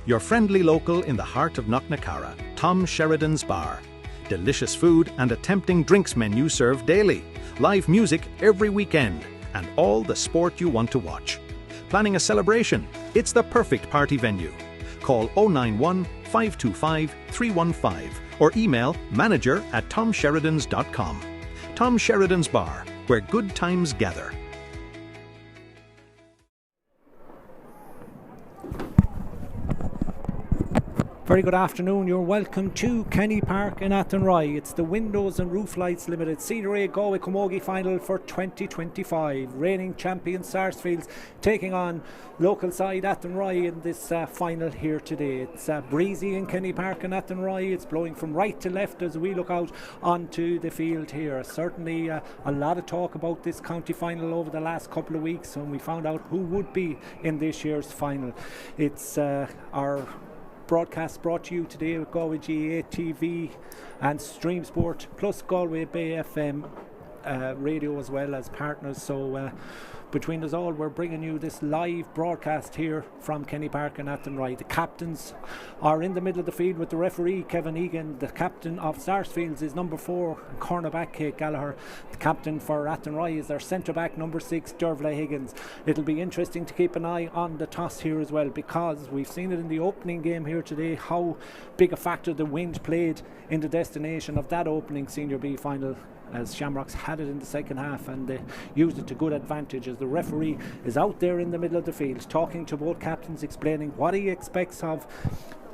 Your friendly local in the heart of Knocknacarra, Tom Sheridan's Bar. Delicious food and a tempting drinks menu served daily. Live music every weekend, and all the sport you want to watch. Planning a celebration? It's the perfect party venue. Call 091 525 315 or email manager@tomsheridans.com. Tom Sheridan's Bar, where good times gather. Very good afternoon. You're welcome to Kenny Park in Athenry. It's the Windows and Rooflights Limited Senior A Galway Camogie final for 2025. Reigning champion Sarsfields taking on local side Athenry in this final here today. It's breezy in Kenny Park in Athenry. It's blowing from right to left as we look out onto the field here. Certainly a lot of talk about this county final over the last couple of weeks when we found out who would be in this year's final. It's our broadcast brought to you today with Galway GA TV and Stream Sport plus Galway Bay FM radio as well as partners. So between us all, we're bringing you this live broadcast here from Kenny Park and Athenry. The captains are in the middle of the field with the referee Kevin Egan. The captain of Sarsfields is number 4, cornerback Kate Gallagher. The captain for Athenry is their centre back number 6, Dervla Higgins. It'll be interesting to keep an eye on the toss here as well, because we've seen it in the opening game here today how big a factor the wind played in the destination of that opening Senior B final, as Shamrocks had it in the second half and they used it to good advantage, as the referee is out there in the middle of the field talking to both captains, explaining what he expects of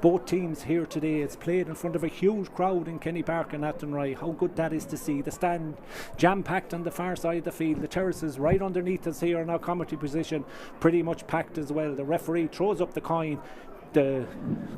both teams here today. It's played in front of a huge crowd in Kenny Park and Athenry. How good that is to see. The stand jam-packed on the far side of the field. The terraces right underneath us here in our commentary position pretty much packed as well. The referee throws up the coin. The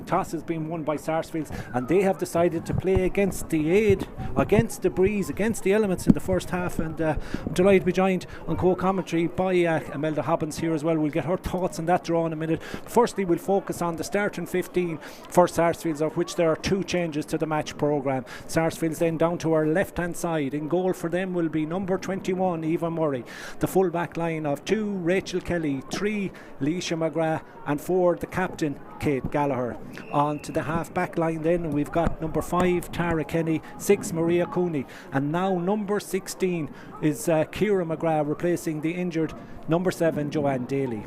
toss has been won by Sarsfields, and they have decided to play against the aid, against the breeze, against the elements in the first half. And I'm delighted to be joined on co-commentary by Imelda Hobbins here as well. We'll get her thoughts on that draw in a minute. Firstly, we'll focus on the starting 15 for Sarsfields, of which there are 2 changes to the match programme. Sarsfields then down to our left hand side. In goal for them will be number 21 Eva Murray. The full back line of 2 Rachel Kelly, 3 Leisha McGrath, and 4 the captain Kate Gallagher. On to the half back line then, and we've got number 5 Tara Kenny, 6 Maria Cooney, and now number 16 is Ciara McGrath, replacing the injured number 7 Joanne Daly.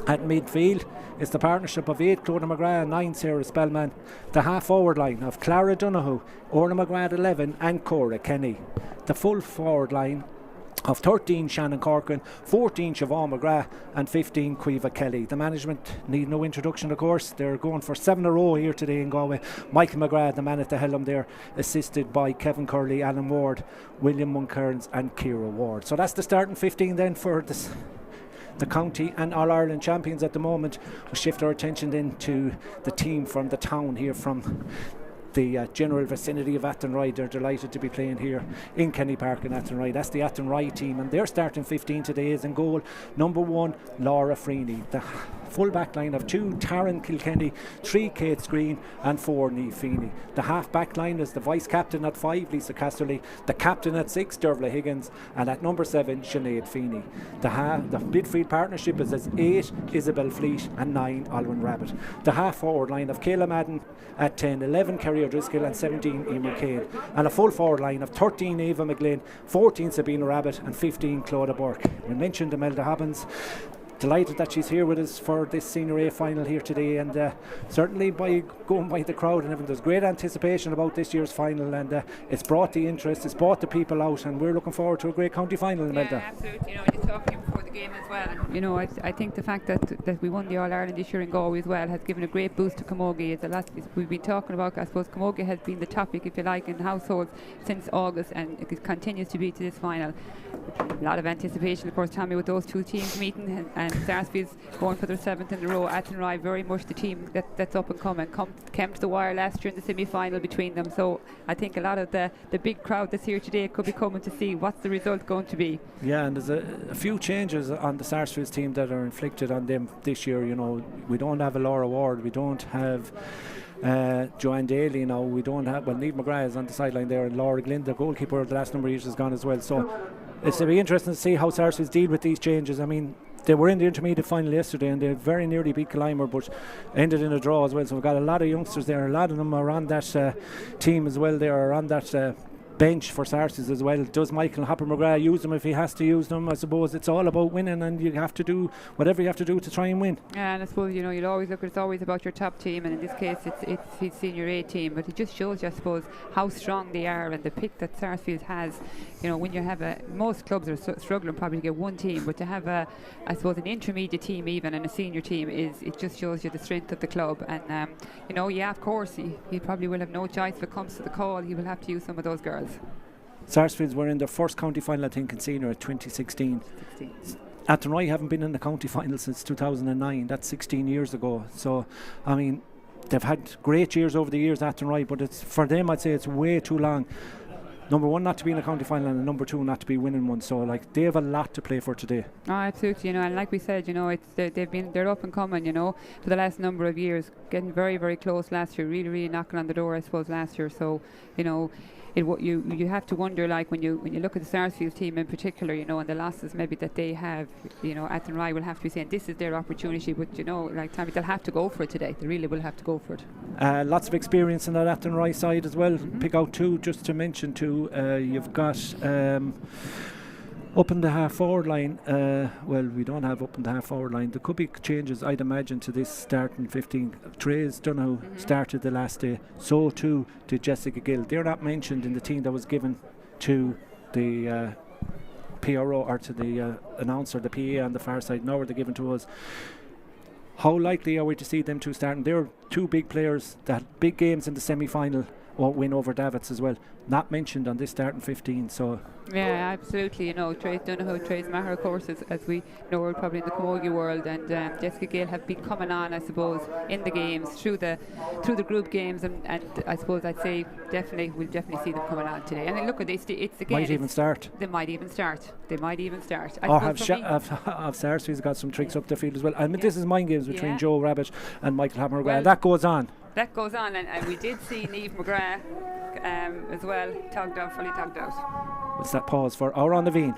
At midfield is the partnership of 8 Clodagh McGrath and 9 Sarah Spellman. The half forward line of Clara Donoghue, Orla McGrath 11 and Cora Kenny. The full forward line of 13 Shannon Corcoran, 14 Siobhan McGrath and 15 Quiva Kelly. The management need no introduction, of course. They're going for 7 in a row here today in Galway. Michael McGrath, the man at the helm there, assisted by Kevin Curley, Alan Ward, William Muncairns and Ciara Ward. So that's the starting 15 then for this, the county and All-Ireland champions at the moment. We'll shift our attention then to the team from the town here, from the general vicinity of Athenry. They're delighted to be playing here in Kenny Park in Athenry. That's the Athenry team, and their starting 15 today is in goal number 1 Laura Freeney. The full back line of 2 Taryn Kilkenny, 3 Kate Green and 4 Niamh Feeney. The half back line is the vice captain at 5 Lisa Casterly, the captain at 6 Dervla Higgins, and at number 7 Sinead Feeney. The midfield partnership is as 8 Isabel Fleet and 9 Alwyn Rabbit. The half forward line of Kayla Madden at 10, 11 Kerry O'Driscoll and 17 Emer Kane, and a full forward line of 13 Eva McGlynn, 14 Sabina Rabbit and 15 Clodagh Burke. We mentioned Imelda Hobbins. Delighted that she's here with us for this Senior A final here today, and certainly by going by the crowd and everything, there's great anticipation about this year's final, and it's brought the interest, it's brought the people out, and we're looking forward to a great county final. Imelda. Yeah, absolutely. You know, you're talking before the game as well, and, you know, I think the fact that we won the All-Ireland this year in Galway as well has given a great boost to Camogie. We've been talking about, I suppose Camogie has been the topic, if you like, in households since August, and it continues to be to this final. A lot of anticipation, of course, Tommy, with those 2 teams meeting, and Sarsfields going for their 7th in a row. Athenry very much the team that's up and coming. Came to the wire last year in the semi-final between them, so I think a lot of the big crowd that's here today could be coming to see what's the result going to be. Yeah, and there's a few changes on the Sarsfields team that are inflicted on them this year. You know, we don't have a Laura Ward, we don't have Joanne Daly now, we don't have, well, Niamh McGrath is on the sideline there, and Laura Glynn, the goalkeeper of the last number of years, has gone as well. So it's to be interesting to see how Sarsfields deal with these changes. I mean, they were in the intermediate final yesterday and they very nearly beat Clymer, but ended in a draw as well. So we've got a lot of youngsters there. A lot of them are on that team as well. They are on that bench for Sarsfields as well. Does Michael Hopper McGrath use them if he has to use them? I suppose it's all about winning, and you have to do whatever you have to do to try and win. Yeah, and I suppose you'll always look. It's always about your top team, and in this case, it's his senior A team. But it just shows you, I suppose, how strong they are, and the pick that Sarsfields has. When you have most clubs are struggling probably to get one team, but to have I suppose, an intermediate team even and a senior team it just shows you the strength of the club. And of course, he probably will have no choice if it comes to the call. He will have to use some of those girls. Sarsfields were in their first county final, I think, in senior at 2016. Athenry haven't been in the county final since 2009. That's 16 years ago. So, I mean, they've had great years over the years, Athenry, but it's for them, I'd say it's way too long. Number one, not to be in a county final, and number two, not to be winning one. So, they have a lot to play for today. Oh, absolutely. And like we said, they're up and coming. For the last number of years, getting very, very close last year. Really, really knocking on the door, I suppose, last year. So, you have to wonder, when you look at the Sarsfields team in particular, and the losses maybe that they have, Athenry will have to be saying this is their opportunity, but Tommy, they'll have to go for it today. They really will have to go for it. Lots of experience on that Athenry side as well. Pick out two just to mention two. You've got up in the half forward line. We don't have up in the half forward line. There could be changes, I'd imagine, to this starting 15. Trace Donoghue started the last day. So too did Jessica Gill. They're not mentioned in the team that was given to the PRO or to the announcer, the PA on the far side. Now they're given to us. How likely are we to see them two starting? They're two big players that had big games in the semi-final. Won't win over Davits as well. Not mentioned on this starting 15. So yeah, absolutely. Trace Donoghue, Trace Maher, of course, as we know, are probably in the Camogie world, and Jessica Gill have been coming on, I suppose, in the games through the group games, and I suppose I'd say we'll definitely see them coming on today. And look at this, it's again. Might even start. They might even start. Have Sarsfields got some tricks up the field as well. I mean, this is mind games between Joe Rabbit and Michael Hammer. Well, that goes on. That goes on, and we did see Niamh McGrath as well, fully tugged out. What's that pause for? Our on the Veen.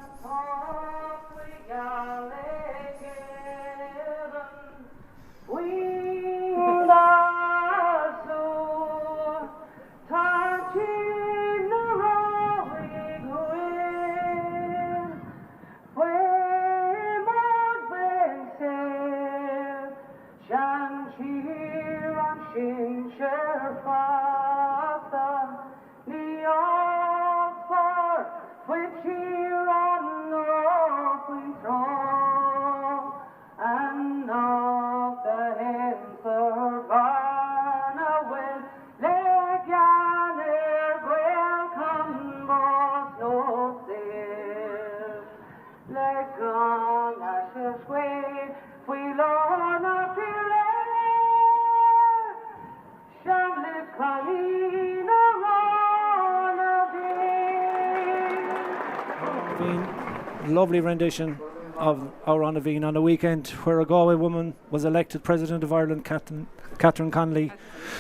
Lovely rendition of Our on the Veen on a weekend where a Galway woman was elected President of Ireland, Catherine Connolly.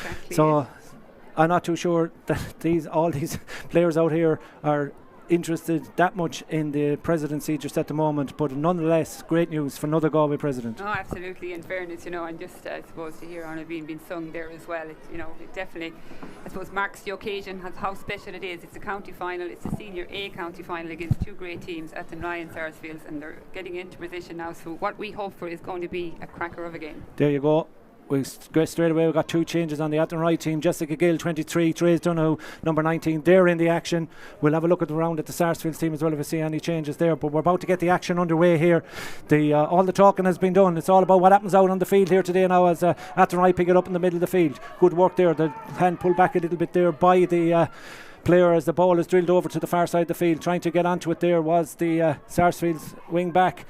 Exactly. So I'm not too sure that all these players out here are interested that much in the presidency just at the moment, but nonetheless great news for another Galway president. Oh, absolutely. In fairness, and just I suppose to hear Anna being sung there as well, it definitely, I suppose, marks the occasion, how special it is. It's a county final, it's a senior A county final against two great teams, Athenry and Sarsfields, and they're getting into position now, so what we hope for is going to be a cracker of a game. There you go. We go straight away. We've got two changes on the Athenry team. Jessica Gill, 23, Trace Donoghue, number 19. They're in the action. We'll have a look around at the Sarsfields team as well if we see any changes there. But we're about to get the action underway here. All the talking has been done. It's all about what happens out on the field here today now as Athenry pick it up in the middle of the field. Good work there. The hand pulled back a little bit there by the player as the ball is drilled over to the far side of the field. Trying to get onto it there was the Sarsfields wing back.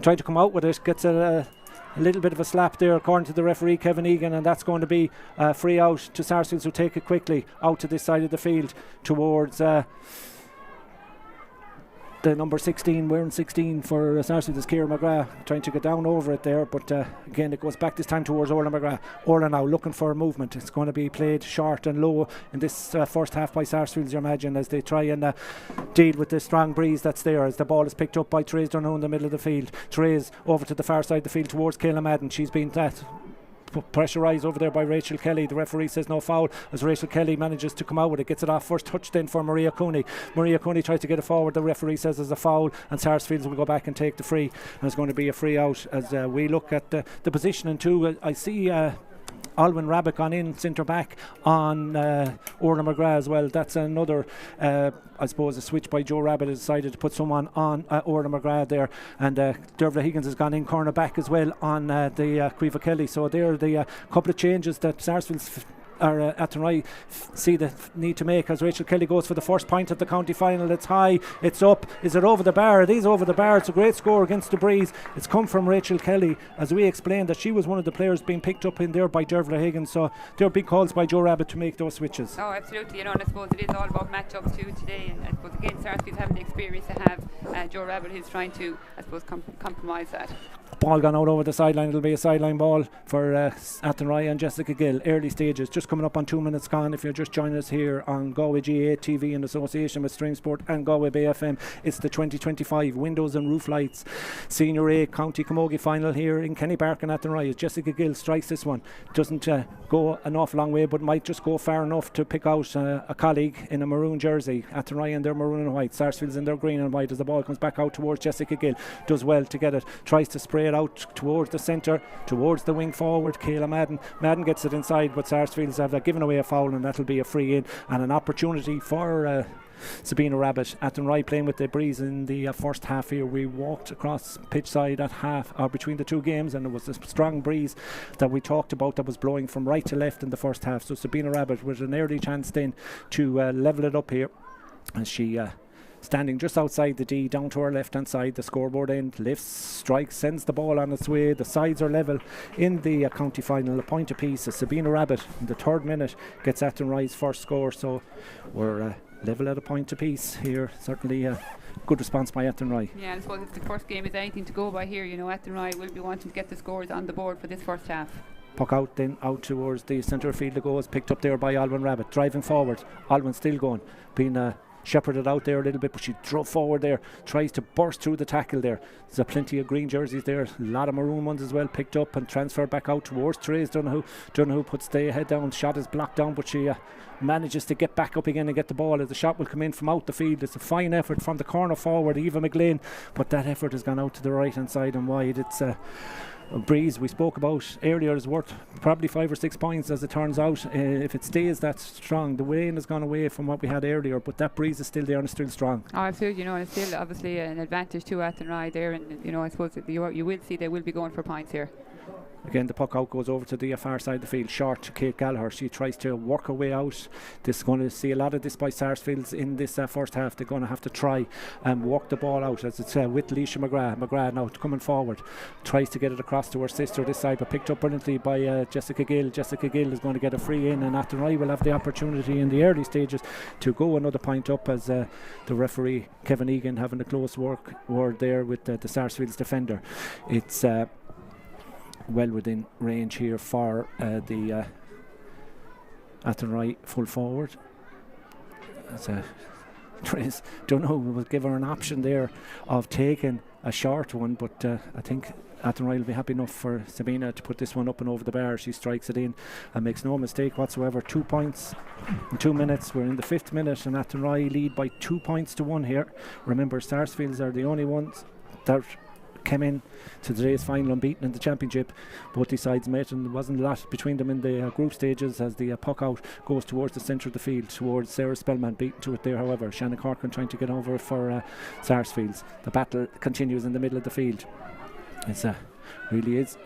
Trying to come out with it. Gets a little bit of a slap there according to the referee Kevin Egan, and that's going to be free out to Sarsfields, who take it quickly out to this side of the field towards the number 16, wearing 16 for Sarsfields is Ciara McGrath, trying to get down over it there, but again it goes back this time towards Orla McGrath. Orla now looking for a movement. It's going to be played short and low in this first half by Sarsfields, you imagine, as they try and deal with the strong breeze that's there, as the ball is picked up by Therese Donoghue in the middle of the field. Therese over to the far side of the field towards Kayla Madden. She's been pressurised over there by Rachel Kelly. The referee says no foul as Rachel Kelly manages to come out with it, gets it off. First touch then for Maria Cooney. Maria Cooney tries to get it forward. The referee says there's a foul, and Sarsfields will go back and take the free, and it's going to be a free out. As we look at the positioning too, I see Alwyn Rabbit gone in centre back on Orla McGrath as well. That's another I suppose a switch by Joe Rabbit has decided to put someone on Orla McGrath there, and Dervla Higgins has gone in corner back as well on the Caoimhe Kelly. So there are the couple of changes that Sarsfields or Athenry see the need to make, as Rachel Kelly goes for the first point of the county final. It's high, it's up. Is it over the bar? It is over the bar. It's a great score against the breeze. It's come from Rachel Kelly, as we explained that she was one of the players being picked up in there by Dervla Higgins. So there are big calls by Joe Rabbit to make those switches. Oh, absolutely. And I suppose it is all about matchups too today. And I suppose again, Sarsfields having the experience to have Joe Rabbit, who's trying to, I suppose, compromise that. Ball gone out over the sideline. It'll be a sideline ball for Athenry and Jessica Gill. Early stages, just coming up on 2 minutes gone. If you're just joining us here on Galway GA TV in association with Streamsport and Galway Bay FM, it's the 2025 Windows and Rooflights Senior A County Camogie final here in Kenny Park and Athenry. As Jessica Gill strikes this one, doesn't go an awful long way, but might just go far enough to pick out a colleague in a maroon jersey. Athenry in their maroon and white, Sarsfields in their green and white. As the ball comes back out towards Jessica Gill, does well to get it, tries to spray it out towards the centre, towards the wing forward, Kayla Madden gets it inside, but Sarsfields have given away a foul, and that'll be a free in and an opportunity for Sabina Rabbit. Athenry playing with the breeze in the first half here. We walked across pitch side at half, or between the two games, and it was a strong breeze that we talked about that was blowing from right to left in the first half. So Sabina Rabbit with an early chance then to level it up here, and she standing just outside the D, down to her left hand side, the scoreboard end, lifts, strikes, sends the ball on its way. The sides are level in the county final, a point apiece. As Sabina Rabbit in the 3rd minute gets Athenry's first score, so we're level at a point apiece here. Certainly a good response by Athenry. Yeah, I suppose if the first game is anything to go by here, you know, Athenry will be wanting to get the scores on the board for this first half. Puck out then out towards the centre field. The goal is picked up there by Alwyn Rabbit, driving forward. Alwyn still going, being shepherded out there a little bit, but she drove forward there, tries to burst through the tackle there. There's plenty of green jerseys there, a lot of maroon ones as well, picked up and transferred back out towards Therese Donoghue. Donoghue puts the head down, shot is blocked down, but she manages to get back up again and get the ball as the shot will come in from out the field. It's a fine effort from the corner forward, Eva McLean, but that effort has gone out to the right hand side and wide. It's a breeze we spoke about earlier is worth probably 5 or 6 points, as it turns out, if it stays that strong. The rain has gone away from what we had earlier, but that breeze is still there and it's still strong. Oh, absolutely, you know, and it's still obviously an advantage to Athenry there, and you know, I suppose you will see they will be going for points here. Again, the puck out goes over to the far side of the field, short to Kate Gallagher. She tries to work her way out. This is going to see a lot of this by Sarsfields in this first half. They're going to have to try and work the ball out, as it's with Leisha McGrath. McGrath now coming forward, tries to get it across to her sister this side, but picked up brilliantly by Jessica Gill. Jessica Gill is going to get a free in, and Athenry will have the opportunity in the early stages to go another point up, as the referee Kevin Egan having a close word there with the Sarsfields defender. It's well within range here for the Athenry full forward. Therese Donoghue will give her an option there of taking a short one, but I think Athenry will be happy enough for Sabina to put this one up and over the bar. She strikes it in and makes no mistake whatsoever. 2 points in 2 minutes. We're in the 5th minute and Athenry lead by 2 points to 1 here. Remember, Sarsfields are the only ones that came in to today's final unbeaten in the championship. Both these sides met, and there wasn't a lot between them in the group stages, as the puck out goes towards the centre of the field, towards Sarah Spellman, beaten to it there. However, Shannon Corcoran trying to get over for Sarsfields. The battle continues in the middle of the field. It really is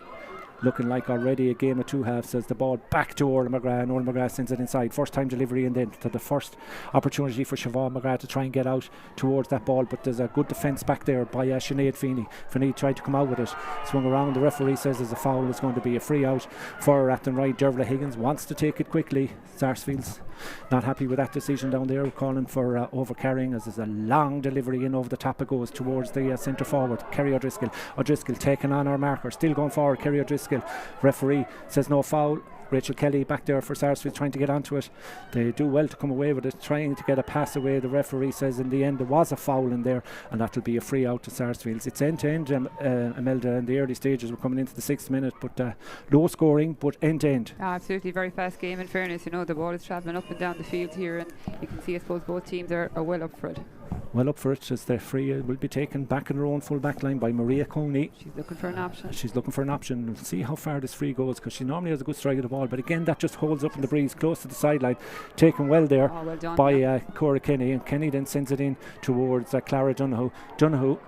looking like already a game of two halves as the ball back to Orla McGrath, and Orla McGrath sends it inside. First time delivery, and then to the first opportunity for Siobhan McGrath to try and get out towards that ball, but there's a good defence back there by Sinead Feeney. Feeney tried to come out with it, swung around. The referee says there's a foul. It's going to be a free out for Athenry. Dervla Higgins wants to take it quickly. Sarsfields not happy with that decision down there, calling for overcarrying, as there's a long delivery in over the top. It goes towards the centre forward, Kerry O'Driscoll. O'Driscoll taking on our marker, still going forward. Kerry O'Driscoll, referee says no foul. Rachel Kelly back there for Sarsfields trying to get onto it. They do well to come away with it, trying to get a pass away. The referee says in the end there was a foul in there, and that'll be a free out to Sarsfields. It's end to end, Imelda. In the early stages, we're coming into the 6th minute, but low scoring, but end to end. Absolutely, very fast game. In fairness, the ball is travelling up and down the field here, and you can see, I suppose, both teams are well up for it. Well up for it, as the free will be taken back in her own full back line by Maria Coney. She's looking for an option. We'll see how far this free goes, because she normally has a good strike of the ball, but again that just holds up in the breeze close to the sideline. Taken well there by Cora Kenny, and Kenny then sends it in towards Clara Donoghue. Donoghue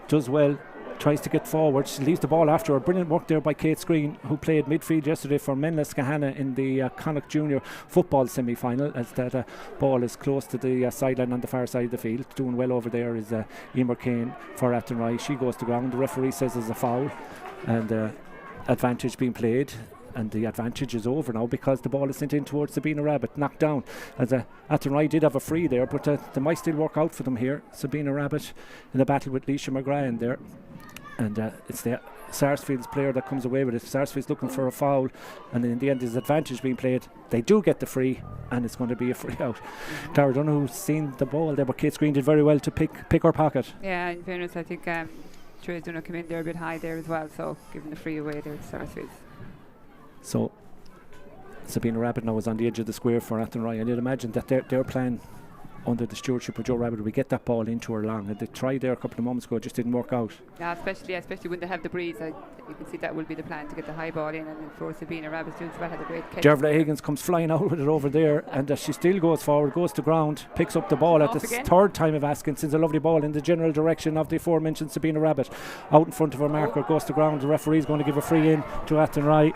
does well, tries to get forward. She leaves the ball after her. Brilliant work there by Kate Screen, who played midfield yesterday for Menla Skahana in the Connacht Junior football semi-final, as that ball is close to the sideline on the far side of the field. Doing well over there is Emer Kane for Athenry. She goes to ground. The referee says there's a foul, and advantage being played. And the advantage is over now, because the ball is sent in towards Sabina Rabbit, knocked down. As Athenry did have a free there, but they might still work out for them here. Sabina Rabbit in a battle with Leisha McGrath in there. And it's the Sarsfields player that comes away with it. Sarsfields looking for a foul, and in the end there's advantage being played. They do get the free, and it's going to be a free out. Clara Donoghue's seen the ball there, but Kate Screen did very well to pick her pocket. Yeah, in fairness, I think Therese Dunno came in there a bit high there as well, so giving the free away there to Sarsfields. So Sabina Rabbit now is on the edge of the square for Athenry, and you'd imagine that their plan under the stewardship of Joe Rabbit we get that ball into her long, and they tried there a couple of moments ago, it just didn't work out. Yeah, especially when they have the breeze, you can see that will be the plan, to get the high ball in, and then for Sabina Rabbit doing well, had a great catch. Dervla Higgins comes flying out with it over there, and she still goes forward, goes to ground, picks up the ball at the third time of asking, sends a lovely ball in the general direction of the aforementioned Sabina Rabbit, out in front of her marker, goes to ground. The referee is going to give a free in to Athenry,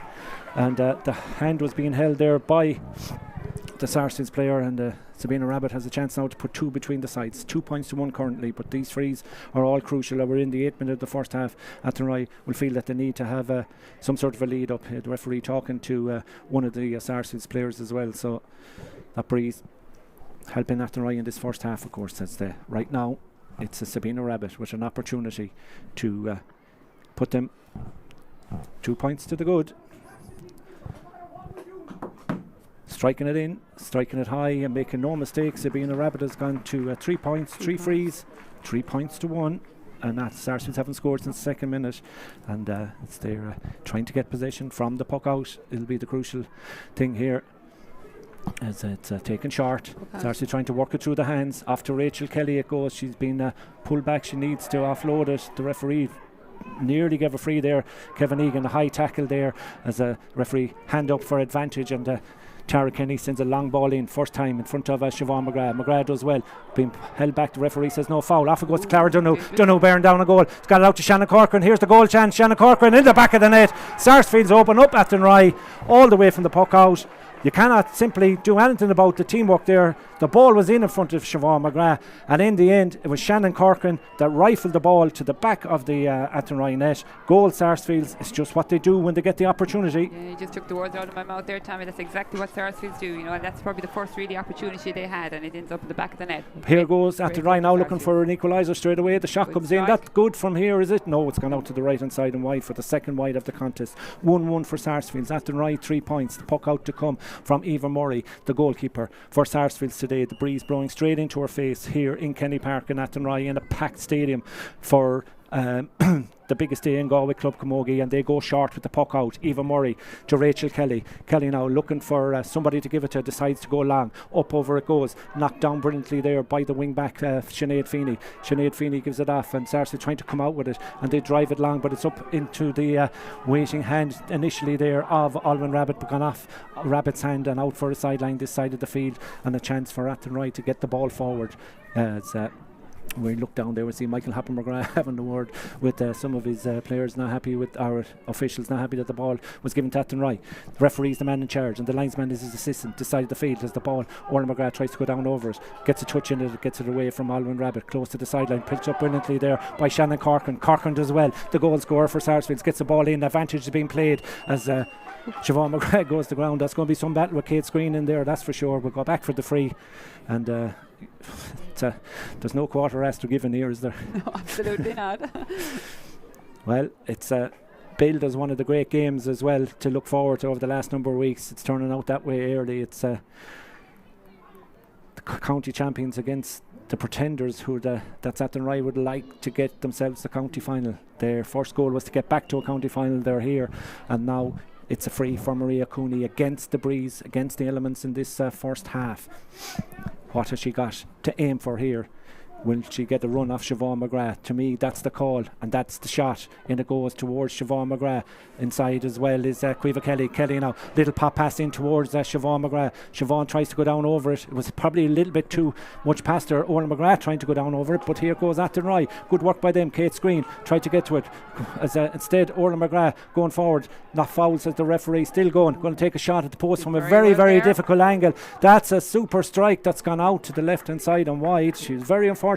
and the hand was being held there by the Sarsfields player, and Sabina Rabbit has a chance now to put 2 between the sides. 2 points to 1 currently, but these frees are all crucial. We're in the 8th minute of the first half. Athenry will feel that they need to have some sort of a lead up. The referee talking to one of the Sarsfields players as well, so that breeze helping Athenry in this first half, of course. Right now it's a Sabina Rabbit with an opportunity to put them 2 points to the good. Striking it in, striking it high, and making no mistakes. Sabina Rabbit has gone to 3 points, 3 frees, 3 points to 1, and that Sarsfields haven't scored since the 2nd minute, and it's there trying to get possession from the puck out. It'll be the crucial thing here, as it's taken short. Sarsfields trying to work it through the hands. Off to Rachel Kelly it goes. She's been pulled back. She needs to offload it. The referee nearly gave a free there. Kevin Egan, a high tackle there, as a referee hand up for advantage, and Tara Kenny sends a long ball in, first time in front of Siobhan McGrath. McGrath does well, being held back. The referee says no foul. Off it goes to Clara Donoghue. Donoghue bearing down a goal. It's got it out to Shannon Corcoran. Here's the goal chance. Shannon Corcoran in the back of the net. Sarsfields open up Athenry all the way from the puck out. You cannot simply do anything about the teamwork there. The ball was in front of Siobhan McGrath, and in the end it was Shannon Corcoran that rifled the ball to the back of the Athenry net. Goal Sarsfields. It's just what they do when they get the opportunity. Yeah, you just took the words out of my mouth there, Tommy. That's exactly what Sarsfields do, and that's probably the first really opportunity they had, and it ends up in the back of the net. Here goes Athenry now looking for an equaliser straight away. The shot comes in. That's good from here, is it? No, it's gone out to the right hand side and wide for the second wide of the contest. 1-1 for Sarsfields. Athenry 3 points. The puck out to come from Eva Murray, the goalkeeper for Sarsfields today. The breeze blowing straight into her face here in Kenny Park in Athenry, in a packed stadium for the biggest day in Galway Club Camogie, and they go short with the puck out. Eva Murray to Rachel Kelly. Kelly now looking for somebody to give it to, decides to go long. Up over it goes, knocked down brilliantly there by the wing back Sinead Feeney. Sinead Feeney gives it off, and Sarsfields trying to come out with it, and they drive it long, but it's up into the waiting hand initially there of Alwyn Rabbit, but gone off Rabbit's hand and out for a sideline this side of the field, and a chance for Athenry to get the ball forward as We look down there, we see Michael Happen McGrath having the word with some of his players not happy with our officials, not happy that the ball was given to Athenry. The referee is the man in charge and the linesman is his assistant. This side of the field as the ball, Orla McGrath tries to go down over it, gets a touch in it, gets it away from Alwyn Rabbit, close to the sideline, picked up brilliantly there by Shannon Corcoran. Corcoran does well, the goal scorer for Sarsfields, gets the ball in, advantage is being played as Siobhan McGrath goes to ground. That's going to be some battle with Kate Screen in there, that's for sure. We'll go back for the free, and there's no quarter after given here, is there? No, absolutely not. Well, it's billed as one of the great games as well to look forward to over the last number of weeks. It's turning out that way early. It's the county champions against the pretenders who that's Athenry would like to get themselves the county final. Their first goal was to get back to a county final. They're here, and now it's a free for Maria Cooney against the breeze, against the elements in this first half. What has she got to aim for here? Will she get a run off Siobhan McGrath? To me, that's the call, and that's the shot. And it goes towards Siobhan McGrath. Inside as well is Quiva Kelly. Kelly now, little pop pass in towards Siobhan McGrath. Siobhan tries to go down over it. It was probably a little bit too much past her. Orla McGrath trying to go down over it, but here goes Athenry. Good work by them. Kate Screen tried to get to it. As instead, Orla McGrath going forward. Not foul, says the referee. Still going to take a shot at the post from a very difficult angle. That's a super strike that's gone out to the left hand side and wide. She's very unfortunate.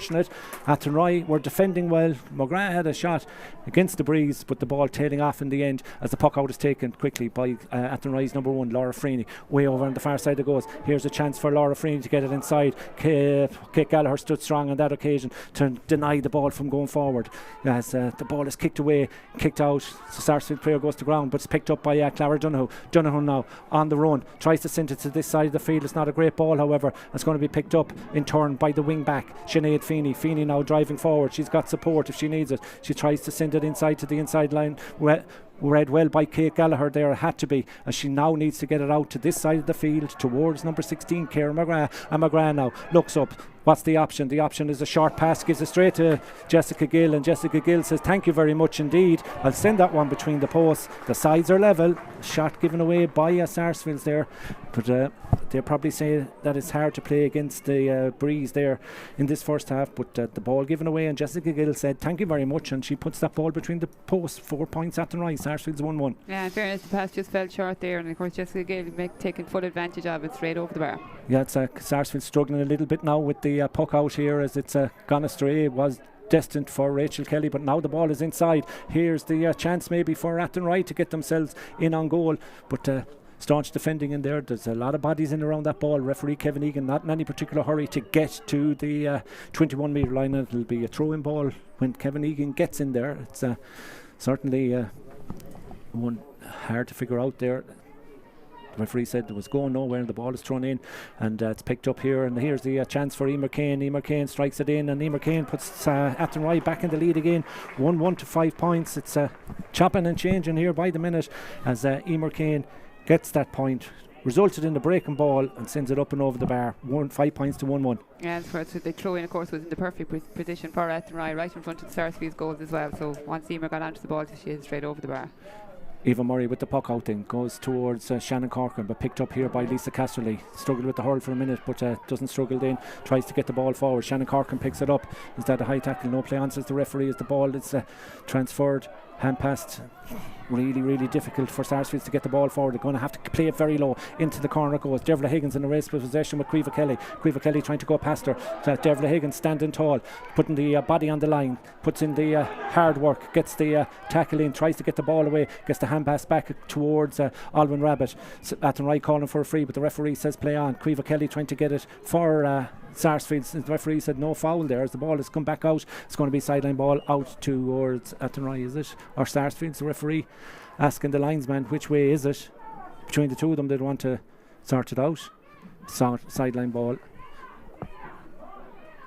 Athenry were defending well. McGrath had a shot against the breeze, but the ball tailing off in the end as the puck out is taken quickly by Athenry's number one, Laura Freeney. Way over on the far side it goes. Here's a chance for Laura Freeney to get it inside. Kate Gallagher stood strong on that occasion to deny the ball from going forward. As the ball is kicked away, kicked out. The Sarsfield player goes to ground, but it's picked up by Clara Donoghue. Donoghue now on the run, tries to send it to this side of the field. It's not a great ball, however. It's going to be picked up in turn by the wing back, Sinead Feeney. Feeney now driving forward. She's got support if she needs it. She tries to send it inside to the inside line. Read well by Kate Gallagher there, it had to be, as she now needs to get it out to this side of the field towards number 16, Ciara McGrath. And McGrath now looks up. What's the option? The option is a short pass, gives it straight to Jessica Gill, and Jessica Gill says thank you very much indeed. I'll send that one between the posts. The sides are level. Shot given away by Sarsfields there, but they'll probably say that it's hard to play against the breeze there in this first half, but the ball given away, and Jessica Gill said thank you very much, and she puts that ball between the posts. 4 points at the right. Sarsfields 1-1. Yeah, in fairness, the pass just fell short there, and of course Jessica Gill taking full advantage of it straight over the bar. Yeah, it's Sarsfield struggling a little bit now with the puck out here as it's gone astray. It was destined for Rachel Kelly, but now the ball is inside. Here's the chance maybe for Athenry to get themselves in on goal, but staunch defending in there. There's a lot of bodies in around that ball. Referee Kevin Egan not in any particular hurry to get to the 21 metre line. It'll be a throw-in ball when Kevin Egan gets in there. It's certainly one hard to figure out there. The referee said it was going nowhere and the ball is thrown in, and it's picked up here, and here's the chance for Emer Kane. Emer Kane strikes it in, and Emer Kane puts Athenry back in the lead again, 1-1 to 5 points. It's chopping and changing here by the minute as Emer Kane gets that point, resulted in the breaking ball and sends it up and over the bar. 5 points to 1-1. Yeah, so the throw in of course was in the perfect position for Athenry, right in front of the Sarsfields goals as well. So once Emer got onto the ball, she headed straight over the bar. Eva Murray with the puck out then goes towards Shannon Corcoran, but picked up here by Lisa Casterly. Struggled with the hurl for a minute, but doesn't struggle then. Tries to get the ball forward. Shannon Corcoran picks it up. Is that a high tackle? No play on, says the referee, as the ball is transferred. Hand passed. Really difficult for Sarsfields to get the ball forward. They're going to have to play it very low. Into the corner goes Devla Higgins in a race for possession with Quiva Kelly. Quiva Kelly trying to go past her. Devla Higgins standing tall, putting the body on the line, puts in the hard work, gets the tackle in, tries to get the ball away, gets the hand pass back towards Alwyn Rabbit. Athenry calling for a free, but the referee says play on. Quiva Kelly trying to get it for Sarsfields. The referee said no foul there as the ball has come back out. It's going to be sideline ball out towards Athenry, is it? Or Sarsfields. The referee asking the linesman which way is it. Between the two of them they'd want to sort it out. Sideline ball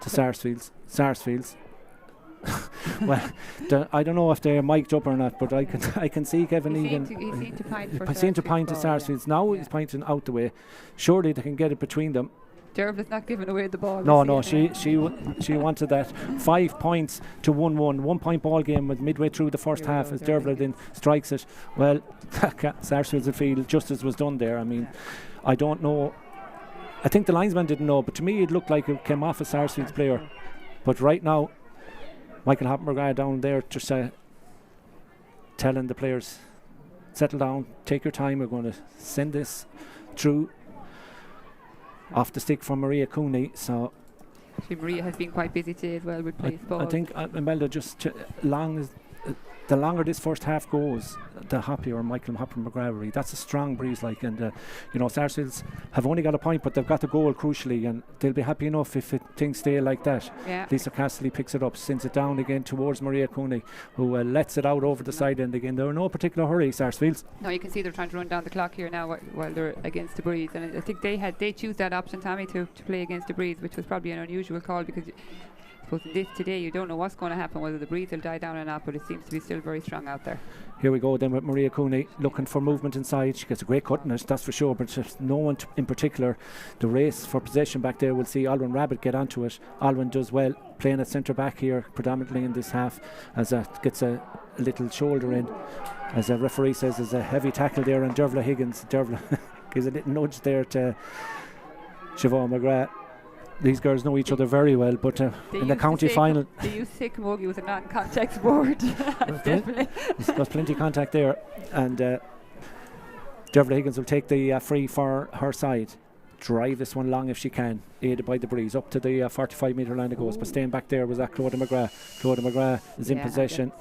to Sarsfields. Well, I don't know if they're mic'd up or not, but I can see Kevin Egan. He seemed to point to Sarsfields. Now he's pointing out the way. Surely they can get it between them. Dervla's not giving away the ball. No, she wanted that. 5 points to 1-1. 1 point ball game with midway through the first half as Dervla then strikes it. Well, Sarsfields will feel justice was done there. I mean, I don't know. I think the linesman didn't know, but to me it looked like it came off a Sarsfields player. But right now, Michael Hoppenberg down there just telling the players, settle down, take your time, we're going to send this through off the stick from Maria Cooney. So Maria has been quite busy today as well with place balls. I think Imelda, just the longer this first half goes, the happier Michael Hopper-McGravery. That's a strong breeze, like, and Sarsfields have only got a point, but they've got the goal crucially, and they'll be happy enough if things stay like that. Yeah. Lisa Cassidy picks it up, sends it down again towards Maria Cooney, who lets it out over the side end again. They're in no particular hurry, Sarsfields. No, you can see they're trying to run down the clock here now while they're against the breeze, and I think they choose that option, Tommy, to play against the breeze, which was probably an unusual call, because today you don't know what's going to happen, whether the breeze will die down or not, but it seems to be still very strong out there. Here we go then with Maria Cooney looking for movement inside. She gets a great cut in it, that's for sure, but just no one in particular. The race for possession back there, we'll see Alwyn Rabbit get onto it. Alwyn does well playing at centre back here predominantly in this half, as gets a little shoulder in, as a referee says there's a heavy tackle there on Dervla Higgins. Dervla gives a little nudge there to Siobhan McGrath. These girls know each other very well, but in the county final, they used to say Camogie was a non-contact sport. Definitely. There's plenty of contact there, and Dervla Higgins will take the free for her side. Drive this one long if she can, aided by the breeze up to the 45 metre line it goes, but staying back there was that Clodagh McGrath. Clodagh McGrath is in possession.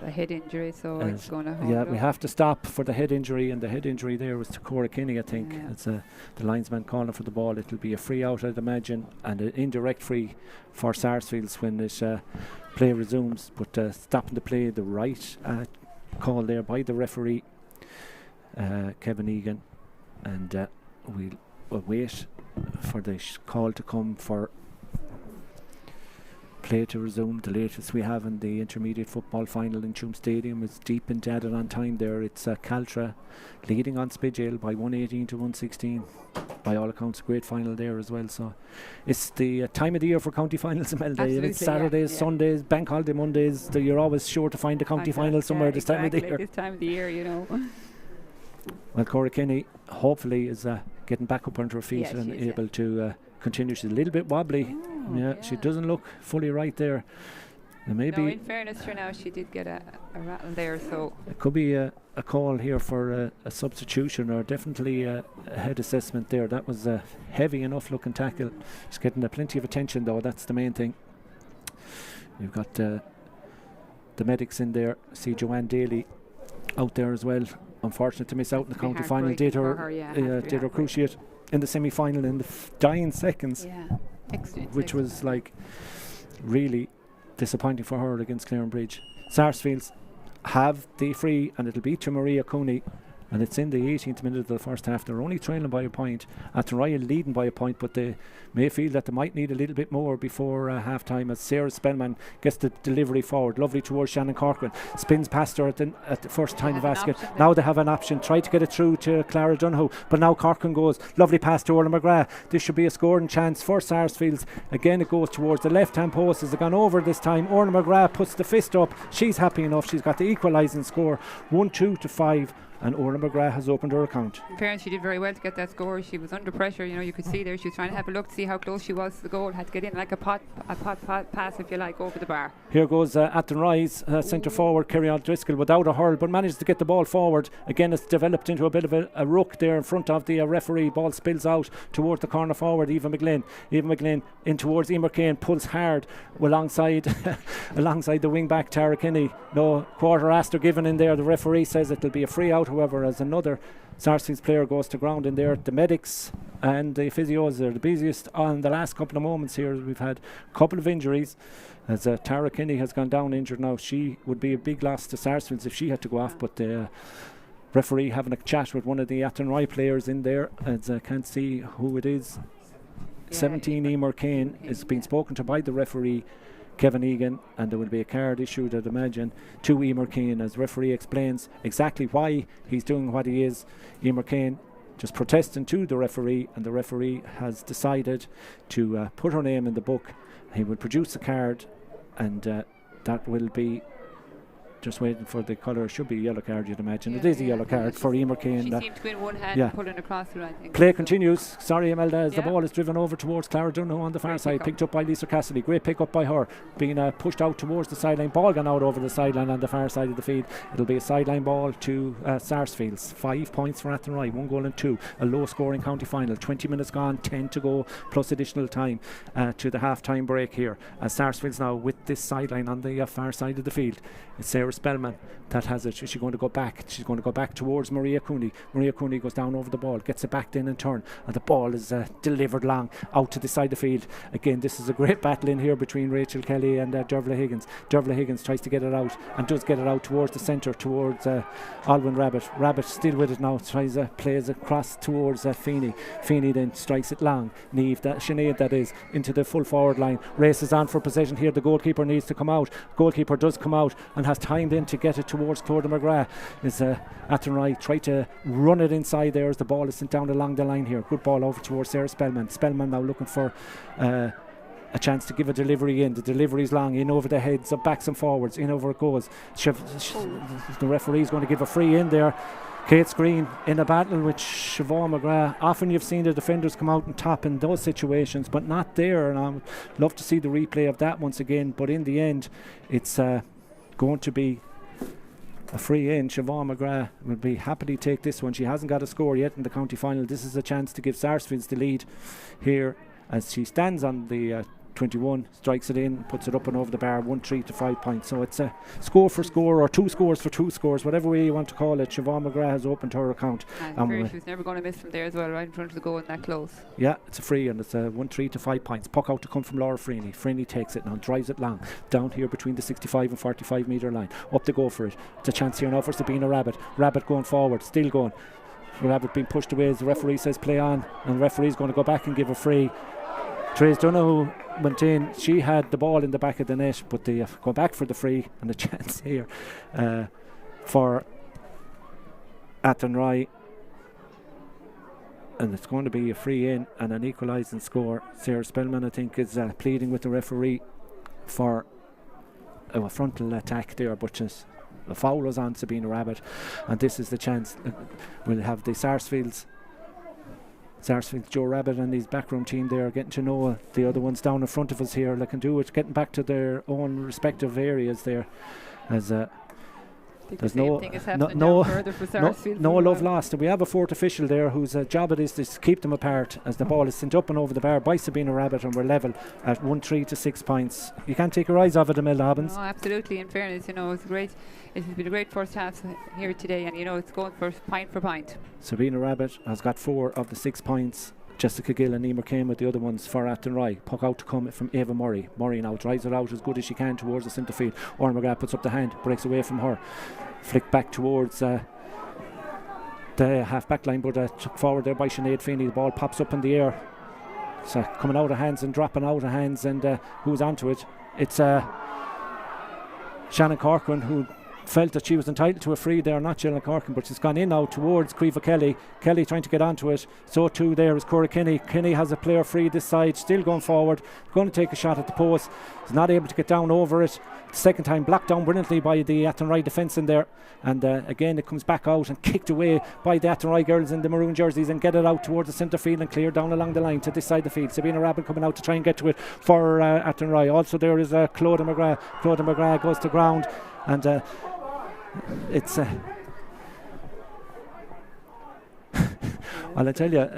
A head injury, so it's going to hold yeah, up. we have to stop for the head injury, and the head injury there was to Cora Kinney, I think. Yeah. It's the linesman calling for the ball. It'll be a free out, I'd imagine, and an indirect free for Sarsfields when this play resumes, but stopping the play, the right call there by the referee, Kevin Egan, and we'll wait for the call to come for play to resume. The latest we have in the intermediate football final in Tuam Stadium is deep into added on time there. It's Caltra leading on Spidgale by 118 to 116. By all accounts, a great final there as well. So it's the time of the year for county finals, Imelda. It's Saturdays, Sundays, bank holiday Mondays. You're always sure to find a county final somewhere this time of the year. This time of the year, Well, Cora Kinney hopefully is getting back up onto her feet and able to continue. She's a little bit wobbly. She doesn't look fully right there. Maybe in fairness to her now, she did get a rattle there, so it could be a call here for a substitution, or definitely a head assessment there. That was a heavy enough looking tackle. She's getting plenty of attention though, that's the main thing. You've got the medics in there. See Joanne Daly out there as well. Unfortunate to miss out in the county final. Did her cruciate in the semi-final in the dying seconds, which was like really disappointing for her against Clarenbridge. Sarsfields have the free, and it'll be to Maria Cooney, and it's in the 18th minute of the first half. They're only trailing by a point. Athenry leading by a point, but they may feel that they might need a little bit more before half time, as Sarah Spellman gets the delivery forward, lovely towards Shannon Corcoran, spins past her at the first time basket. Now they have an option, try to get it through to Clara Dunho, but now Corcoran goes, lovely pass to Orla McGrath. This should be a scoring chance for Sarsfields. Again it goes towards the left hand post. Has it gone over this time? Orla McGrath puts the fist up. She's happy enough. She's got the equalising score, 1-2 to 5. And Orla McGrath has opened her account. In fairness, she did very well to get that score. She was under pressure, you could see there. She was trying to have a look to see how close she was to the goal. Had to get in like a pot pass, if you like, over the bar. Here goes Athenry's centre forward, Kerry Driscoll, without a hurl, but managed to get the ball forward. Again, it's developed into a bit of a ruck there in front of the referee. Ball spills out towards the corner forward, Eva McGlynn in towards Emer Kane, pulls hard alongside the wing back Tara Kinney. No quarter aster given in there. The referee says it'll be a free out, however, as another Sarsfields player goes to ground in there. The medics and the physios are the busiest on the last couple of moments here. We've had a couple of injuries, as Tara Kinney has gone down injured now. She would be a big loss to Sarsfields if she had to go off, but the referee having a chat with one of the Athenry players in there, as I can't see who it is. 17 Emer Kane is being spoken to by the referee Kevin Egan, and there will be a card issued, I'd imagine, to Emer Kane, as referee explains exactly why he's doing what he is. Emer Kane just protesting to the referee, and the referee has decided to put her name in the book. He will produce a card, and that will be just waiting for the colour. Should be a yellow card, you'd imagine. Yeah, it is a yeah, yellow card for Emer Kane. She seemed to be in one hand Yeah. and pulling across the right. Play continues. Sorry, Imelda, as the Yeah. ball is driven over towards Clara Dunno on the far Great side, pick-up. picked up by Lisa Cassidy. Great pick up by her, being pushed out towards the sideline. Ball gone out over the sideline on the far side of the field. It'll be a sideline ball to Sarsfields. 5 points for Athenry, 1 goal and 2. A low scoring county final. 20 minutes gone, 10 to go, plus additional time to the half time break here. As Sarsfields now with this sideline on the far side of the field. It's Sarah Spellman that has it. She's going to go back. She's going to go back towards Maria Cooney. Maria Cooney goes down over the ball, gets it back in and turn, and the ball is delivered long out to the side of the field. Again, this is a great battle in here between Rachel Kelly and Dervla Higgins. Dervla Higgins tries to get it out and does get it out towards the centre, towards Alwyn Rabbit. Rabbit still with it now, tries plays across towards Feeney. Feeney then strikes it long. Sinead that is, into the full forward line. Races on for possession here. The goalkeeper needs to come out. Goalkeeper does come out and has time then to get it towards Claudia McGrath. Is Athenry try to run it inside there as the ball is sent down along the line here. Good ball over towards Sarah Spellman. Spellman now looking for a chance to give a delivery in. The delivery is long, in over the heads of backs and forwards, in over it goes. The referee's going to give a free in there. Kate Green in a battle with Siobhan McGrath. Often you've seen the defenders come out and top in those situations, but not there, and I'd love to see the replay of that once again. But in the end, it's going to be a free in. Siobhan McGrath will be happy to take this one. She hasn't got a score yet in the county final. This is a chance to give Sarsfields the lead here as she stands on the 21, strikes it in, puts it up and over the bar, 1-3 to 5 points. So it's a score for score, or 2 scores for 2 scores, whatever way you want to call it. Siobhan McGrath has opened her account. And she was never going to miss from there as well, right in front of the goal and that close. Yeah, it's a free, and it's a 1-3 to 5 points. Puck out to come from Laura Freeney. Freeney takes it now, drives it long, down here between the 65 and 45 metre line. Up to go for it. It's a chance here now for Sabina Rabbit. Rabbit going forward, still going. Rabbit being pushed away as the referee says play on, and the referee's going to go back and give a free. Trace Donoghue went in. She had the ball in the back of the net, but they go back for the free, and a chance here for Athenry, and it's going to be a free in and an equalising score. Sarah Spellman, I think, is pleading with the referee for a frontal attack there, but just the foul was on Sabina Rabbit, and this is the chance. We'll have the Sarsfields, Joe Rabbit and his backroom team there getting to know the other ones down in front of us here. They can do it, getting back to their own respective areas there, as there's no love lost. And we have a fourth official there whose job it is to keep them apart as the ball is sent up and over the bar by Sabina Rabbit, and we're level at 1-3 to 6 points. You can't take your eyes off it, Imelda Hobbins. No, absolutely. In fairness, it's great. It has been a great first half here today, and it's going for point. Sabina Rabbit has got 4 of the 6 points. Jessica Gill and Emer came with the other ones for Athenry. Puck out to come from Ava Murray. Murray now drives it out as good as she can towards the centre field. Orla McGrath puts up the hand, breaks away from her. Flick back towards the half back line, but took forward there by Sinead Feeney. The ball pops up in the air. It's coming out of hands and dropping out of hands, and who's onto it? It's Shannon Corcoran, who felt that she was entitled to a free there, not Shannon Corcoran, but she's gone in now towards Creva Kelly. Kelly trying to get onto it. So too there is Cora Kinney. Kinney has a player free this side, still going forward, going to take a shot at the post. He's not able to get down over it. The second time blocked down brilliantly by the Athenry defence in there, and again it comes back out and kicked away by the Athenry girls in the maroon jerseys, and get it out towards the centre field and clear down along the line to this side of the field. Sabina Rabbit coming out to try and get to it for Athenry. Also there is Claudia McGrath. Claudia McGrath goes to ground, and it's well, I tell you,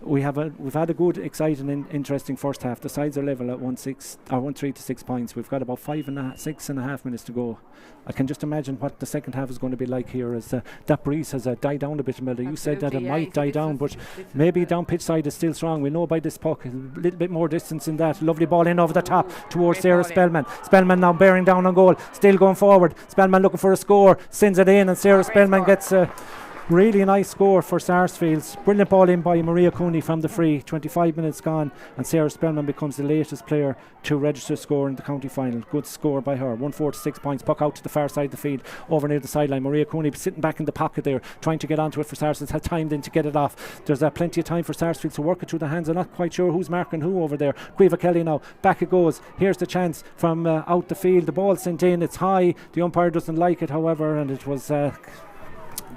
we've had a good, exciting, interesting first half. The sides are level at 1-3 to 6 points. We've got about 6.5 minutes to go. I can just imagine what the second half is going to be like here, as that breeze has died down a bit, Imelda. You said that it might die down, but maybe down pitch side is still strong. We know by this puck a little bit more distance in that. Lovely ball in over the top towards Sarah Spellman. Spellman now bearing down on goal, still going forward. Spellman looking for a score, sends it in, and Sarah Spellman gets Really nice score for Sarsfields. Brilliant ball in by Maria Cooney from the free. 25 minutes gone, and Sarah Spellman becomes the latest player to register a score in the county final. Good score by her. 146 points. Puck out to the far side of the field, over near the sideline. Maria Cooney sitting back in the pocket there, trying to get onto it for Sarsfields. Had time then to get it off. There's plenty of time for Sarsfields to work it through the hands. I'm not quite sure who's marking who over there. Quiva Kelly now. Back it goes. Here's the chance from out the field. The ball sent in. It's high. The umpire doesn't like it, however, and it was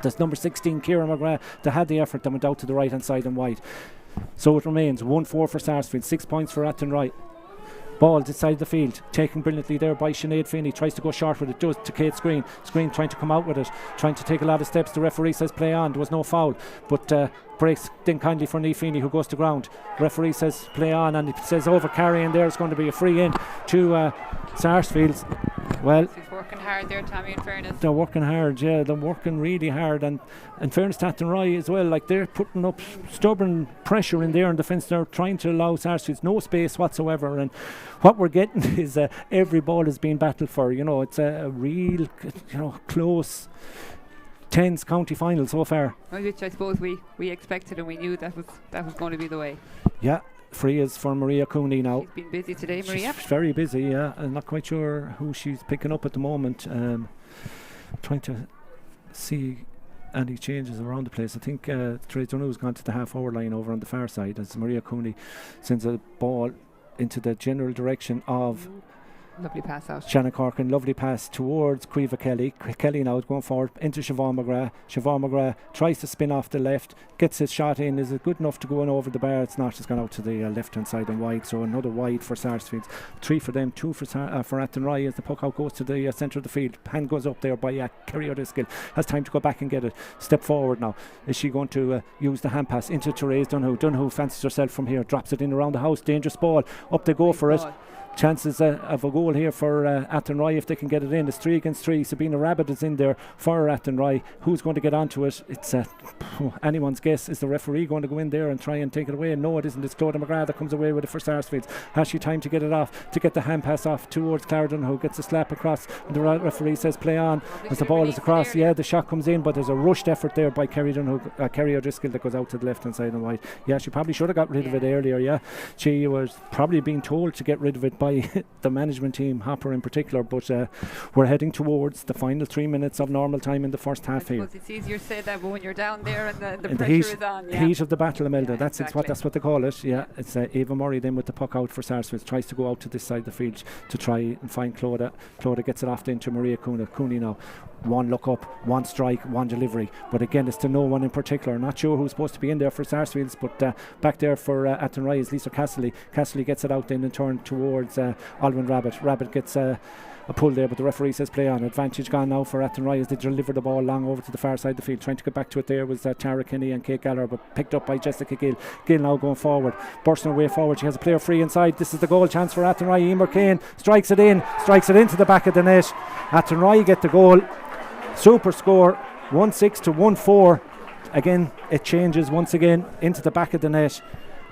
there's number 16, Ciara McGrath, that had the effort that went out to the right hand side and wide. So it remains 1-4 for Sarsfield, 6 points for Athenry. Ball inside the field, taken brilliantly there by Sinead Finney. Tries to go short with it, does to Kate Screen. Screen trying to come out with it, trying to take a lot of steps. The referee says play on. There was no foul, but breaks then kindly for Niamh Feeney, who goes to ground. Referee says play on, and it says over carrying. There's going to be a free in to Sarsfields. Well, he's working hard there, Tommy, in fairness. They're working hard, yeah, they're working really hard, and in fairness to Athenry as well, like they're putting up stubborn pressure in there in defence. They're trying to allow Sarsfields no space whatsoever, and what we're getting is every ball is being battled for. It's a real, close, tense county final so far. Which I suppose we expected, and we knew that was going to be the way. Yeah. Free is for Maria Cooney now. She's been busy today, Maria. She's very busy, yeah. I'm not quite sure who she's picking up at the moment. Trying to see any changes around the place. I think Therese Dunhu's gone to the half-hour line over on the far side as Maria Cooney sends a ball into the general direction of lovely pass out. Shannon Corkin, lovely pass towards Quiva Kelly. Kelly now is going forward into Siobhan McGrath. Siobhan McGrath tries to spin off the left, gets his shot in. Is it good enough to go in over the bar? It's not. It's gone out to the left hand side and wide. So another wide for Sarsfields. 3 for them, 2 for Athenry as the puck out goes to the centre of the field. Hand goes up there by Kerry O'Driscoll. Has time to go back and get it. Step forward now. Is she going to use the hand pass into Therese Dunhu? Dunhu fancies herself from here, drops it in around the house. Dangerous ball. Up they go for it. Chances of a goal here for Athenry if they can get it in. It's 3 against 3. Sabina Rabbit is in there for Athenry. Who's going to get onto it? It's anyone's guess. Is the referee going to go in there and try and take it away? No, it isn't. It's Clodagh McGrath that comes away with it for Sarsfields. Has she time to get it off, to get the hand pass off towards Clarendon, who gets a slap across, and the referee says play on as the ball is across. Yeah, the shot comes in, but there's a rushed effort there by Kerry O'Driscoll that goes out to the left hand side and wide. Yeah, she probably should have got rid of it earlier. Yeah, she was probably being told to get rid of it by the management team, Hopper in particular, but we're heading towards the final 3 minutes of normal time in the first half here. It's easier said that, but when you're down there and the pressure is on, heat of the battle, Imelda, that's exactly. what they call it. Yeah, it's Eva Murray then with the puck out for Sarsfields, tries to go out to this side of the field to try and find Clodagh. Clodagh gets it off then to Maria Cooney now. One look up, one strike, one delivery, but again it's to no one in particular. Not sure who's supposed to be in there for Sarsfields, but back there for Athenry is Lisa Castley. Castley gets it out then and turned towards Alwyn Rabbit. Rabbit gets a pull there, but the referee says play on. Advantage gone now for Athenry as they deliver the ball long over to the far side of the field. Trying to get back to it there was Tara Kinney and Kate Gallagher, but picked up by Jessica Gill. Gill now going forward, bursting her way forward. She has a player free inside. This is the goal chance for Athenry. Emer Kane strikes it into the back of the net. Athenry get the goal. Super score, 1-6 to 1-4. Again, it changes once again into the back of the net.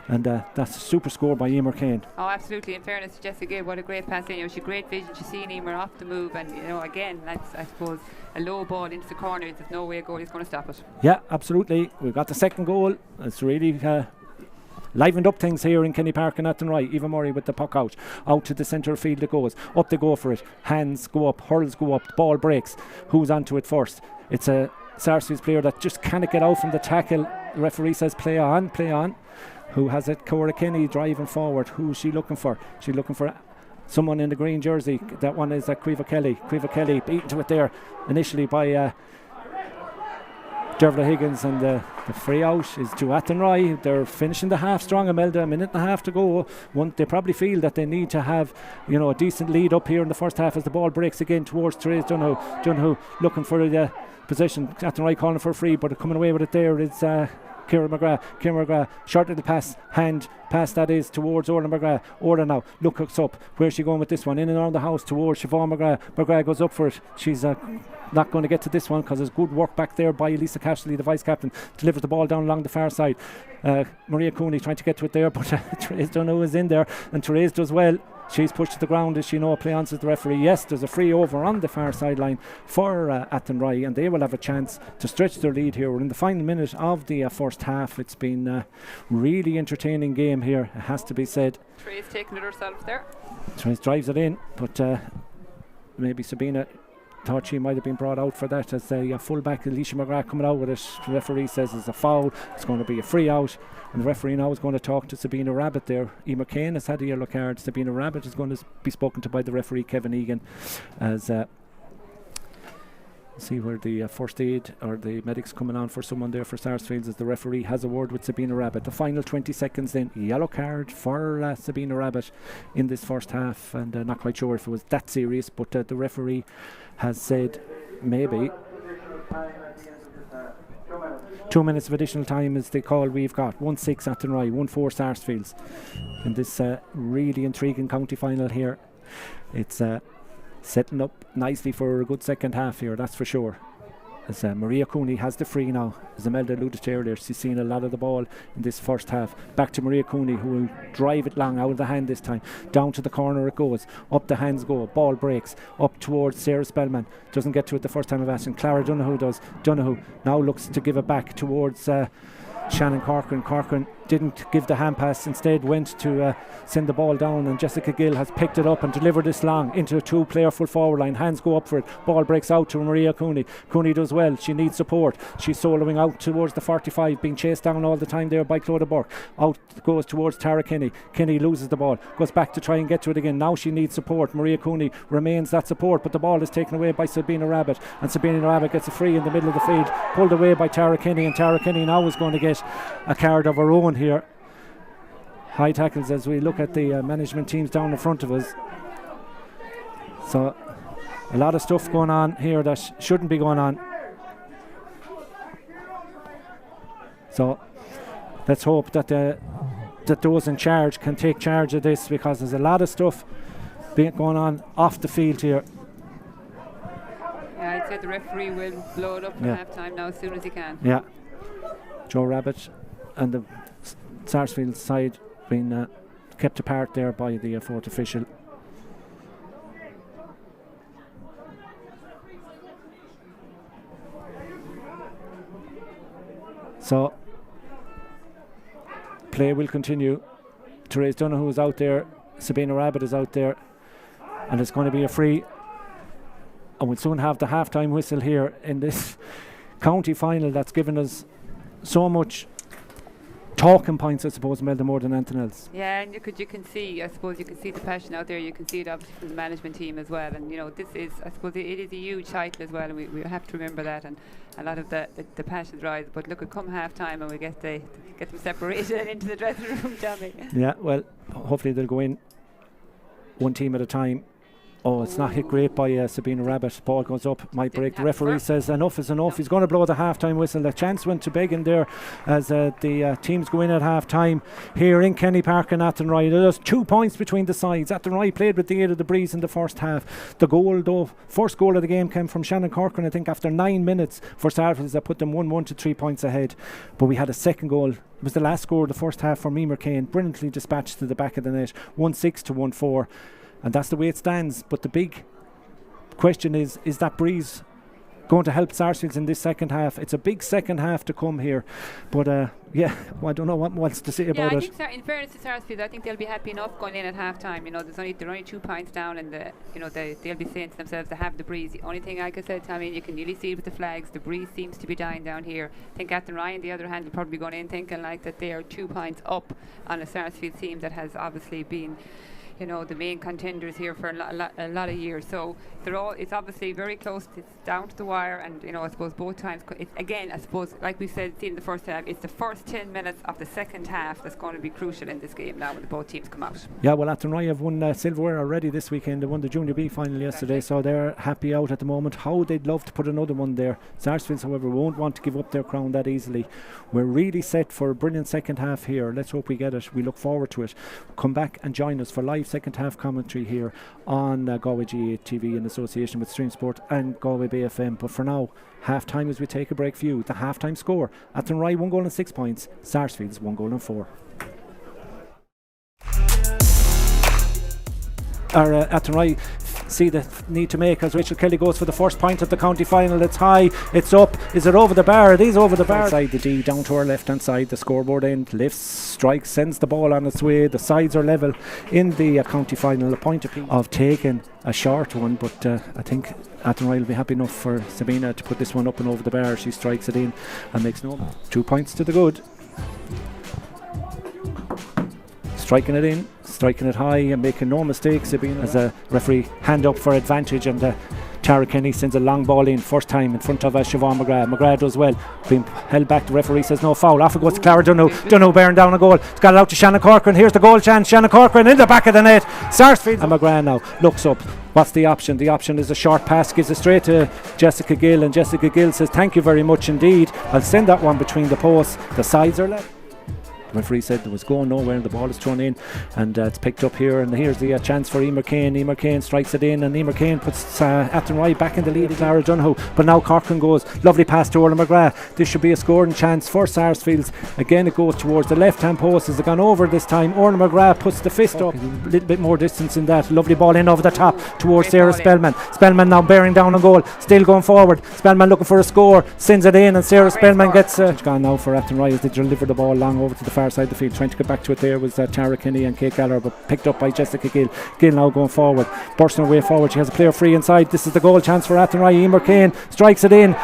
And that's a super score by Emer Kane. Oh, absolutely. In fairness to Jessica Gill, what a great pass in. She great vision. She's seen Emer off the move, and again, that's I suppose a low ball into the corner. There's no way a goalie's going to stop it. Yeah, absolutely. We've got the second goal. It's really livened up things here in Kenny Park and Athenry. Eva Murray with the puck out to the centre field it goes. Up they go for it. Hands go up, hurls go up, the ball breaks. Who's onto it first? It's a Sarsfields player that just can't get out from the tackle. The referee says play on. Who has it? Cora Kenny driving forward. Who's she looking for? She's looking for someone in the green jersey. That one is Quiva Kelly. Quiva Kelly beaten to it there initially by Dervla Higgins, and the free out is to Athenry. They're finishing the half strong, Imelda. A minute and a half to go. They probably feel that they need to have a decent lead up here in the first half as the ball breaks again towards Therese Dunhu. Dunhu looking for the possession. Athenry calling for a free, but coming away with it there is Ciara McGrath, short little pass, hand pass that is towards Orla McGrath. Orla now looks up. Where's she going with this one? In and around the house towards Siobhan McGrath. McGrath goes up for it. She's not going to get to this one because there's good work back there by Lisa Cashley, the vice captain. Delivers the ball down along the far side. Maria Cooney trying to get to it there, but Therese Dunhu is in there, and Therese does well. She's pushed to the ground. Is she no play on, says the referee? Yes, there's a free over on the far sideline for Athenry, and they will have a chance to stretch their lead here. We're in the final minute of the first half. It's been a really entertaining game here, it has to be said. Trey's taking it herself there. Trey drives it in, but maybe Sabina thought she might have been brought out for that, as the full-back Alicia McGrath coming out with it. The referee says it's a foul, it's going to be a free out, and the referee now is going to talk to Sabina Rabbit there. Emer Kane has had a yellow card. Sabina Rabbit is going to be spoken to by the referee Kevin Egan, as see where the first aid or the medics coming on for someone there for Sarsfields, as the referee has a word with Sabina Rabbit. The final 20 seconds then, yellow card for Sabina Rabbit in this first half, and not quite sure if it was that serious, but the referee has said maybe 2 minutes of additional time is the call we've got. 1-6 Athenry, 1-4 Sarsfields in this really intriguing county final here. It's setting up nicely for a good second half here, that's for sure. As Maria Cooney has the free now, as Imelda alluded to earlier. She's seen a lot of the ball in this first half. Back to Maria Cooney, who will drive it long out of the hand this time. Down to the corner it goes. Up the hands go. Ball breaks. Up towards Sarah Spellman. Doesn't get to it the first time of asking. Clara Donoghue does. Donoghue now looks to give it back towards Shannon Corcoran. Corcoran didn't give the hand pass, instead went to send the ball down, and Jessica Gill has picked it up and delivered this long into a two-player full forward line. Hands go up for it, ball breaks out to Maria Cooney. Cooney does well, she needs support. She's soloing out towards the 45, being chased down all the time there by Clodagh Burke. Out goes towards Tara Kinney. Kinney loses the ball, goes back to try and get to it again. Now she needs support. Maria Cooney remains that support, but the ball is taken away by Sabina Rabbit, and Sabina Rabbit gets a free in the middle of the field, pulled away by Tara Kinney, and Tara Kinney now is going to get a card of her own here. High tackles as we look at the management teams down in front of us. So a lot of stuff going on here that shouldn't be going on. So let's hope that that those in charge can take charge of this, because there's a lot of stuff going on off the field here. Yeah, I'd say the referee will blow it up for half time now as soon as he can. Yeah. Joe Rabbit and the Sarsfield side being kept apart there by the fourth official. So play will continue. Therese Donoghue is out there, Sabina Rabbit is out there, and it's going to be a free, and we'll soon have the half-time whistle here in this county final that's given us so much talking points, I suppose, Melda, more than anything else. Yeah, and you can see, I suppose, you can see the passion out there. You can see it obviously from the management team as well. And this is, I suppose, it is a huge title as well, and we have to remember that. And a lot of the passions rise. But look, it come half time and we get them separated into the dressing room, Tommy. Yeah, well, hopefully they'll go in one team at a time. Oh, it's not hit great by Sabina Rabbit. Ball goes up, might break. The referee says enough is enough. He's going to blow the half-time whistle. The chance went to Beggan there as the teams go in at half-time here in Kenny Park and Athenry. There's 2 points between the sides. Athenry played with the aid of the breeze in the first half. The goal, though, first goal of the game came from Shannon Corcoran, I think, after 9 minutes for Sarsfields, that put them 1-1 to 3 points ahead. But we had a second goal. It was the last score of the first half for Emer Kane, brilliantly dispatched to the back of the net, 1-6 to 1-4. And that's the way it stands. But the big question is that breeze going to help Sarsfields in this second half? It's a big second half to come here. But well, I don't know what else to say about it. I think in fairness to Sarsfields, I think they'll be happy enough going in at half time. They're only 2 points down, and they'll be saying to themselves they have the breeze. The only thing, like I said, Tommy, you can really see it with the flags, the breeze seems to be dying down here. I think Athenry, on the other hand, will probably be going in thinking like that they are 2 points up on a Sarsfield team that has obviously been the main contenders here for a lot of years. So it's obviously very close. It's down to the wire, and I suppose both times. Again, I suppose, like we said in the first half, it's the first 10 minutes of the second half that's going to be crucial in this game now when both teams come out. Yeah, well, Athenry have won silverware already this weekend. They won the Junior B final yesterday, so they're happy out at the moment. How they'd love to put another one there. Sarsfields, however, won't want to give up their crown that easily. We're really set for a brilliant second half here. Let's hope we get it. We look forward to it. Come back and join us for live second half commentary here on Galway GA TV in association with Stream Sport and Galway Bay FM. But for now, half time as we take a break for you. The half time score: Athenry 1 goal and 6 points, Sarsfields 1 goal and 4. Athenry see the need to make as Rachel Kelly goes for the first point of the county final. It's high, it's up. Is it over the bar? It is over the bar. Outside the D, down to our left hand side, the scoreboard end, lifts, strikes, sends the ball on its way. The sides are level in the county final. A point of taking a short one, but I think Athenry will be happy enough for Sabina to put this one up and over the bar. She strikes it in and makes 2 points to the good. Striking it in, striking it high and making no mistakes. Sabina as a referee hand up for advantage, and Tara Kenny sends a long ball in first time in front of Siobhan McGrath. McGrath does well, being held back. The referee says no foul. Off it goes to Clara Dunno bearing down a goal. It's got it out to Shannon Corcoran. Here's the goal chance. Shannon Corcoran in the back of the net. Sarsfields and McGrath now looks up. What's the option? The option is a short pass, gives it straight to Jessica Gill, and Jessica Gill says thank you very much indeed. I'll send that one between the posts. The sides are left. The referee said it was going nowhere and the ball is thrown in, and it's picked up here, and here's the chance for Emer Kane. Emer Kane strikes it in, and Emer Kane puts Athenry back in the lead. Clara Dunho, but now Corcoran goes, lovely pass to Orla McGrath. This should be a scoring chance for Sarsfields. Again it goes towards the left hand post. Has it gone over this time? Orla McGrath puts the fist up, a little bit more distance in that. Lovely ball in over the top towards Sarah Spellman. Spellman now bearing down on goal, still going forward. Spellman looking for a score, sends it in, and Sarah Spellman gets gone now for Athenry as they deliver the ball long over to the far side of the field. Trying to get back to it there was Tara Kinney and Kate Gallagher, but picked up by Jessica Gill. Gill now going forward, bursting her way forward. She has a player free inside. This is the goal chance for Athenry. Emer Kane strikes it in.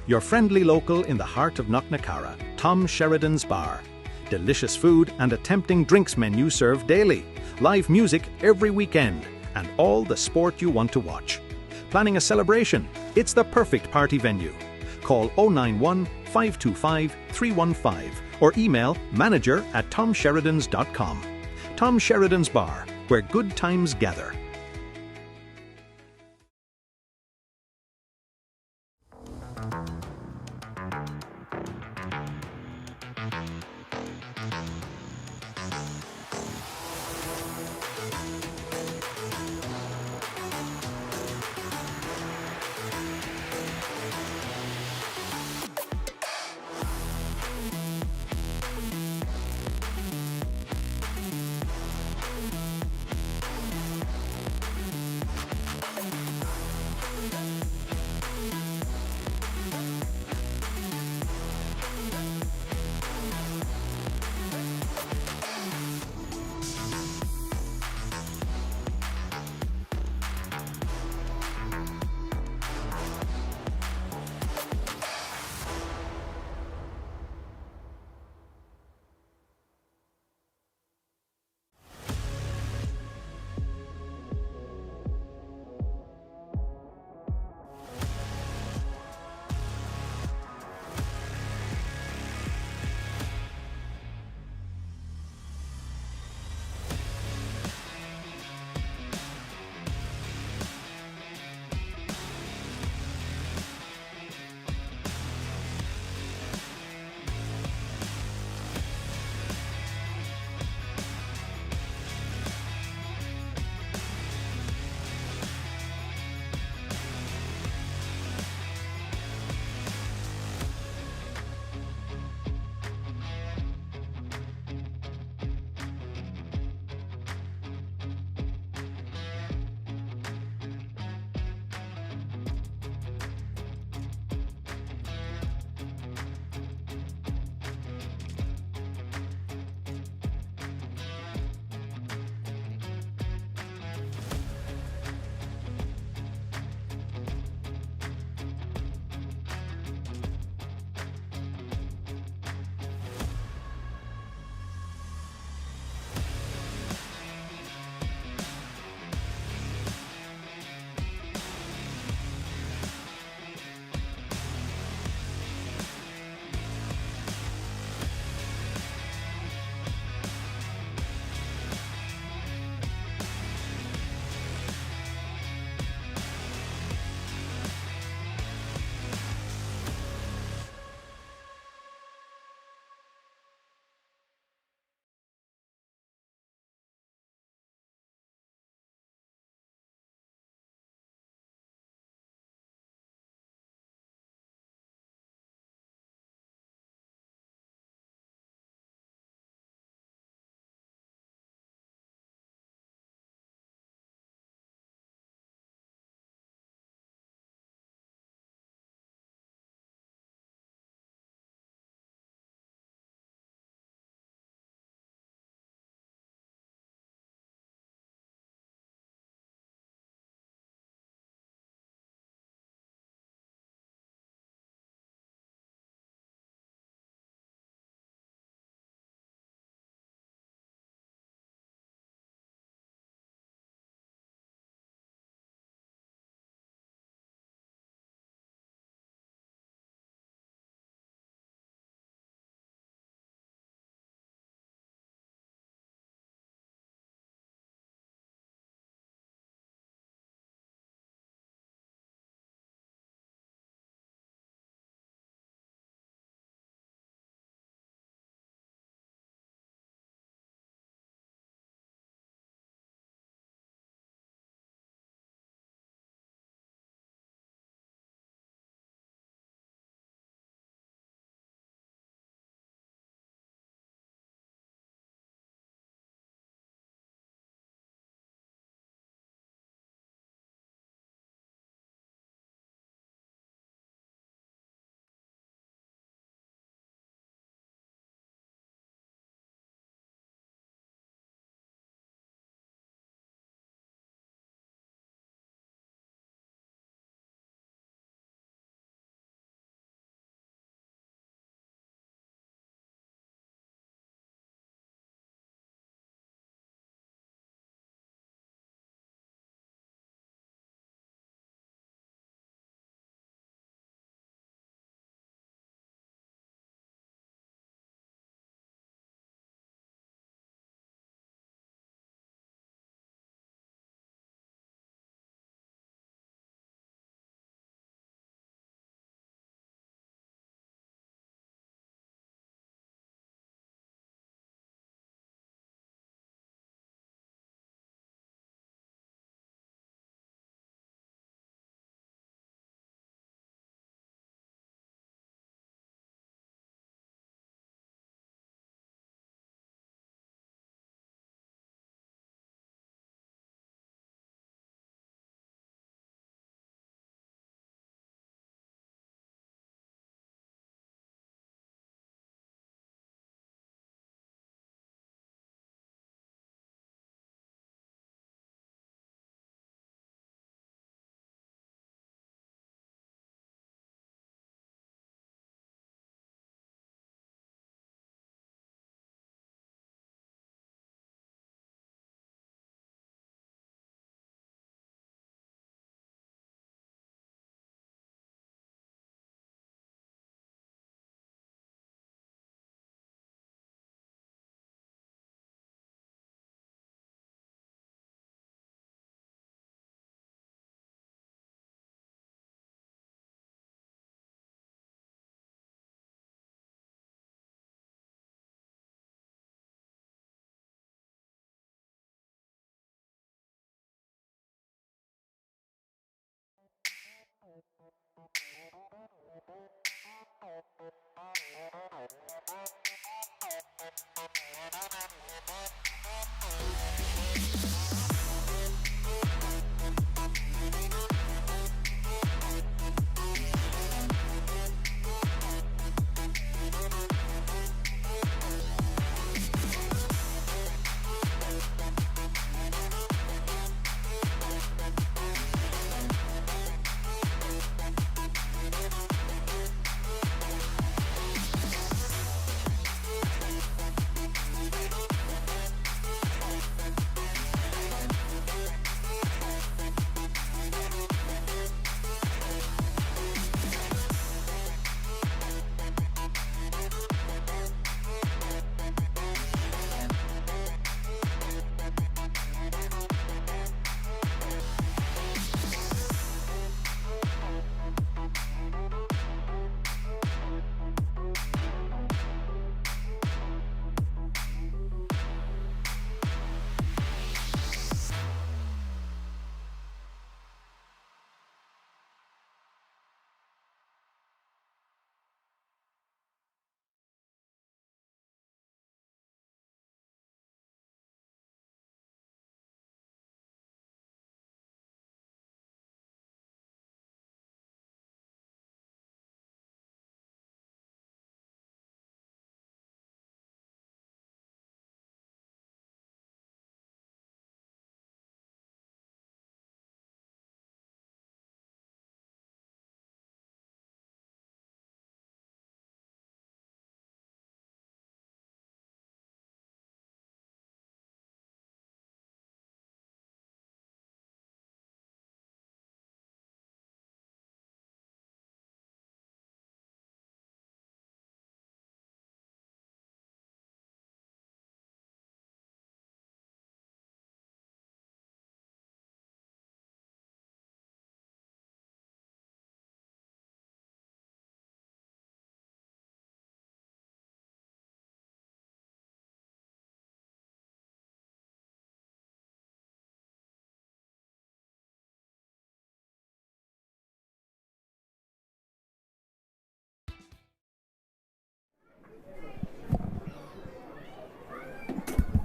Your friendly local in the heart of Knocknacarra, Tom Sheridan's Bar. Delicious food and a tempting drinks menu served daily. Live music every weekend, and all the sport you want to watch. Planning a celebration? It's the perfect party venue. Call 091 525 315 or email manager@tomsheridans.com. Tom Sheridan's Bar, where good times gather.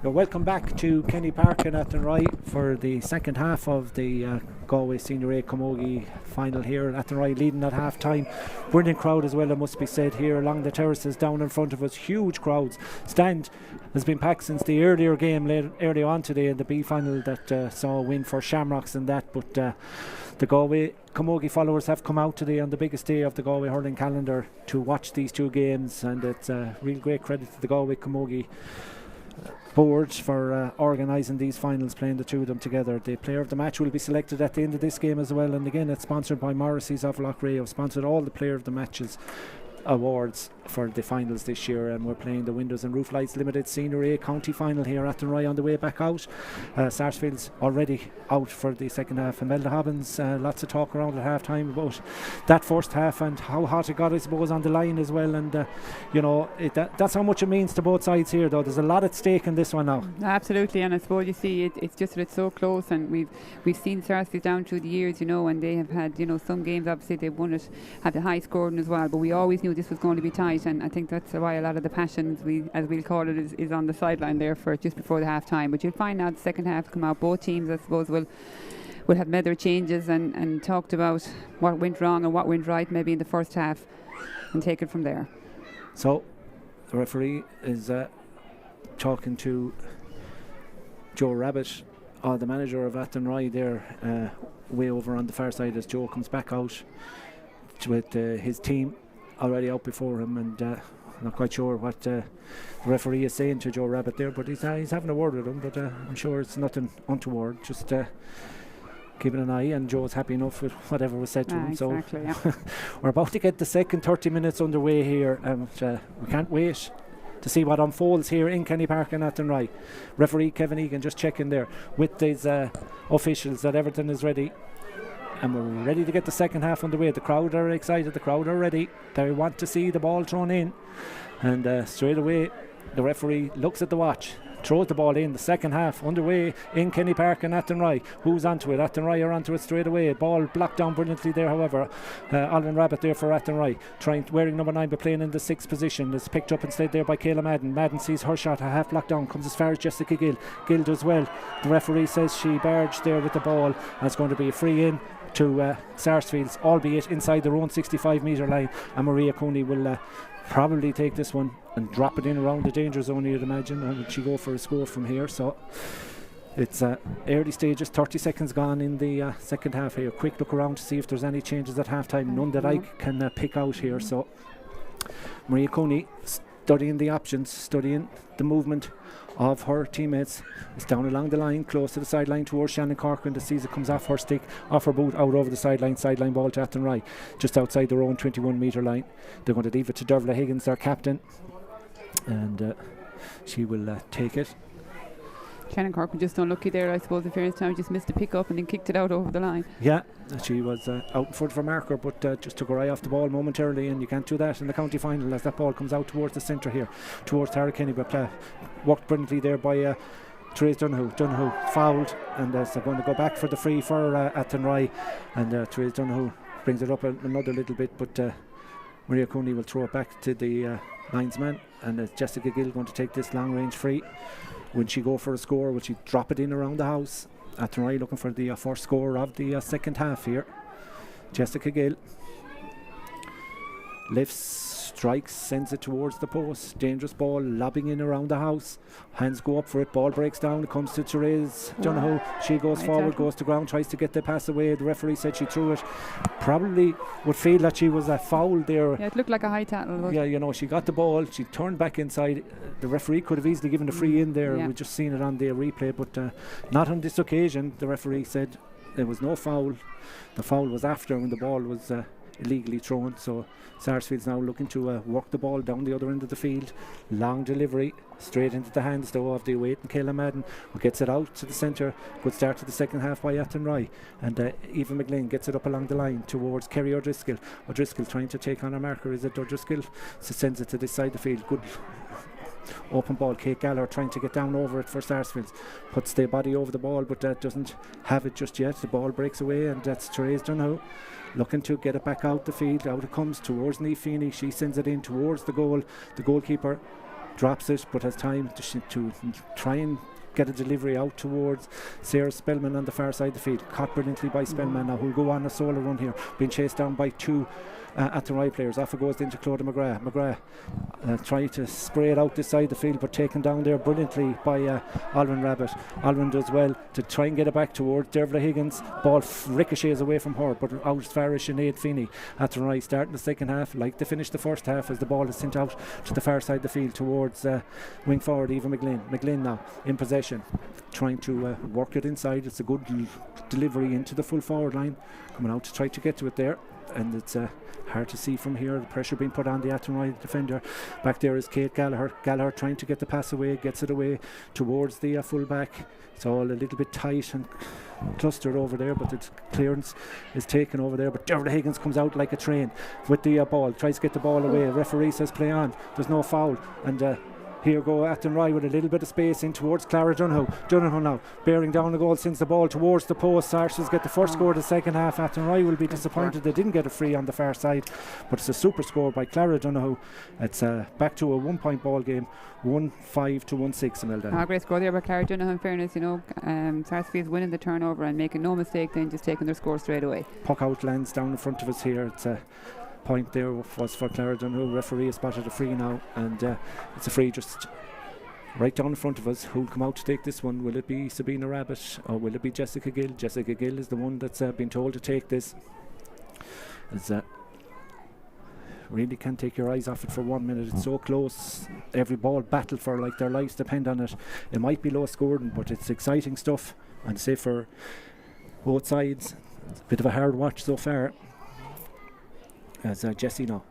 Welcome back to Kenny Park in Athenry for the second half of the Galway Senior A Camogie final here. Athenry leading at half time. Brilliant crowd as well, it must be said, here along the terraces down in front of us. Huge crowds. Stand has been packed since the earlier game earlier on today in the B final that saw a win for Shamrocks and that, but the Galway Camogie followers have come out today on the biggest day of the Galway hurling calendar to watch these two games, and it's a real great credit to the Galway Camogie board for organising these finals, playing the two of them together. The player of the match will be selected at the end of this game as well, and again it's sponsored by Morrissey's of Lochray, who sponsored all the player of the matches awards for the finals this year, and we're playing the Windows and Rooflights Limited Senior A County Final here at Athenry on the way back out. Sarsfields already out for the second half. Imelda Hobbins, lots of talk around at half time about that first half and how hot it got, I suppose, on the line as well, and you know, that's how much it means to both sides here, though. There's a lot at stake in this one now. Absolutely, and I suppose you see it's just that it's so close, and we've seen Sarsfields down through the years, you know, and they have had, you know, some games obviously they've won it, had the high scoring as well, but we always knew this was going to be tight, and I think that's why a lot of the passion, as we'll call it, is on the sideline there for just before the half time. But you'll find now the second half come out, both teams I suppose will have made their changes and talked about what went wrong and what went right maybe in the first half, and take it from there. So the referee is talking to Joe Rabbit, the manager of Athenry there, way over on the far side, as Joe comes back out with his team already out before him, and not quite sure what the referee is saying to Joe Rabbit there, but he's having a word with him, but I'm sure it's nothing untoward, just keeping an eye, and Joe's happy enough with whatever was said to him. Exactly, so yeah. We're about to get the second 30 minutes underway here, and we can't wait to see what unfolds here in Kenny Park and Athenry. Referee Kevin Egan just checking there with these officials that everything is ready, and we're ready to get the second half underway. The crowd are excited, the crowd are ready, they want to see the ball thrown in, and straight away the referee looks at the watch, throws the ball in. The second half underway in Kenny Park and Athenry. Who's onto it? Athenry are onto it straight away. Ball blocked down brilliantly there, however. Alan Rabbit there for Athenry, wearing number 9 but playing in the 6th position. Is picked up instead there by Kayla Madden. Madden sees her shot, a half block down, comes as far as Jessica Gill. Gill does well. The referee says she barged there with the ball, and it's going to be a free in to Sarsfields, albeit inside their own 65 metre line, and Maria Cooney will probably take this one and drop it in around the danger zone, you'd imagine, and will she go for a score from here. So it's early stages, 30 seconds gone in the second half here. Quick look around to see if there's any changes at half time, none that I can pick out here. So Maria Cooney studying the options, studying the movement of her teammates, is down along the line, close to the sideline towards Shannon Corcoran. The Caesar comes off her stick, off her boot, out over the sideline ball to Athenry, just outside their own 21 metre line. They're going to leave it to Dervla Higgins, their captain, and she will take it. Shannon Corcoran just unlucky there, I suppose, in fairness time, just missed the pick up and then kicked it out over the line. Yeah, she was out in front of her marker, but just took her eye off the ball momentarily, and you can't do that in the county final as that ball comes out towards the centre here, towards Tara Kenny, but worked brilliantly there by Therese Donoghue. Donoghue fouled, and they're going to go back for the free for Athenry, and Therese Donoghue brings it up another little bit, but Maria Cooney will throw it back to the linesman, and Jessica Gill going to take this long range free. Will she go for a score? Will she drop it in around the house? Athenry looking for the first score of the second half here. Jessica Gill lifts, strikes, sends it towards the post. Dangerous ball lobbing in around the house. Hands go up for it, ball breaks down. It comes to Therese Donoghue. She goes forward, goes to ground, tries to get the pass away. The referee said she threw it. Probably would feel that she was a foul there. Yeah, it looked like a high tackle. Yeah, you know, she got the ball, she turned back inside. The referee could have easily given the free in there. We've just seen it on the replay, but not on this occasion. The referee said there was no foul. The foul was after when the ball was illegally thrown. So Sarsfields now looking to work the ball down the other end of the field. Long delivery straight into the hands though of the awaiting Kayla Madden, who gets it out to the centre. Good start to the second half by Athenry, and Eva McLean gets it up along the line towards Kerry O'Driscoll. O'Driscoll trying to take on her marker. Is it O'Driscoll? So sends it to this side of the field. Good open ball. Kate Gallagher trying to get down over it for Sarsfields, puts the body over the ball, but doesn't have it just yet. The ball breaks away, and that's Therese Donoghue looking to get it back out the field. Out it comes towards Niamh Feeney. She sends it in towards the goal. The goalkeeper drops it, but has time to try and get a delivery out towards Sarah Spellman on the far side of the field. Caught brilliantly by Spellman now, who'll go on a solo run here, being chased down by two Athenry players. Off it goes into Claudia McGrath. Trying to spray it out this side of the field, but taken down there brilliantly by Alwyn Rabbit. Alwyn does well to try and get it back towards Dervla Higgins. Ball ricochets away from her, but out as far as Sinead Feeney. Athenry starting the second half like they finished the first half, as the ball is sent out to the far side of the field towards wing forward Eva McLean. McLean now in possession, trying to work it inside. It's a good delivery into the full forward line, coming out to try to get to it there, and it's hard to see from here. The pressure being put on the Athenry defender. Back there is Kate Gallagher. Gallagher trying to get the pass away, gets it away towards the full back. It's all a little bit tight and clustered over there, but its clearance is taken over there. But Dervla Higgins comes out like a train with the ball, tries to get the ball away. Referee says play on. There's no foul, and here go Athenry with a little bit of space in towards Clara Donoghue. Donoghue now bearing down the goal, sends the ball towards the post. Sarsfields get the first score of the second half. Athenry will be disappointed they didn't get a free on the far side, but it's a super score by Clara Donoghue. It's back to a 1 point ball game, 1-5 to 1-6. Imelda. Great score there by Clara Donoghue. In fairness, you know, Sarsfields winning the turnover and making no mistake, then just taking their score straight away. Puck out lands down in front of us here. It's a point there was for Clara Donoghue. Referee has spotted a free now, and it's a free just right down in front of us. Who'll come out to take this one? Will it be Sabina Rabbit or will it be Jessica Gill? Jessica Gill is the one that's been told to take this. As really can't take your eyes off it for 1 minute. It's so close. Every ball battled for, like their lives depend on it. It might be low scoring, but it's exciting stuff, and say for both sides it's a bit of a hard watch so far. As Jessie now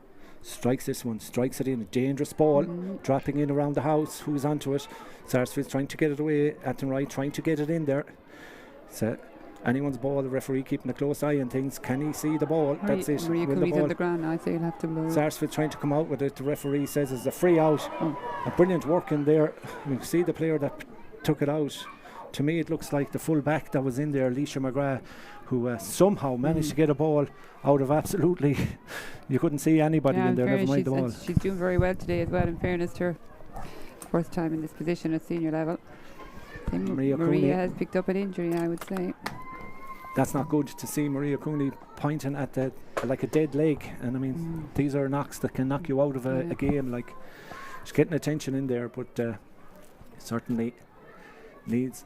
strikes this one, strikes it in, a dangerous ball, dropping in around the house. Who's onto it? Sarsfields trying to get it away. Athenry trying to get it in there. So anyone's ball. The referee keeping a close eye on things. Can he see the ball? That's it. Maria Will the Cooney's ball. on the ground now. I'd say you'll have to blow. Sarsfield trying to come out with it. The referee says it's a free out. A brilliant work in there. You can see the player that took it out. To me, it looks like the full back that was in there, Leisha McGrath, who somehow managed to get a ball out of absolutely. You couldn't see anybody in there, never mind the ball. She's doing very well today as well, in fairness to her. First time in this position at senior level. Maria has picked up an injury, I would say. That's not good to see Maria Cooney pointing at like a dead leg. And I mean, these are knocks that can knock you out of a game. Like, she's getting attention in there, but certainly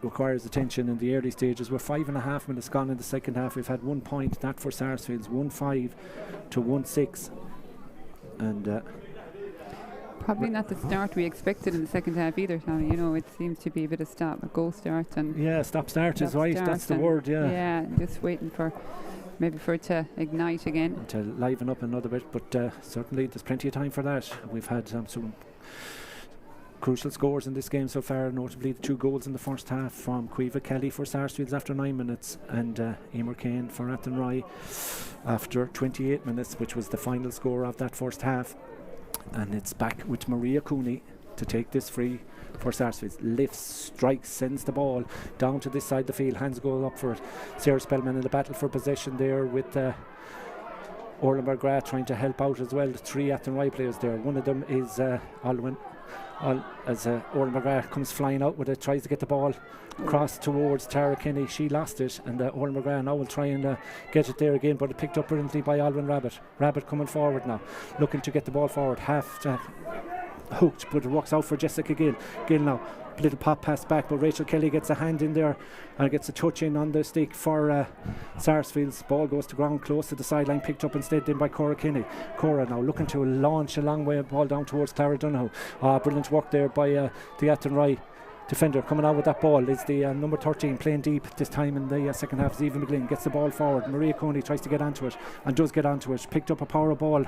requires attention in the early stages. We're 5.5 minutes gone in the second half. We've had 1 point, that for Sarsfields, 1-5 to 1-6, and probably not the start we expected in the second half either, Tommy. You know, it seems to be a bit of a go start, and start is right. That's the word. Yeah, just waiting for it to ignite again, to liven up another bit. But certainly there's plenty of time for that. We've had some crucial scores in this game so far, notably the 2 goals in the first half from Caoimhe Kelly for Sarsfields after 9 minutes, and Emer Kane for Athenry after 28 minutes, which was the final score of that first half. And it's back with Maria Cooney to take this free for Sarsfields. Lifts, strikes, sends the ball down to this side of the field. Hands go up for it. Sarah Spellman in the battle for possession there with Orla McGrath trying to help out as well. The 3 Athenry players there. One of them is Alwyn. As Orla McGrath comes flying out with it, tries to get the ball across towards Tara Kenny. She lost it, and Orla McGrath now will try and get it there again, but it picked up brilliantly by Alwyn Rabbit. Rabbit coming forward now, looking to get the ball forward. Half hooked, but it works out for Jessica Gill. Gill now, little pop pass back, but Rachel Kelly gets a hand in there and gets a touch in on the stick for Sarsfields. Ball goes to ground close to the sideline, picked up instead then by Cora Kinney. Cora now looking to launch a long way, ball down towards Clara Donoghue. Brilliant work there by the Athenry defender. Coming out with that ball is the number 13, playing deep this time in the second half. Eva McGlynn gets the ball forward. Maria Coney tries to get onto it and does get onto it. Picked up a power ball.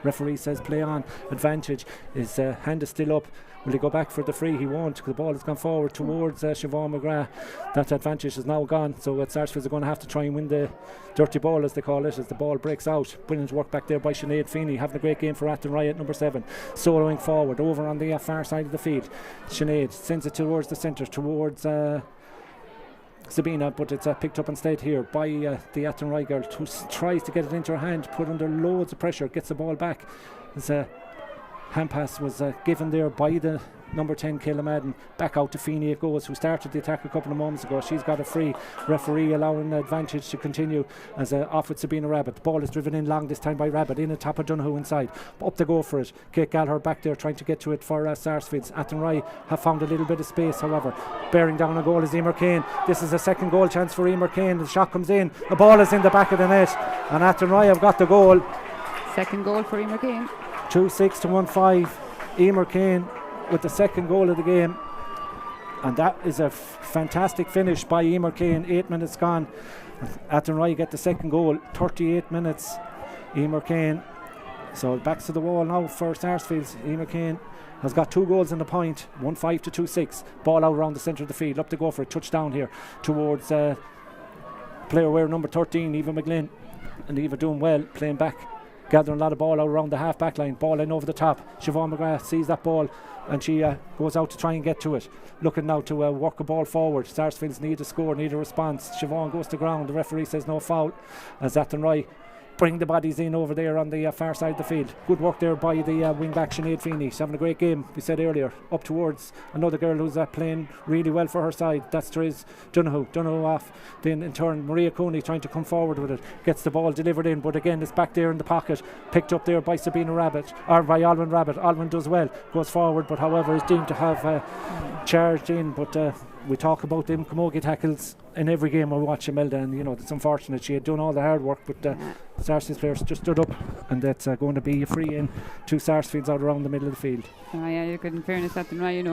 Referee says play on. Advantage. His hand is still up. Will he go back for the free? He won't, because the ball has gone forward towards Siobhan McGrath. That advantage is now gone, so Sarsfields are going to have to try and win the dirty ball, as they call it, as the ball breaks out. Brilliant work back there by Sinead Feeney, having a great game for Athenry at number 7. Soloing forward over on the far side of the field. Sinead sends it towards the centre, towards Sabina, but it's picked up instead here by the Athenry girl, who tries to get it into her hand, put under loads of pressure, gets the ball back. As hand pass was given there by the number 10 Kayla Madden. Back out to Feeney it goes, who started the attack a couple of moments ago. She's got a free. Referee allowing advantage to continue as off with Sabina Rabbit. The ball is driven in long this time by Rabbit, in at top of Donoghue inside. Up to go for it. Kate Gallagher back there trying to get to it for Sarsfields. Athenry have found a little bit of space, however. Bearing down a goal is Emer Kane. This is a second goal chance for Emer Kane. The shot comes in. The ball is in the back of the net, and Athenry have got the goal. Second goal for Emer Kane. 2-6 to 1-5. Emer Kane with the second goal of the game, and that is a fantastic finish by Emer Kane. 8 minutes gone. Athenry get the second goal. 38 minutes. Emer Kane. So backs to the wall now for Sarsfields. Emer Kane has got 2 goals in the point. 1-5 to 2-6. Ball out around the centre of the field. Up to go for a touchdown here towards player wearing number 13, Eva McGlynn. And Eva doing well, playing back, gathering a lot of ball out around the half back line. Ball in over the top. Siobhan McGrath sees that ball and she goes out to try and get to it. Looking now to work a ball forward. Sarsfields need a score, need a response. Siobhan goes to ground. The referee says no foul as Athenry bring the bodies in over there on the far side of the field. Good work there by the wing back Sinead Feeney. She's having a great game, we said earlier. Up towards another girl who's playing really well for her side. That's Therese Donoghue. Donoghue off. Then in turn Maria Coney trying to come forward with it. Gets the ball delivered in, but again it's back there in the pocket. Picked up there by Sabina Rabbit, or by Alwyn Rabbit. Alwyn does well, goes forward, but however is deemed to have charged in. But we talk about them camogie tackles in every game I watch, Imelda, and you know it's unfortunate. She had done all the hard work, but Sarsfields players just stood up, and that's going to be a free in to Sarsfields out around the middle of the field. Yeah, you're good. In fairness, Athenry,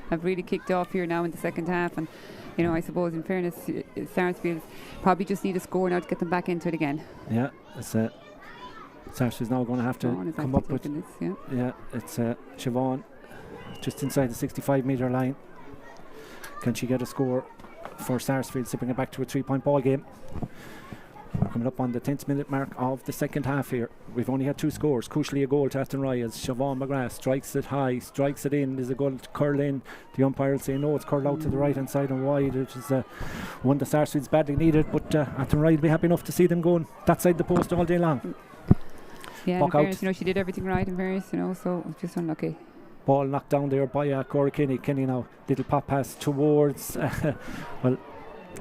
have really kicked off here now in the second half, and I suppose in fairness, Sarsfields probably just need a score now to get them back into it again. Yeah, it's Sarsfields now going to have to come up with this, it's Siobhan just inside the 65 metre line. Can she get a score? for Sarsfields to bring it back to a 3-point ball game. We're coming up on the 10th minute mark of the second half here. We've only had 2 scores. Crucially, a goal to Athenry as Siobhan McGrath strikes it high, strikes it in. There's a goal to curl in. The umpire will say no, it's curled out to the right hand side and wide, which is one that Sarsfields badly needed, but Athenry will be happy enough to see them going that side the post all day long. Yeah, in fairness, she did everything right in fairness, so just unlucky. Ball knocked down there by Cora Kenny. Kenny now, little pop pass towards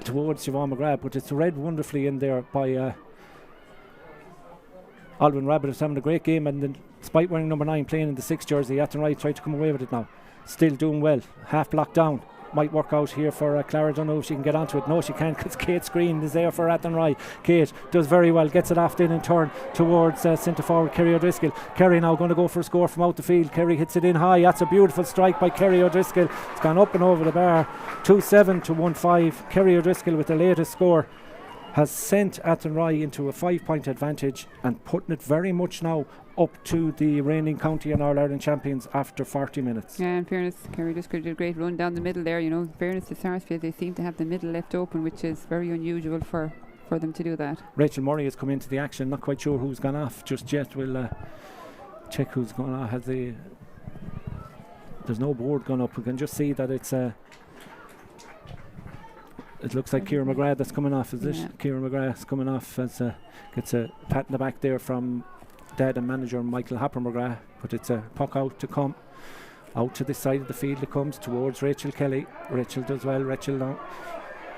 towards Siobhan McGrath, but it's read wonderfully in there by Alvin Rabbit, is having a great game, and then despite wearing number 9 playing in the 6 jersey, Athenry tried to come away with it now. Still doing well, half blocked down. Might work out here for Clara. Don't know if she can get onto it. No, she can't, because Kate's screen is there for Athenry. Kate does very well, gets it off in and turn towards centre forward Kerry O'Driscoll. Kerry now going to go for a score from out the field. Kerry hits it in high. That's a beautiful strike by Kerry O'Driscoll. It's gone up and over the bar. 2-7 to 1-5. Kerry O'Driscoll with the latest score has sent Athenry into a 5-point advantage and putting it very much now up to the reigning county and All-Ireland champions after 40 minutes. Yeah, in fairness, Kerry just did a great run down the middle there. In fairness to Sarsfield, they seem to have the middle left open, which is very unusual for them to do that. Rachel Murray has come into the action. Not quite sure who's gone off just yet. We'll check who's gone off. There's no board gone up. We can just see that it's it looks like Ciara McGrath that's coming off, is it? Ciara McGrath's coming off as gets a pat in the back there from dad and manager Michael Hopper McGrath, but it's a puck out to come. Out to this side of the field it comes towards Rachel Kelly. Rachel does well. Rachel now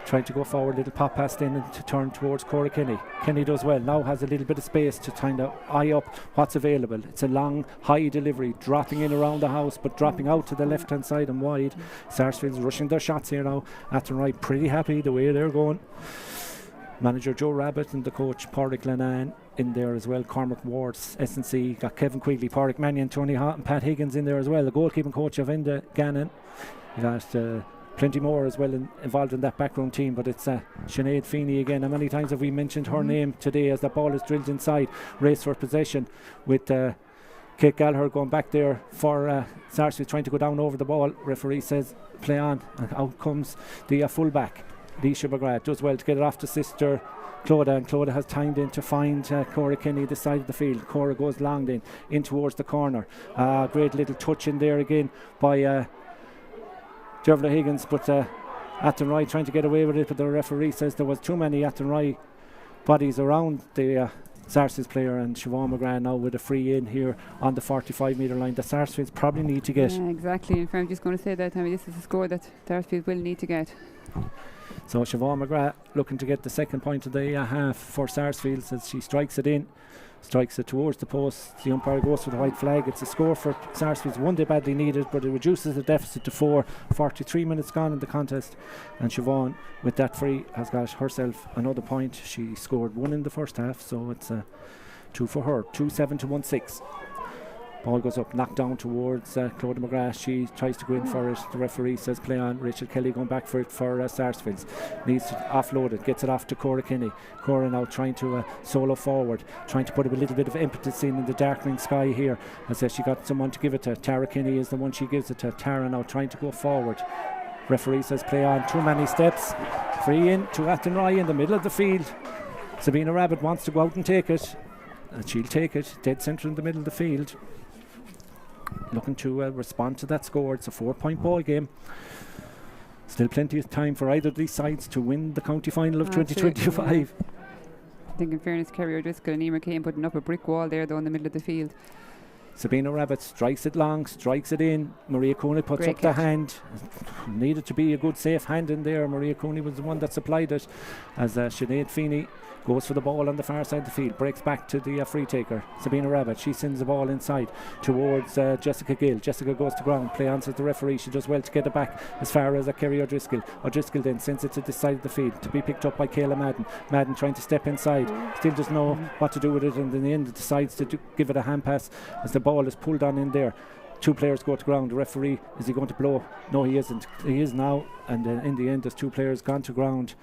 trying to go forward, little pop past in and to turn towards Cora Kenny. Kenny does well, now has a little bit of space to kind of eye up what's available. It's a long high delivery, dropping in around the house but dropping out to the left hand side and wide. Sarsfields rushing their shots here now. Athenry pretty happy the way they're going. Manager Joe Rabbit and the coach Pádraig Lennon in there as well. Cormac Wards, S&C, got Kevin Quigley, Pádraig Mannion, Tony Hott and Pat Higgins in there as well. The goalkeeping coach Avenda Gannon. You got plenty more as well involved in that backroom team, but it's Sinead Feeney again. How many times have we mentioned her name today as the ball is drilled inside? Race for possession with Kate Gallagher going back there for Sarsfield, trying to go down over the ball. Referee says play on, and out comes the fullback Leisha McGrath. Does well to get it off to sister Clodagh, and Clodagh has timed in to find Cora Kenny this side of the field. Cora goes long in towards the corner. Great little touch in there again by Dervla Higgins, but Athenry trying to get away with it, but the referee says there was too many Athenry bodies around the Sarsfields player, and Siobhan McGrath now with a free in here on the 45 metre line that Sarsfields probably need to get. Yeah, exactly. In fact, I'm just going to say that this is a score that Sarsfields will need to get. So Siobhan McGrath looking to get the second point of the half for Sarsfields as she strikes it in. Strikes it towards the post. The umpire goes for the white flag. It's a score for Sarsfields, one they badly needed, but it reduces the deficit to 4. 43 minutes gone in the contest, and Siobhan with that free has got herself another point. She scored 1 in the first half, so it's 2 for her. 2-7 to 1-6. Ball goes up, knocked down towards Clodagh McGrath. She tries to go in for it. The referee says play on. Rachel Kelly going back for it for Sarsfields. Needs to offload it. Gets it off to Cora Kenny. Cora now trying to solo forward, trying to put a little bit of impetus in the darkening sky here. As she got someone to give it to. Tara Kenny is the one she gives it to. Tara now trying to go forward. Referee says play on. Too many steps. Free in to Athenry in the middle of the field. Sabina Rabbit wants to go out and take it, and she'll take it. Dead centre in the middle of the field. Looking to respond to that score. It's a 4-point ball game. Still plenty of time for either of these sides to win the county final of 2025. I think in fairness, Kerry O'Driscoll and Emer Kane putting up a brick wall there though in the middle of the field. Sabina Rabbit strikes it long, strikes it in. Maria Cooney puts great up catch. The hand. Needed to be a good safe hand in there. Maria Cooney was the one that supplied it, as Sinead Feeney goes for the ball on the far side of the field, breaks back to the free taker Sabina Rabbit. She sends the ball inside towards Jessica Gill. Jessica goes to ground, play on to the referee. She does well to get it back as far as Kerry O'Driscoll. O'Driscoll then sends it to this side of the field to be picked up by Kayla Madden. Madden trying to step inside, still doesn't know what to do with it, and in the end decides to give it a hand pass as the ball is pulled on in there. 2 players go to ground. The referee, is he going to blow? No, he isn't. He is now, and in the end there's 2 players gone to ground.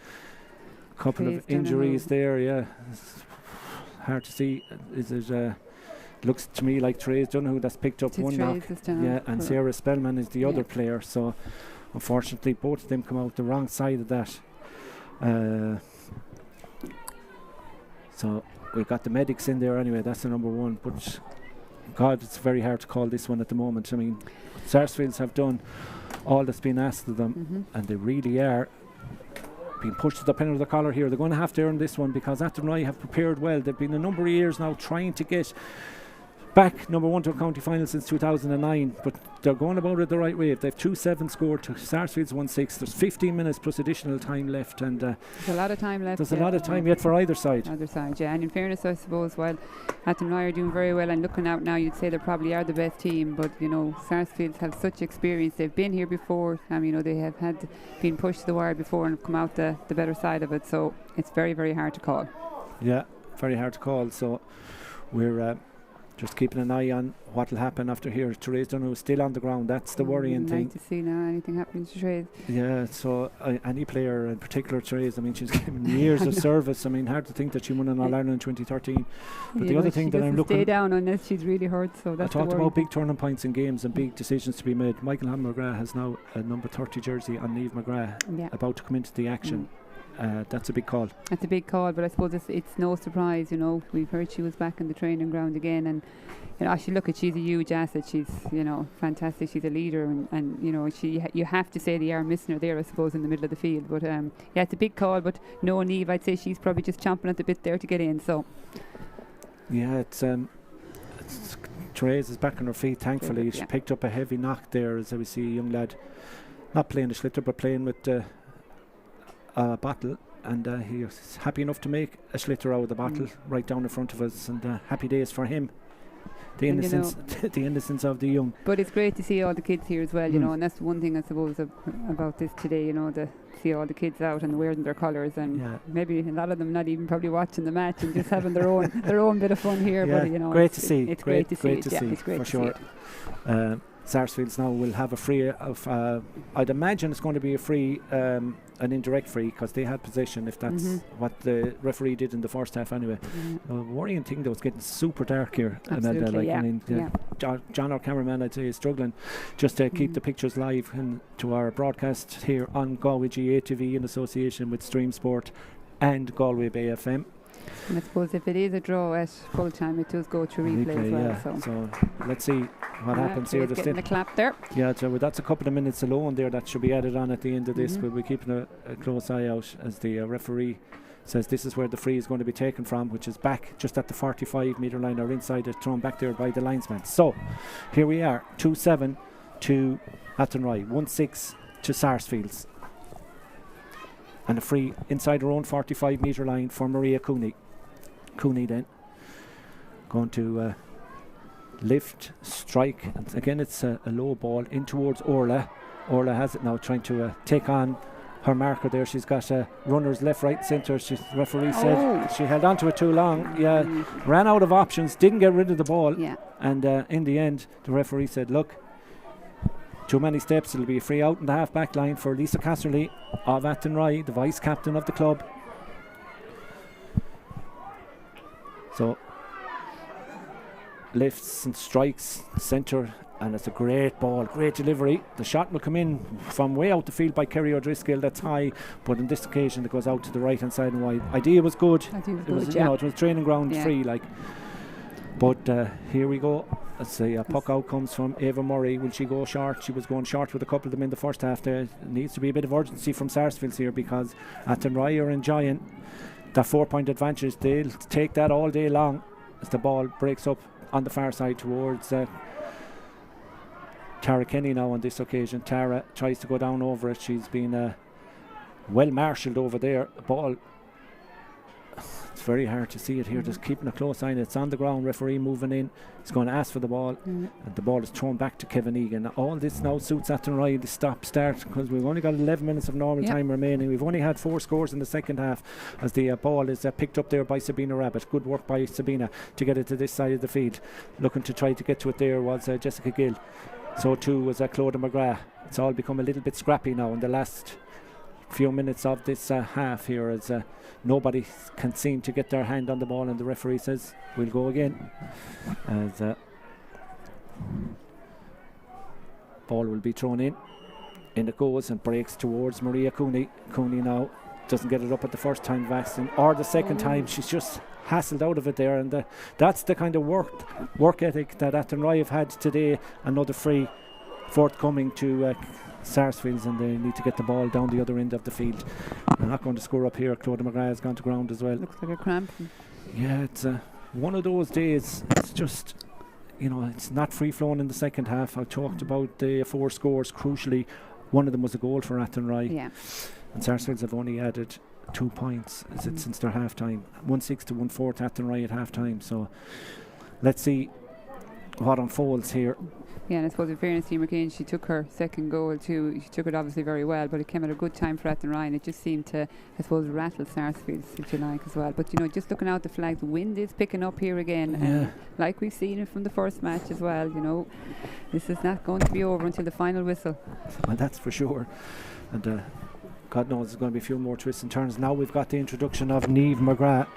Couple of injuries there, yeah. It's hard to see. Is it looks to me like Therese Donoghue that's picked up one knock. Yeah, and Sarah Spellman is the other player. So unfortunately both of them come out the wrong side of that. So we've got the medics in there anyway, that's the number one, but God, it's very hard to call this one at the moment. I mean, Sarsfields have done all that's been asked of them, and they really are being pushed to the pin of the collar here. They're going to have to earn this one because Athenry have prepared well. They've been a number of years now trying to get back number one to a county final since 2009, but they're going about it the right way. They've 2-7 scored to Sarsfields 1-6. There's 15 minutes plus additional time left, and there's a lot of time left. There's a lot of time yet for either side. Either side, yeah. And in fairness, I suppose, while Athenry are doing very well and looking out now, you'd say they probably are the best team. But you know, Sarsfields have such experience. They've been here before. You know, they have had been pushed to the wire before and have come out the better side of it. So it's very, very hard to call. Yeah, very hard to call. So we're just keeping an eye on what will happen after here. Therese Dunn is still on the ground. That's the worrying thing. Like to see now anything happening to Therese. Yeah, so any player, in particular Therese, I mean, she's given years of service. I mean, hard to think that she won an All-Ireland in 2013. But the other thing that I'm looking... stay down unless she's really hurt, so that's I talked about big turning points in games and big decisions to be made. Michael McGrath has now a number 30 jersey on Niamh McGrath about to come into the action. That's a big call. That's a big call, but I suppose it's no surprise, you know. We've heard she was back in the training ground again, and you know, actually look at, she's a huge asset. She's, you know, fantastic. She's a leader, and you know, you have to say they are missing her there, I suppose, in the middle of the field. But yeah, it's a big call. But no, Niamh, I'd say she's probably just chomping at the bit there to get in. So yeah, it's Therese is back on her feet. Thankfully, she picked up a heavy knock there, as we see a young lad not playing the schlitter but playing with a bottle, and he was happy enough to make a schlitter out of the bottle right down in front of us, and happy days for him. The innocence, the innocence of the young. But it's great to see all the kids here as well, you know, and that's one thing I suppose about this today, you know, to see all the kids out and wearing their colours, and maybe a lot of them not even probably watching the match and just having their own bit of fun here. But you know, great to see. It's great to see. It's great for sure. Sarsfields now will have a free of I'd imagine it's going to be a free an indirect free, because they had possession, if that's what the referee did in the first half anyway. The worrying thing though, it's getting super dark here. Absolutely, I mean, John, our cameraman, I'd say, is struggling just to keep the pictures live and to our broadcast here on Galway GA TV in association with Stream Sport and Galway Bay FM. And I suppose if it is a draw at full time, it does go to replay as well. So let's see what happens here. Just getting a clap there. Yeah, so that's a couple of minutes alone there that should be added on at the end of this. We'll be keeping a close eye out as the referee says this is where the free is going to be taken from, which is back just at the 45 metre line, or inside it, thrown back there by the linesman. So here we are, 2-7 to Athenry, 1-6 to Sarsfields. And a free inside her own 45 metre line for Maria Cooney. Cooney then going to lift, strike, and again it's a low ball in towards Orla. Orla has it now, trying to take on her marker there. She's got runners left, right, centre. The referee said she held on to it too long. Ran out of options, didn't get rid of the ball, and in the end the referee said, look, too many steps, it'll be a free out in the half back line for Lisa Casserly of Athenry, the vice captain of the club. So lifts and strikes centre, and it's a great ball, great delivery. The shot will come in from way out the field by Kerry O'Driscoll. That's high, but on this occasion it goes out to the right hand side and wide. Idea was good. It was training ground free, like. But here we go. Let's see, puck out comes from Ava Murray. Will she go short? She was going short with a couple of them in the first half there. Needs to be a bit of urgency from Sarsfields here, because Athenry are enjoying that 4-point advantage. They'll take that all day long as the ball breaks up on the far side towards Tara Kenny now on this occasion. Tara tries to go down over it. She's been well marshalled over there. The ball, it's very hard to see it here, just keeping a close eye on it. It's on the ground, referee moving in. He's going to ask for the ball, and the ball is thrown back to Kevin Egan. All this now suits Athenry, the stop-start, because we've only got 11 minutes of normal time remaining. We've only had 4 scores in the second half, as the ball is picked up there by Sabina Rabbit. Good work by Sabina to get it to this side of the field. Looking to try to get to it there was Jessica Gill. So too was Claudia McGrath. It's all become a little bit scrappy now in the last few minutes of this half here, as nobody can seem to get their hand on the ball, and the referee says we'll go again, as ball will be thrown in. In it goes and breaks towards Maria Cooney. Cooney now doesn't get it up at the first time vaccine or the second time. She's just hassled out of it there, and that's the kind of work ethic that Athenry have had today. Another free forthcoming to Sarsfields, and they need to get the ball down the other end of the field. They're not going to score up here. Claudia McGrath has gone to ground as well. Looks like a cramp. Yeah, it's one of those days. It's just, it's not free flowing in the second half. I talked about the 4 scores. Crucially, one of them was a goal for Athenry. Yeah. And Sarsfields have only added 2 points since their half time. 1-6 to 1-4 to Athenry at half time. So let's see what unfolds here. Yeah, and I suppose in fairness to McCain, she took her second goal too. She took it obviously very well, but it came at a good time for Athenry, and it just seemed to, I suppose, rattle Sarsfields, if you like, as well. But just looking out the flags, wind is picking up here again, and like we've seen it from the first match as well. This is not going to be over until the final whistle. Well, that's for sure. And God knows there's going to be a few more twists and turns. Now we've got the introduction of Niamh McGrath.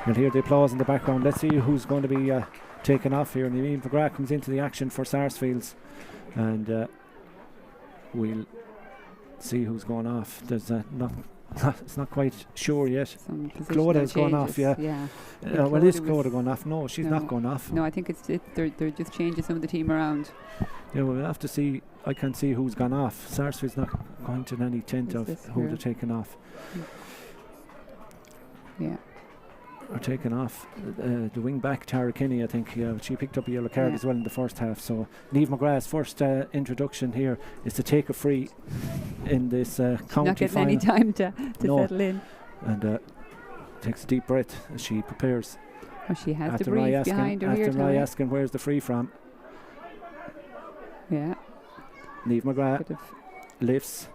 You'll hear the applause in the background. Let's see who's going to be taken off here. Niamh McGrath comes into the action for Sarsfields, and we'll see who's going off. There's it's not quite sure yet. Claude has gone off, yeah. Well, is Claude going off? No, she's not going off. No, I think they're just changing some of the team around. Yeah, we'll have to see. I can't see who's gone off. Sarsfield's not going to any tent of who they're taking off. Yeah. Are taken off the wing back Tara Kinney, I think. She picked up a yellow card as well in the first half. So Niamh McGrath's first introduction here is to take a free in this county not getting final. any time to settle in, and takes a deep breath as she prepares. She has to breathe behind her here. Athenry asking where's the free from. Yeah. Niamh McGrath lifts,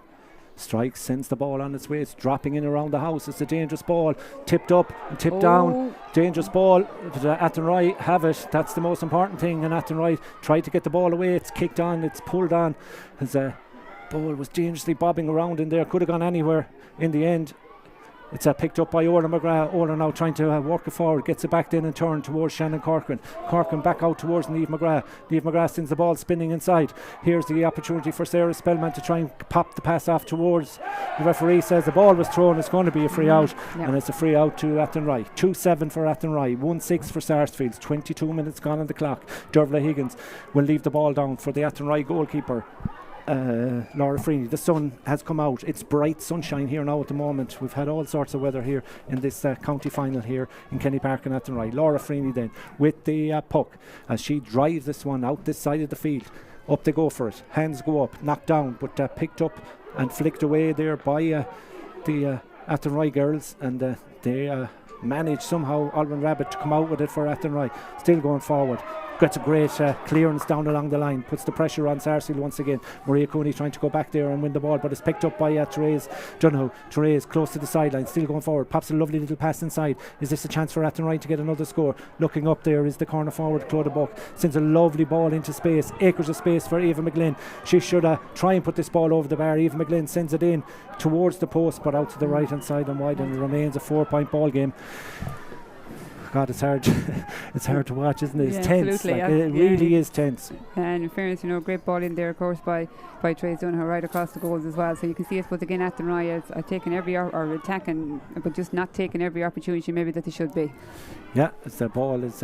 strikes, sends the ball on its way. It's dropping in around the house. It's a dangerous ball, tipped up and tipped down. Dangerous ball. Athenry have it. That's the most important thing. And Athenry tried to get the ball away. It's kicked on. It's pulled on. As ball was dangerously bobbing around in there. Could have gone anywhere in the end. It's picked up by Orla McGrath. Orla now trying to work it forward. Gets it back then and turned towards Shannon Corcoran. Corcoran back out towards Niamh McGrath. Niamh McGrath sends the ball spinning inside. Here's the opportunity for Sarah Spellman to try and pop the pass off towards. The referee says the ball was thrown. It's going to be a free out. And it's a free out to Athenry. 2-7 for Athenry. 1-6 for Sarsfields. 22 minutes gone on the clock. Dervla Higgins will leave the ball down for the Athenry goalkeeper, Laura Freeney. The sun has come out. It's bright sunshine here now at the moment. We've had all sorts of weather here in this county final here in Kenny Park and Athenry. Laura Freeney then with the puck as she drives this one out this side of the field. Up they go for it. Hands go up, knocked down, but picked up and flicked away there by the Athenry girls, and they managed somehow, Alvin Rabbit, to come out with it for Athenry. Still going forward. Gets a great clearance down along the line, puts the pressure on Sarsfield once again. Maria Cooney trying to go back there and win the ball, but it's picked up by Therese Dunhow. Therese close to the sideline, still going forward, pops a lovely little pass inside. Is this a chance for Athenry to get another score? Looking up there is the corner forward, Claudia Buck sends a lovely ball into space, acres of space for Eva McGlynn. She should try and put this ball over the bar. Eva McGlynn sends it in towards the post, but out to the right hand side and wide, and it remains a 4-point ball game. God, it's hard. It's hard to watch, isn't it? It's tense. It really is tense. And in fairness, great ball in there, of course, by Therese Dunhow right across the goals as well. So you can see, I suppose, again, Athenry is taking every or attacking, but just not taking every opportunity maybe that they should be. Yeah, as the ball is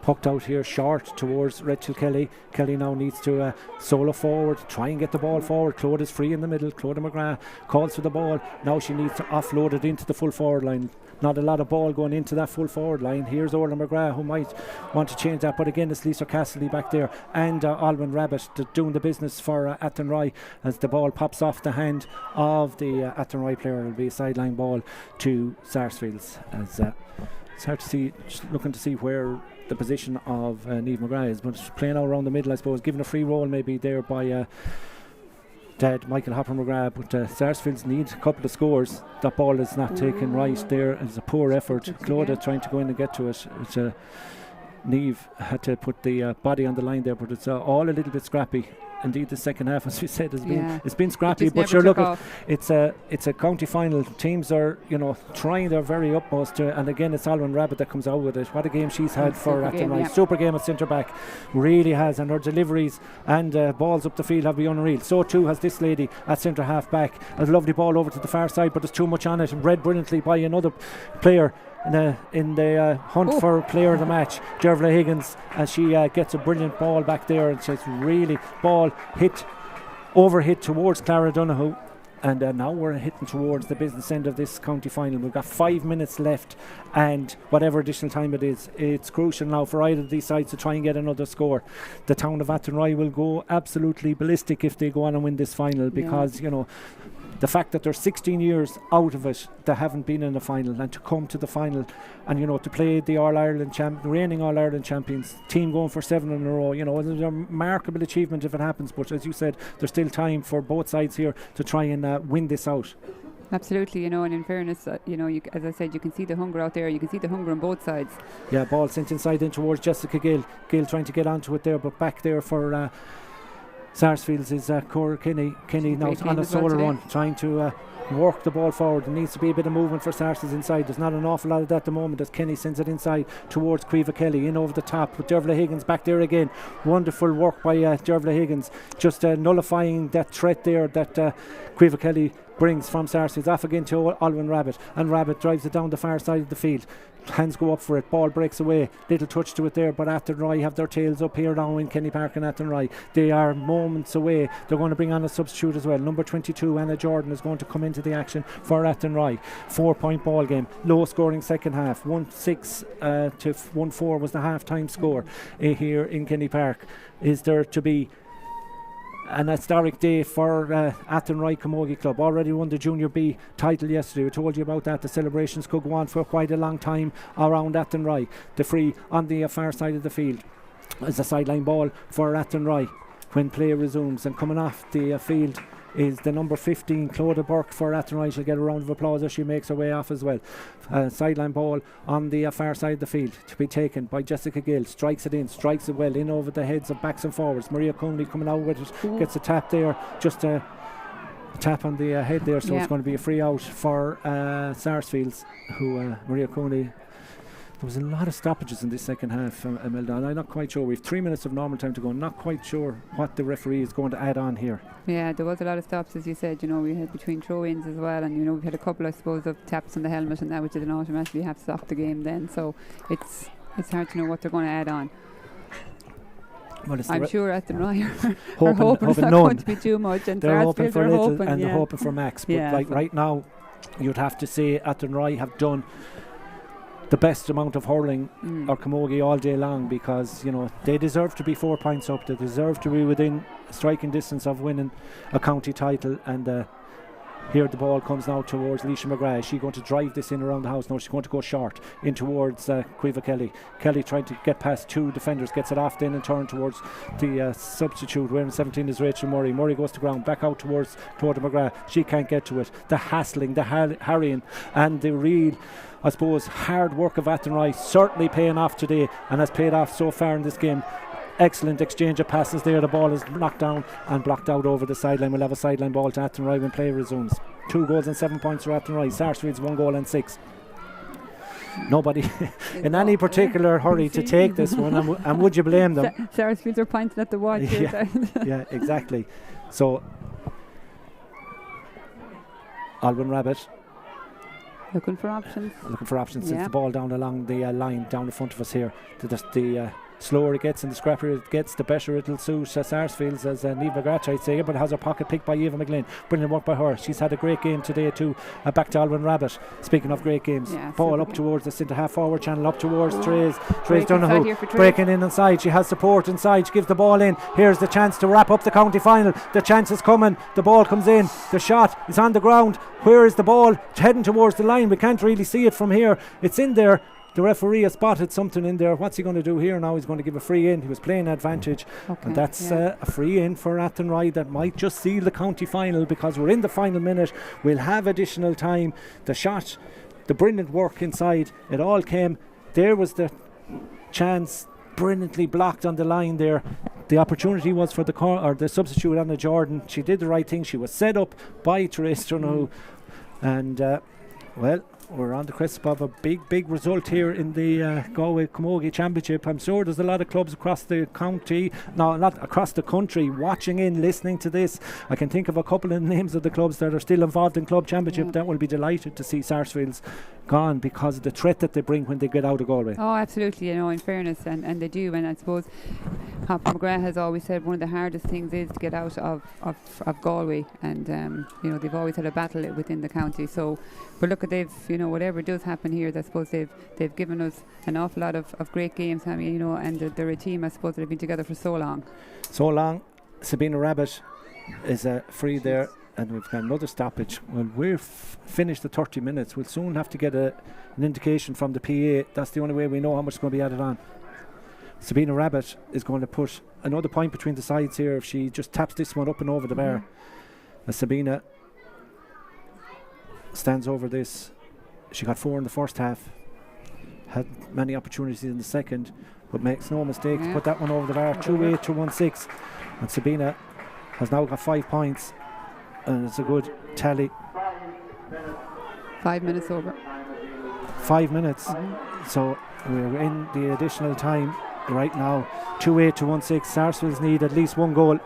pucked out here short towards Rachel Kelly. Kelly now needs to solo forward, try and get the ball forward. Claude is free in the middle. Claudia McGrath calls for the ball. Now she needs to offload it into the full forward line. Not a lot of ball going into that full forward line. Here's Orla McGrath, who might want to change that, but again it's Lisa Cassidy back there and Alwyn Rabbit doing the business for Athenry as the ball pops off the hand of the Athenry player. It'll be a sideline ball to Sarsfields. As it's hard to see, just looking to see where the position of Niamh McGrath is, but playing out around the middle, I suppose, given a free roll maybe there by Dad Michael Hopper McGrath, but Sarsfields need a couple of scores. That ball is not taken right there. It's a poor effort. Claudia trying to go in and get to it. Niamh had to put the body on the line there, but it's all a little bit scrappy. indeed the second half, as we said, it's been It scrappy. just But never sure, took look, off. it's a county final. Teams are trying their very utmost to, and again it's Alwyn Rabbit that comes out with it. What a game she's had for Athenry. Super game at centre back, really has, and her deliveries and balls up the field have been unreal. So too has this lady at centre half back. A lovely ball over to the far side, but there's too much on it, read brilliantly by another player in the hunt for player of the match, Dervla Higgins, as she gets a brilliant ball back there, and she's really ball hit towards Clara Donoghue. And now we're hitting towards the business end of this county final. We've got 5 minutes left, and whatever additional time it is, it's crucial now for either of these sides to try and get another score. The town of Athenry will go absolutely ballistic if they go on and win this final, because the fact that they're 16 years out of it, they haven't been in a final, and to come to the final and to play the reigning All-Ireland champions team, going for 7 in a row, it's a remarkable achievement if it happens. But as you said, there's still time for both sides here to try and win this out. Absolutely, and in fairness, as I said, you can see the hunger out there. You can see the hunger on both sides. Yeah, ball sent inside in towards Jessica Gill. Gill trying to get onto it there, but back there for Sarsfields is Cora Kinney. Kinney now on a solo run, trying to work the ball forward. There needs to be a bit of movement for Sarsfields inside. There's not an awful lot of that at the moment, as Kenny sends it inside towards Caoimhe Kelly, in over the top with Dervla Higgins back there again. Wonderful work by Dervla Higgins, just nullifying that threat there that Caoimhe Kelly brings from Sarsfields. Off again to Alwyn Rabbit, and Rabbit drives it down the far side of the field. Hands go up for it, ball breaks away, little touch to it there, but Athenry have their tails up here now in Kenny Park and Athenry. They are moments away. They're going to bring on a substitute as well. Number 22, Anna Jordan, is going to come into the action for Athenry. 4-point ball game, low scoring second half. 1-6 to 1-4 was the half time score here in Kenny Park. Is there to be an historic day for Athenry Camogie Club? Already won the Junior B title yesterday. We told you about that. The celebrations could go on for quite a long time around Athenry. The free on the far side of the field is a sideline ball for Athenry when play resumes, and coming off the field is the number 15, Clodagh Burke, for Athenry. She'll get a round of applause as she makes her way off as well. Sideline ball on the far side of the field to be taken by Jessica Gill. Strikes it well in over the heads of backs and forwards. Maria Conley coming out with it, gets a tap there, just a tap on the head there, so it's going to be a free out for Sarsfields, who Maria Conley. There was a lot of stoppages in this second half, Imelda. I'm not quite sure. We've 3 minutes of normal time to go. Not quite sure what the referee is going to add on here. Yeah, there was a lot of stops, as you said. We had between throw-ins as well, and we've had a couple, I suppose, of taps on the helmet and that, which didn't automatically have stopped the game then. So it's hard to know what they're going to add on. Well, I'm sure Athenry are hoping it's not going to be too much, and they're hoping for a little, hoping, and they're hoping for max. But right now, you'd have to say Athenry have done the best amount of hurling or camogie all day long, because they deserve to be 4 points up. They deserve to be within striking distance of winning a county title. And here the ball comes now towards Leisha McGrath. Is she going to drive this in around the house? No, she's going to go short in towards Caoimhe Kelly. Kelly trying to get past 2 defenders, gets it off then and turn towards the substitute. Wearing 17 is Rachel Murray. Murray goes to ground, back out towards Clodagh McGrath. She can't get to it. The hassling, the harrying, and the real, I suppose, hard work of Athenry certainly paying off today, and has paid off so far in this game. Excellent exchange of passes there. The ball is knocked down and blocked out over the sideline. We'll have a sideline ball to Athenry when play resumes. 2 goals and 7 points for Athenry. Sarsfields 1 goal and 6. Nobody in any particular hurry to take this one, and would you blame them? Sarsfields are pointing at the watch. Yeah, exactly. So Alwyn Rabbit looking for options. Since the ball down along the line down in front of us here. The slower it gets and the scrappier it gets, the better it'll suit Sarsfields, as Niamh McGrath tried to say, but has her pocket picked by Eva McGlynn. Brilliant work by her. She's had a great game today too. Back to Alwyn Rabbit. Speaking of great games, ball up towards the centre half forward channel, up towards Therese Donoghue, breaking in inside. She has support inside. She gives the ball in. Here's the chance to wrap up the county final. The chance is coming. The ball comes in. The shot is on the ground. Where is the ball? It's heading towards the line. We can't really see it from here. It's in there. The referee has spotted something in there. What's he going to do here now? He's going to give a free in. He was playing advantage, and that's a free in for Athenry that might just seal the county final, because we're in the final minute. We'll have additional time. The shot, the brilliant work inside, it all came. There was the chance brilliantly blocked on the line there. The opportunity was for the substitute Anna Jordan. She did the right thing. She was set up by Therese Turnow, and well, we're on the cusp of a big result here in the Galway Camogie Championship. I'm sure there's a lot of clubs across the county, no, not across the country, watching in, listening to this. I can think of a couple of names of the clubs that are still involved in club championship that will be delighted to see Sarsfields gone because of the threat that they bring when they get out of Galway. Oh, absolutely, in fairness, and they do. And I suppose Papa McGrath has always said one of the hardest things is to get out of Galway, and they've always had a battle within the county. So, but look, they've whatever does happen here, I suppose they've given us an awful lot of great games, and they're a team, I suppose, that have been together for so long. So long. Sabina Rabbit is free there, and we've got another stoppage. Well, we've finished the 30 minutes. We'll soon have to get an indication from the PA. That's the only way we know how much is going to be added on. Sabina Rabbit is going to put another point between the sides here if she just taps this one up and over the bar. As Sabina stands over this. She got 4 in the first half, had many opportunities in the second, but makes no mistake to put that one over the bar. 2-8 to 1-6, and Sabina has now got 5 points, and it's a good tally. 5 minutes over. 5 minutes. So we're in the additional time right now. 2-8 to 1-6. Sarsfields need at least one goal.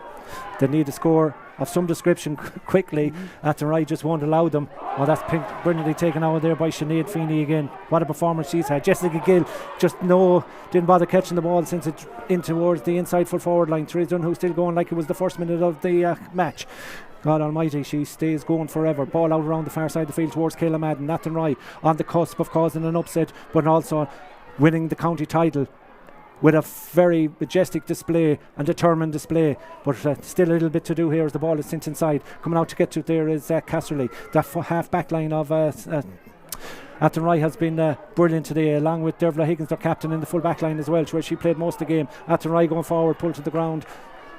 They need a score of some description quickly. Athenry just won't allow them. Oh, that's brilliantly taken out there by Sinead Feeney again. What a performance she's had. Jessica Gill didn't bother catching the ball since it's in towards the inside full forward line. Therese Dunn still going like it was the first minute of the match. God almighty, she stays going forever. Ball out around the far side of the field towards Kayla Madden. Athenry on the cusp of causing an upset, but also winning the county title with a very majestic display and determined display, but still a little bit to do here as the ball is sent inside. Coming out to get to it there is Casserly. That half back line of Athenry has been brilliant today, along with Dervla Higgins, their captain, in the full back line as well, where she played most of the game. Athenry going forward, pulled to the ground.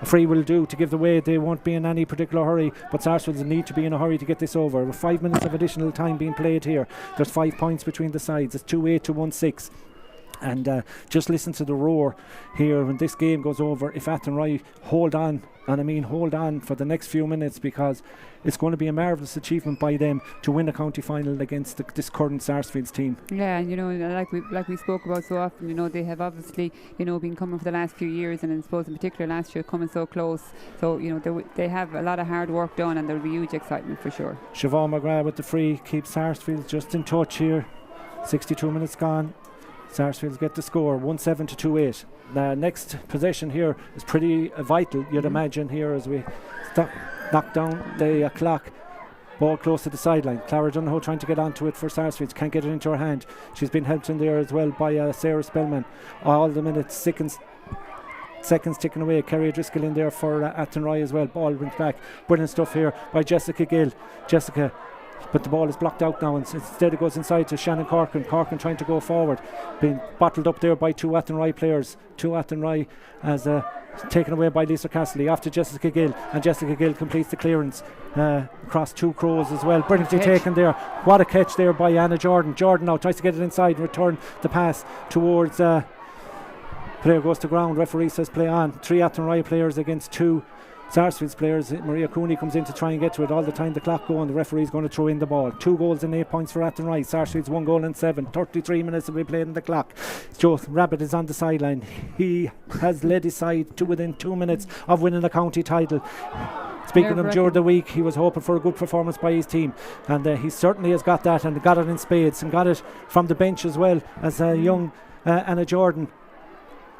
A free will do to give the way. They won't be in any particular hurry, but Sarsfields need to be in a hurry to get this over. With 5 minutes of additional time being played here, there's 5 points between the sides. It's 2-8 to 1-6. And just listen to the roar here when this game goes over. If Athenry hold on, and I mean hold on for the next few minutes, because it's going to be a marvellous achievement by them to win a county final against this current Sarsfields team. Yeah, and like we spoke about so often, they have obviously been coming for the last few years, and I suppose in particular last year coming so close. So they have a lot of hard work done, and there'll be huge excitement for sure. Siobhan McGrath with the free keeps Sarsfields just in touch here. 62 minutes gone. Sarsfields get the score, 1-7 to 2-8. The next possession here is pretty vital, you'd imagine, here as we knock down the clock. Ball close to the sideline. Clara Donohoe trying to get onto it for Sarsfields. Can't get it into her hand. She's been helped in there as well by Sarah Spellman. All the minutes, seconds ticking away. Kerry O'Driscoll in there for Athenry as well. Ball went back. Brilliant stuff here by Jessica Gill. But the ball is blocked out now, and instead it goes inside to Shannon Corcoran. Corcoran trying to go forward, being bottled up there by 2 Athenry players. 2 Athenry as taken away by Lisa Castley. Off to Jessica Gill, and Jessica Gill completes the clearance across 2 Crows as well. Brilliantly taken there. What a catch there by Anna Jordan. Jordan now tries to get it inside and return the pass towards player goes to ground. Referee says play on. 3 Athenry players against 2 Sarsfields players. Maria Cooney comes in to try and get to it. All the time the clock going, the referee's going to throw in the ball. 2 goals and 8 points for Athenry. Sarsfields 1 goal and 7. 33 minutes will be played in the clock. Joe Rabbit is on the sideline. He has led his side to within 2 minutes of winning the county title. Speaking of him during the week, he was hoping for a good performance by his team, and he certainly has got that, and got it in spades, and got it from the bench as well as young Anna Jordan,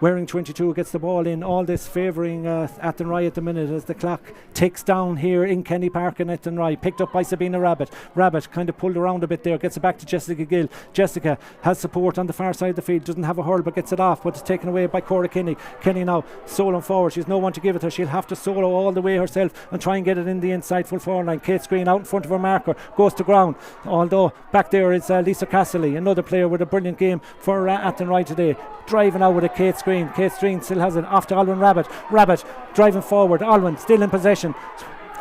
wearing 22, gets the ball in. All this favouring Athenry at the minute as the clock ticks down here in Kenny Park and Athenry. Picked up by Sabina Rabbit. Rabbit kind of pulled around a bit there, gets it back to Jessica Gill. Jessica has support on the far side of the field, doesn't have a hurl but gets it off, but it's taken away by Cora Kenny. Kenny now soloing forward. She's no one to give it her. She'll have to solo all the way herself and try and get it in the inside full forward line. Kate Screen out in front of her marker, goes to ground, although back there is Lisa Casserly, another player with a brilliant game for Athenry today. Driving out with a Kate Screen still has it off to Alwyn Rabbit driving forward. Alwyn still in possession.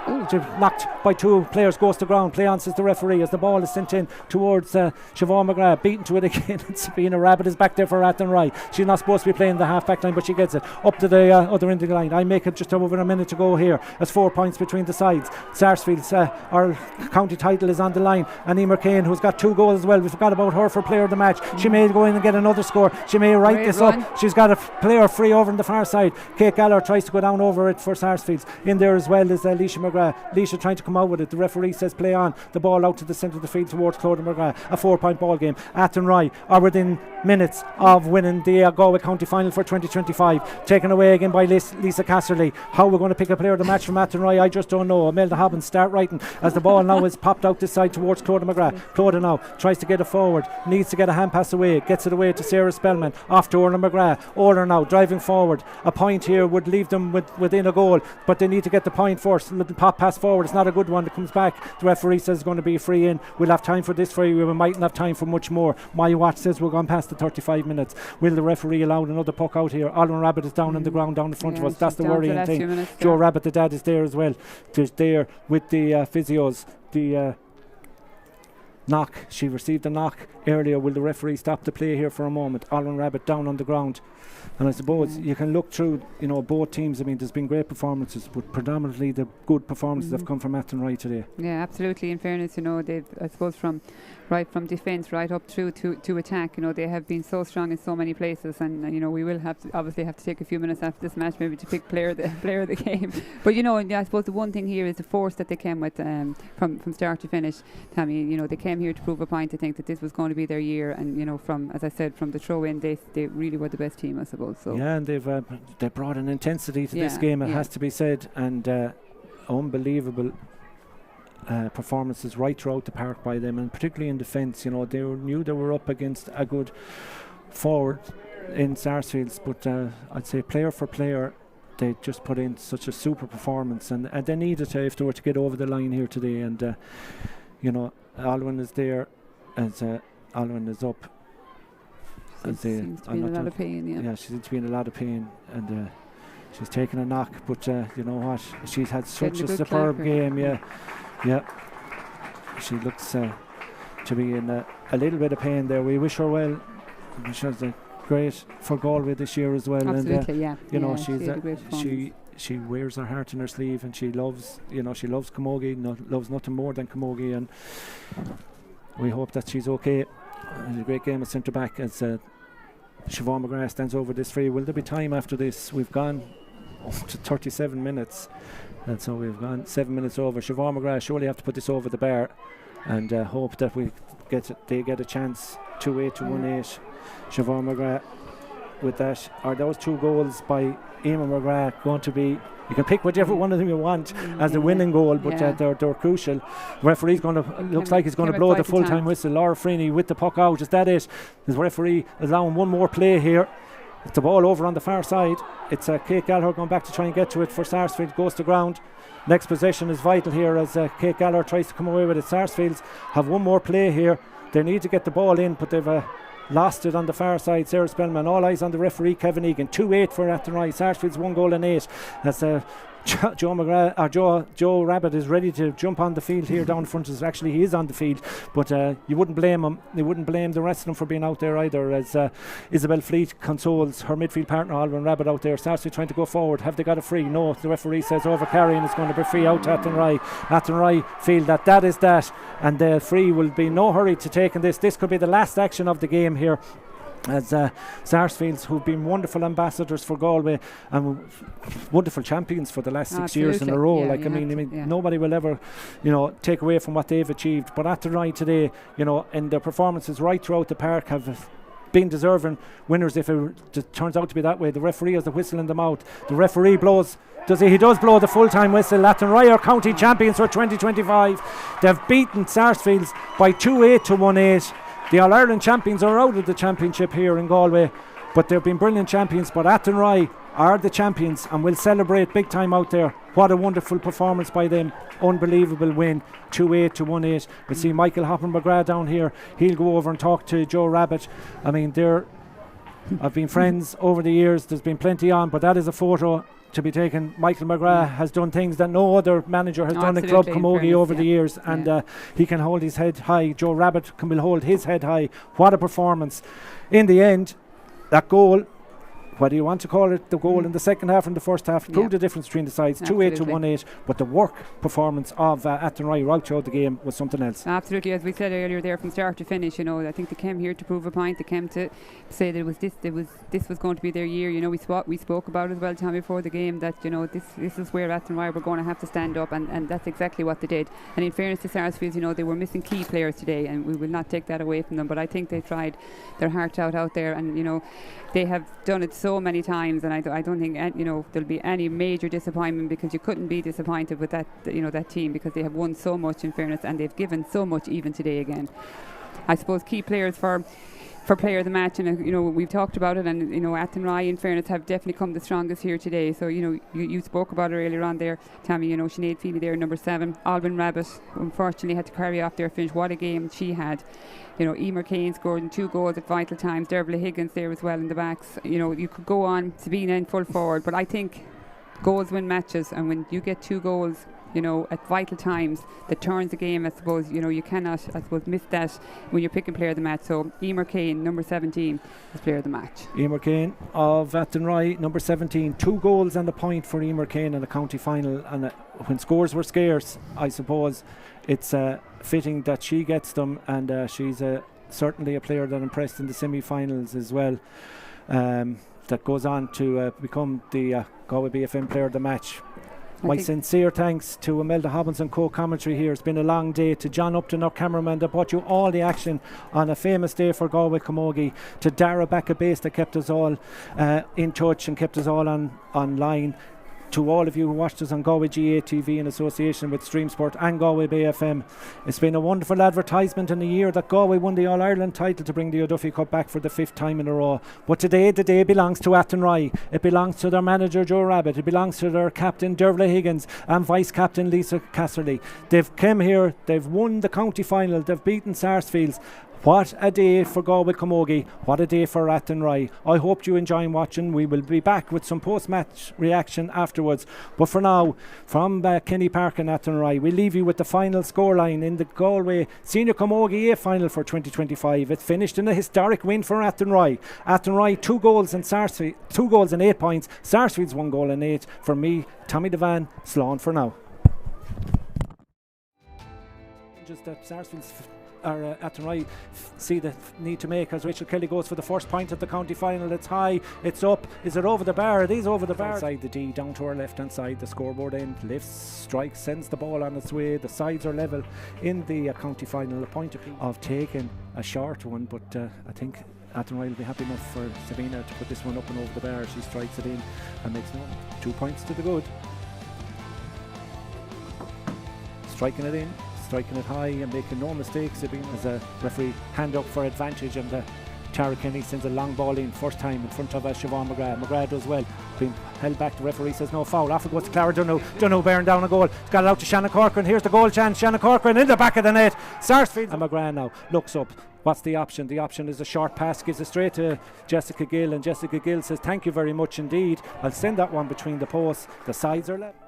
knocked by 2 players, goes to ground. Play on, says the referee, as the ball is sent in towards Siobhan McGrath. Beaten to it again. Sabina Rabbit is back there for Athenry. She's not supposed to be playing the half-back line, but she gets it up to the other end of the line. I make it just over a minute to go here. There's 4 points between the sides. Sarsfields, our county title is on the line. And Emer Kane, who's got 2 goals as well. We forgot about her for player of the match. She may go in and get another score. She may write this up. She's got a player free over on the far side. Kate Gallagher tries to go down over it for Sarsfields. In there as well is Leisha McGrath. Leisha trying to come out with it. The referee says play on. The ball out to the centre of the field towards Clodagh McGrath. A 4-point ball game. Athenry are within minutes of winning the Galway County Final for 2025. Taken away again by Lisa Casserly. How we're going to pick a player of the match from Athenry, I just don't know. Imelda Hobbins start writing as the ball now is popped out this side towards Clodagh McGrath. Clodagh now tries to get it forward. Needs to get a hand pass away. Gets it away to Sarah Spellman. Off to Orla McGrath. Orla now driving forward. A point here would leave them within a goal, but they need to get the point first. Little pop pass forward. It's not a good one. It comes back. The referee says it's going to be a free in. We'll have time for this free. We mightn't have time for much more. My watch says we're going past the 35 minutes. Will the referee allow another puck out here? Alwyn Rabbit is down on the ground down in front of us. That's the worrying thing. Joe Rabbit, the dad, is there as well. Just there with the physios. The knock. She received a knock earlier. Will the referee stop the play here for a moment? Alwyn Rabbit down on the ground. And I suppose you can look through, both teams. I mean, there's been great performances, but predominantly the good performances have come from Athenry today. Yeah, absolutely. In fairness, they've, I suppose, from defence right up through to attack, they have been so strong in so many places, and we will obviously have to take a few minutes after this match maybe to pick player of the game. But I suppose the one thing here is the force that they came with from start to finish. Tammy, they came here to prove a point. I think that this was going to be their year, and from, as I said, from the throw in, they really were the best team, I suppose. So yeah, and they brought an intensity to this game. It has to be said, and unbelievable performances right throughout the park by them, and particularly in defence. They knew they were up against a good forward in Sarsfields, but I'd say player for player, they just put in such a super performance, and they needed to if they were to get over the line here today. And Alwyn is there, as Alwyn is up. She seems to be in a lot of pain. Yeah, she seems to be in a lot of pain, and she's taken a knock. But you know what? She's had such a superb game. Yeah. She looks to be in a little bit of pain there. We wish her well. She has great for Galway this year as well. Absolutely, and she wears her heart in her sleeve, and she loves Camogie. Loves nothing more than Camogie, and we hope that she's okay. And a great game at centre back as Siobhan McGrath stands over this free. Will there be time after this? We've gone to 37 minutes, and so we've gone 7 minutes over. Siobhan McGrath surely have to put this over the bar, and hope that they get a chance. 2-8 to 1-8. Siobhan McGrath with that. Are those 2 goals by Emer McGrath going to be? You can pick whichever one of them you want as the winning goal, but they're crucial. The referee's looks like he's going to blow the full-time whistle. Laura Freeney with the puck out. Is that it? The referee is allowing one more play here. It's the ball over on the far side. It's Kate Gallagher going back to try and get to it for Sarsfields. Goes to ground. Next possession is vital here as Kate Gallagher tries to come away with it. Sarsfields have one more play here. They need to get the ball in, but they've lost it on the far side. Sarah Spellman, all eyes on the referee Kevin Egan. 2-8 for Athenry. Sarsfields 1 goal and 8. That's Joe Rabbit is ready to jump on the field here down front. Actually, he is on the field, but you wouldn't blame him. You wouldn't blame the rest of them for being out there either, as Isabel Fleet consoles her midfield partner Alwyn Rabbit out there. Sarsfields trying to go forward. Have they got a free? No. The referee says over carrying. It's going to be free out to Athenry. Athenry feel that is that, and the free will be no hurry to taking this. This could be the last action of the game here, as Sarsfields, who've been wonderful ambassadors for Galway and wonderful champions for the last 6 years in a row. Nobody will ever, take away from what they've achieved. But Athenry today, in their performances right throughout the park, have been deserving winners if it turns out to be that way. The referee has the whistle in the mouth. The referee blows. He does blow the full-time whistle. Athenry are county champions for 2025. They've beaten Sarsfields by 2-8 to 1-8. The All-Ireland champions are out of the championship here in Galway, but they've been brilliant champions. But Athenry are the champions and will celebrate big time out there. What a wonderful performance by them. Unbelievable win. 2-8 to 1-8. We'll see Michael Hopper McGrath down here. He'll go over and talk to Joe Rabbit. I mean, I've been friends over the years. There's been plenty on, but that is a photo to be taken. Michael McGrath has done things that no other manager has done in Club Camogie over the years, and he can hold his head high. Joe Rabbit will hold his head high. What a performance. In the end, that goal, whether you want to call it the goal in the second half and the first half, proved the difference between the sides, 2-8 to 1-8, but the work performance of Athenry right throughout the game was something else. Absolutely, as we said earlier there, from start to finish, you know, I think they came here to prove a point. They came to say that this was going to be their year. You know, we spoke about it as well, Tom, before the game, that, you know, this is where Athenry were going to have to stand up, and that's exactly what they did. And in fairness to Sarsfields, you know, they were missing key players today, and we will not take that away from them, but I think they tried their heart out there, and, you know, they have done it so many times, and I don't think you know, there'll be any major disappointment, because you couldn't be disappointed with that, you know, that team, because they have won so much in fairness, and they've given so much even today again. I suppose key players for player of the match, and you know, we've talked about it, and you know, Athenry in fairness have definitely come the strongest here today. So you know, you spoke about it earlier on there, Tammy, you know, Sinead Feely there, number 7. Alban Rabbit unfortunately had to carry off their finish. What a game she had. You know, Emer Kane scored 2 goals at vital times. Dervla Higgins there as well in the backs. You know, you could go on. Sabina in full forward, but I think goals win matches, and when you get 2 goals, you know, at vital times, that turns the game. I suppose, you know, you cannot, I suppose, miss that when you're picking player of the match. So Emer Kane, number 17, is player of the match. Emer Kane of Athenry, number 17, 2 goals and a point for Emer Kane in the county final. And when scores were scarce, I suppose it's fitting that she gets them, and she's certainly a player that impressed in the semi-finals as well. That goes on to become the Galway BFM player of the match. My sincere thanks to Imelda Hobbins and co-commentary here. It's been a long day. To John Upton, our cameraman, that brought you all the action on a famous day for Galway Camogie. To Dara back at base, that kept us all in touch and kept us all online. To all of you who watched us on Galway GA TV in association with Streamsport and Galway BFM. It's been a wonderful advertisement in the year that Galway won the All-Ireland title to bring the O'Duffy Cup back for the 5th time in a row. But today, the day belongs to Athenry. It belongs to their manager Joe Rabbit. It belongs to their captain Dervla Higgins and vice-captain Lisa Casserly. They've come here, they've won the county final, they've beaten Sarsfields. What a day for Galway Camogie. What a day for Athenry. I hope you enjoy watching. We will be back with some post-match reaction afterwards. But for now, from Kenny Park and Athenry, we leave you with the final scoreline in the Galway Senior Camogie A final for 2025. It finished in a historic win for Athenry. Athenry 2 goals and 2 goals and 8 points. Sarsfields 1 goal and 8. For me, Tommy Devan, Slán for now. Just that Sarsfields Athenry see the need to make, as Rachel Kelly goes for the first point of the county final. It's high, it's up. Is it over the bar? It is over the bar. Outside the D, down to our left hand side, the scoreboard end, lifts, strikes, sends the ball on its way. The sides are level in the county final. A point of taking a short one, but I think Athenry will be happy enough for Sabina to put this one up and over the bar. She strikes it in and makes 2 points to the good. Striking it in, striking it high and making no mistakes. As a referee hand up for advantage, and Tara Kenny sends a long ball in, first time in front of Siobhan McGrath. McGrath does well, being held back. The referee says no foul. Off it goes to Clara Dunno bearing down a goal. It's got it out to Shannon Corcoran. Here's the goal chance. Shannon Corcoran in the back of the net. Sarsfields and McGrath now looks up. What's the option? The option is a short pass, gives it straight to Jessica Gill, and Jessica Gill says thank you very much indeed. I'll send that one between the posts. The sides are left.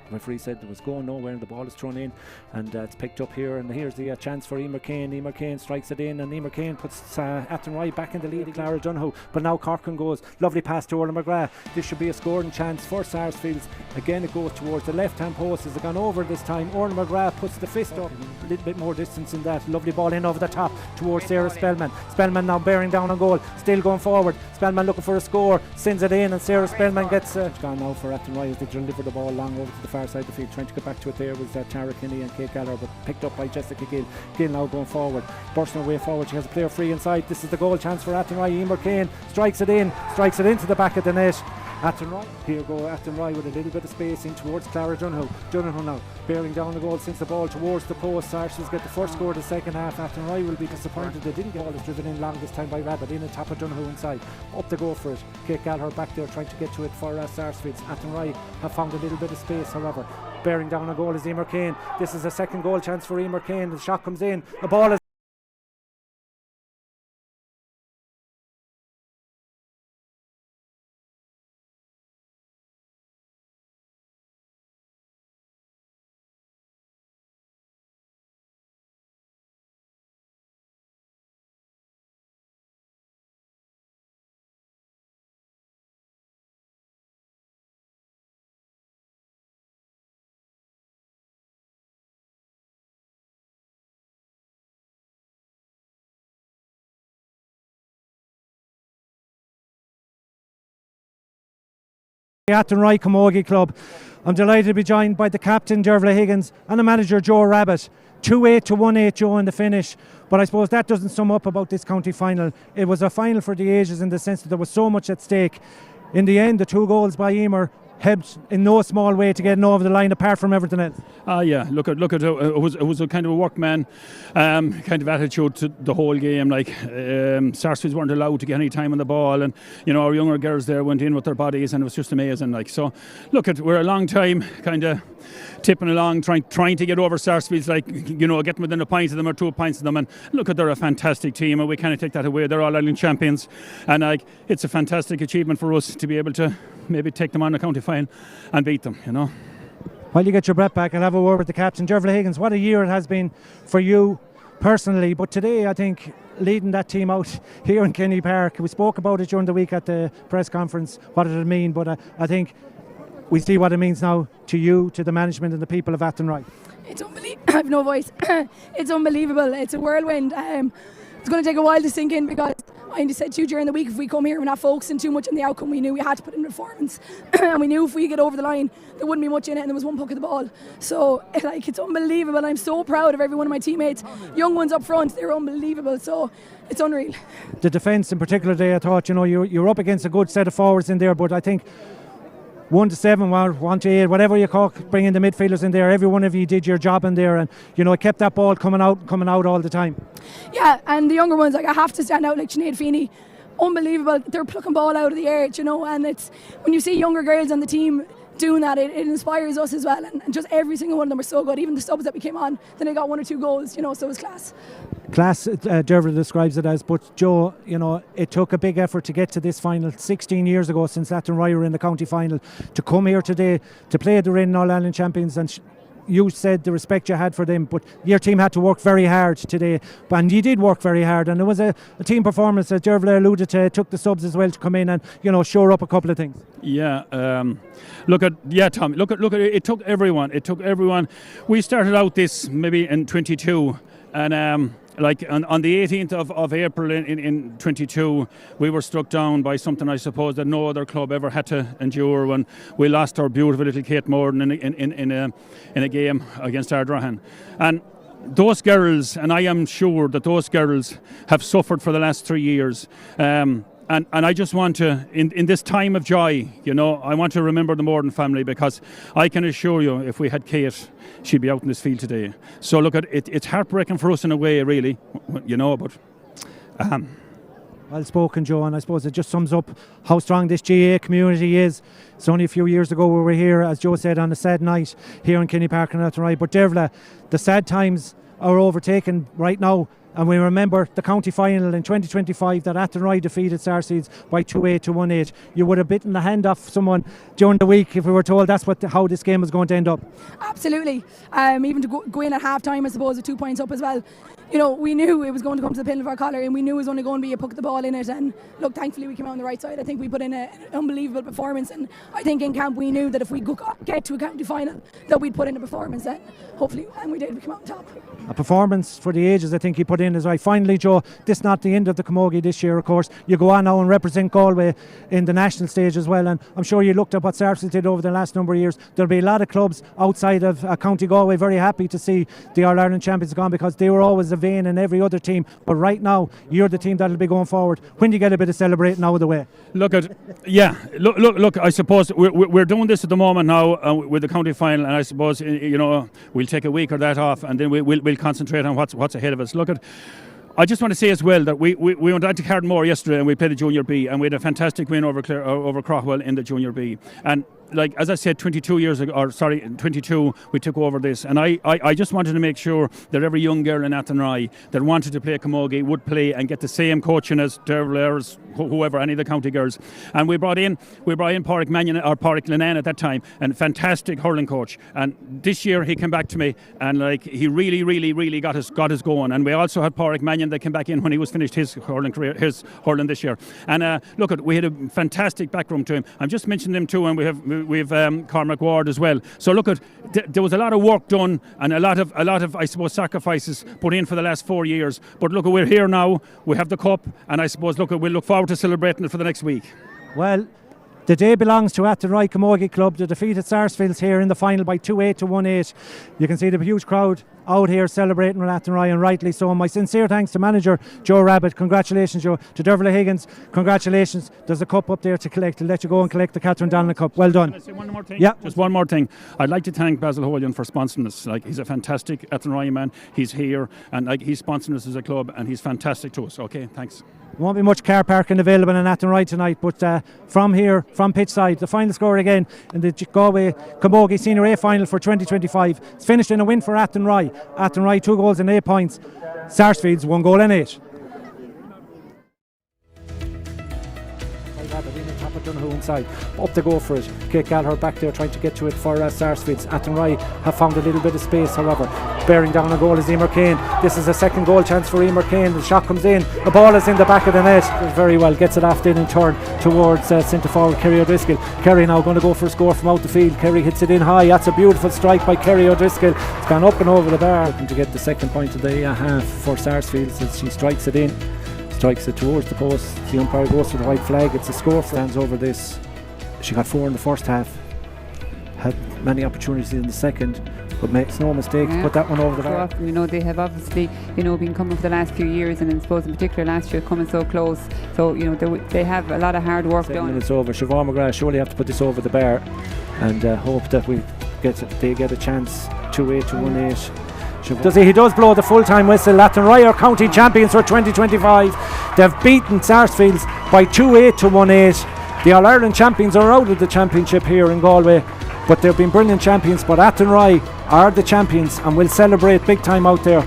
The referee said it was going nowhere, and the ball is thrown in, and it's picked up here. And here's the chance for Emer Kane. Emer Kane strikes it in, and Emer Kane puts Athenry back in the lead. Clara Dunho, but now Corcoran goes. Lovely pass to Orla McGrath. This should be a scoring chance for Sarsfields. Again, it goes towards the left-hand post. Has it gone over this time? Orla McGrath puts the fist up. A little bit more distance in that. Lovely ball in over the top towards Sarah Spellman. Spellman now bearing down on goal. Still going forward. Spellman looking for a score. Sends it in, and Sarah Spellman gets gone now for Athenry as they deliver the ball long over to the far side of the field. Trying to get back to it there was Tara Kinney and Kate Gallagher, but picked up by Jessica Gill. Gill now going forward, bursting her way forward. She has a player free inside. This is the goal chance for Athenry. Emer Kane strikes it into the back of the net. Athenry, here go Athenry with a little bit of space in towards Clara Dunho now bearing down the goal, since the ball towards the post. Sarsfields get the first score of the second half. Athenry will be disappointed they didn't get all. It's driven in long this time by Rabbit, in and top of Dunho inside. Up to go for it. Kate Gallagher back there trying to get to it for Sarsfields. Athenry have found a little bit of space, however. Bearing down a goal is Emer Kane. This is a second goal chance for Emer Kane. The shot comes in. The ball is The Athenry Camogie Club. I'm delighted to be joined by the captain, Dervla Higgins, and the manager, Joe Rabbit. 2-8 to 1-8, Joe, in the finish. But I suppose that doesn't sum up about this county final. It was a final for the ages in the sense that there was so much at stake. In the end, the 2 goals by Emer helped in no small way to get over the line, apart from everything else. Yeah, look at it was a kind of a workman kind of attitude to the whole game. Like Sarsfields weren't allowed to get any time on the ball, and our younger girls there went in with their bodies, and it was just amazing. Like, so we're a long time kind of tipping along, trying to get over Sarsfields, getting within a point of them or 2 points of them, and they're a fantastic team, and we kind of take that away. They're all Ireland champions, and it's a fantastic achievement for us to be able to maybe take them on the county final and beat them. While you get your breath back, I'll have a word with the captain, Dervla Higgins. What a year it has been for you personally, but today I think leading that team out here in Kenny Park, we spoke about it during the week at the press conference, what did it mean, but I think we see what it means now to you, to the management and the people of Athenry. It's unbelievable. I have no voice. It's unbelievable. It's a whirlwind. It's going to take a while to sink in, because I said to you during the week, if we come here, we're not focusing too much on the outcome. We knew we had to put in performance, and we knew if we get over the line, there wouldn't be much in it, and there was one puck of the ball. So it's unbelievable. I'm so proud of every one of my teammates. Young ones up front, they're unbelievable. So it's unreal. The defence in particular today, I thought, you're up against a good set of forwards in there, but I think 1 to 7, 1 to 8, whatever you call, bringing the midfielders in there, every one of you did your job in there, and it kept that ball coming out all the time. Yeah, and the younger ones, I have to stand out, like Sinead Feeney, unbelievable. They're plucking ball out of the air, and it's when you see younger girls on the team doing that, it inspires us as well, and just every single one of them were so good. Even the subs that we came on, then they got 1 or 2 goals, so it was class. Dervla describes it as, but Joe, it took a big effort to get to this final 16 years ago since Athenry were in the county final, to come here today to play the reigning All-Ireland champions, and you said the respect you had for them, but your team had to work very hard today, and you did work very hard, and it was a team performance, as Dervla alluded to. It took the subs as well to come in and shore up a couple of things. Yeah, Tom, look at it took everyone. We started out this maybe in 22, and on the 18th of April in 22, we were struck down by something, I suppose, that no other club ever had to endure, when we lost our beautiful little Kate Morden in a game against Ardrahan. And those girls, and I am sure that those girls have suffered for the last 3 years. And I just want to, in this time of joy, I want to remember the Morden family, because I can assure you, if we had Kate, she'd be out in this field today. So it's heartbreaking for us in a way, really, but... Well spoken, Joe, and I suppose it just sums up how strong this GAA community is. It's only a few years ago we were here, as Joe said, on a sad night here in Kenny Park and Athenry. But Dervla, the sad times are overtaken right now. And we remember the county final in 2025 that Athenry defeated Sarsfields by 2-8 to 1-8. You would have bitten the hand off someone during the week if we were told that's how this game was going to end up. Absolutely. Even to go in at half time, I suppose, with 2 points up as well. We knew it was going to come to the pin of our collar, and we knew it was only going to be a puck of the ball in it. And look, thankfully we came out on the right side. I think we put in an unbelievable performance, and I think in camp we knew that if we get to a county final, that we'd put in a performance, and hopefully, and we did, we came out on top. A performance for the ages, I think you put in is right. Finally, Joe, this is not the end of the Camogie this year, of course. You go on now and represent Galway in the national stage as well, and I'm sure you looked at what Sarsfields did over the last number of years. There'll be a lot of clubs outside of County Galway very happy to see the All-Ireland champions gone, because they were always a vein in every other team, but right now you're the team that'll be going forward when you get a bit of celebrating out of the way. Look, I suppose we're doing this at the moment now with the county final, and I suppose we'll take a week or that off, and then we'll concentrate on what's ahead of us. I just want to say as well that we went on to Cardmore yesterday, and we played the Junior B, and we had a fantastic win over Craughwell in the Junior B. And as I said, 22 we took over this, and I just wanted to make sure that every young girl in Athenry that wanted to play Camogie would play and get the same coaching as Dervla or whoever, any of the county girls. And we brought in Pádraig Mannion, or Pádraig Linan at that time, and fantastic hurling coach. And this year he came back to me, and he really got us going. And we also had Pádraig Mannion that came back in when he was finished his hurling career, his hurling this year. And we had a fantastic backroom to him. I'm just mentioning them too, and we have Cormac Ward as well. So there was a lot of work done, and a lot of I suppose sacrifices put in for the last 4 years. But we're here now. We have the cup, and I suppose we'll look forward to celebrating it for the next week. Well, The day belongs to Athenry Camogie Club. They defeated Sarsfields here in the final by 2-8 to 1-8. You can see the huge crowd out here celebrating with Athenry, and rightly so. My sincere thanks to manager Joe Rabbit. Congratulations, Joe. To Dervla Higgins, congratulations. There's a cup up there to collect. I'll let you go and collect the Catherine Donnelly Cup. Well done. Can I say one more thing? Yeah. Just one more thing. I'd like to thank Basil Holian for sponsoring us. Like, he's a fantastic Athenry man. He's here, and like, he's sponsoring us as a club, and he's fantastic to us. Okay, thanks. Won't be much car parking available in Athenry tonight, but from here, from pitch side, the final score again in the Galway Camogie Senior A final for 2025. It's finished in a win for Athenry. Athenry 2 goals and 8 points. Sarsfields 1 goal and 8. Inside. Up they go for it. Kate Gallagher back there trying to get to it for Sarsfields. Athenry have found a little bit of space, however. Bearing down a goal is Emer Kane. This is a second goal chance for Emer Kane. The shot comes in. The ball is in the back of the net. Very well. Gets it off in turn towards centre forward Kerry O'Driscoll. Kerry now going to go for a score from out the field. Kerry hits it in high. That's a beautiful strike by Kerry O'Driscoll. It's gone up and over the bar. Looking to get the second point of the half for Sarsfields as she strikes it in. Strikes it towards the post. The umpire goes for the white flag. It's a score. Stands over this. She got 4 in the first half. Had many opportunities in the second, but makes no mistake. Put that one over the bar. You know, they have obviously, you know, been coming for the last few years, and I suppose in particular last year coming so close. So you know they have a lot of hard work done. It's over. Siobhan McGrath surely have to put this over the bar, and hope that they get a chance. 2-8 to 1-8. He does blow the full-time whistle. Athenry are county champions for 2025. They've beaten Sarsfields by 2-8 to 1-8. The All-Ireland champions are out of the championship here in Galway, but they've been brilliant champions. But Athenry are the champions and will celebrate big time out there.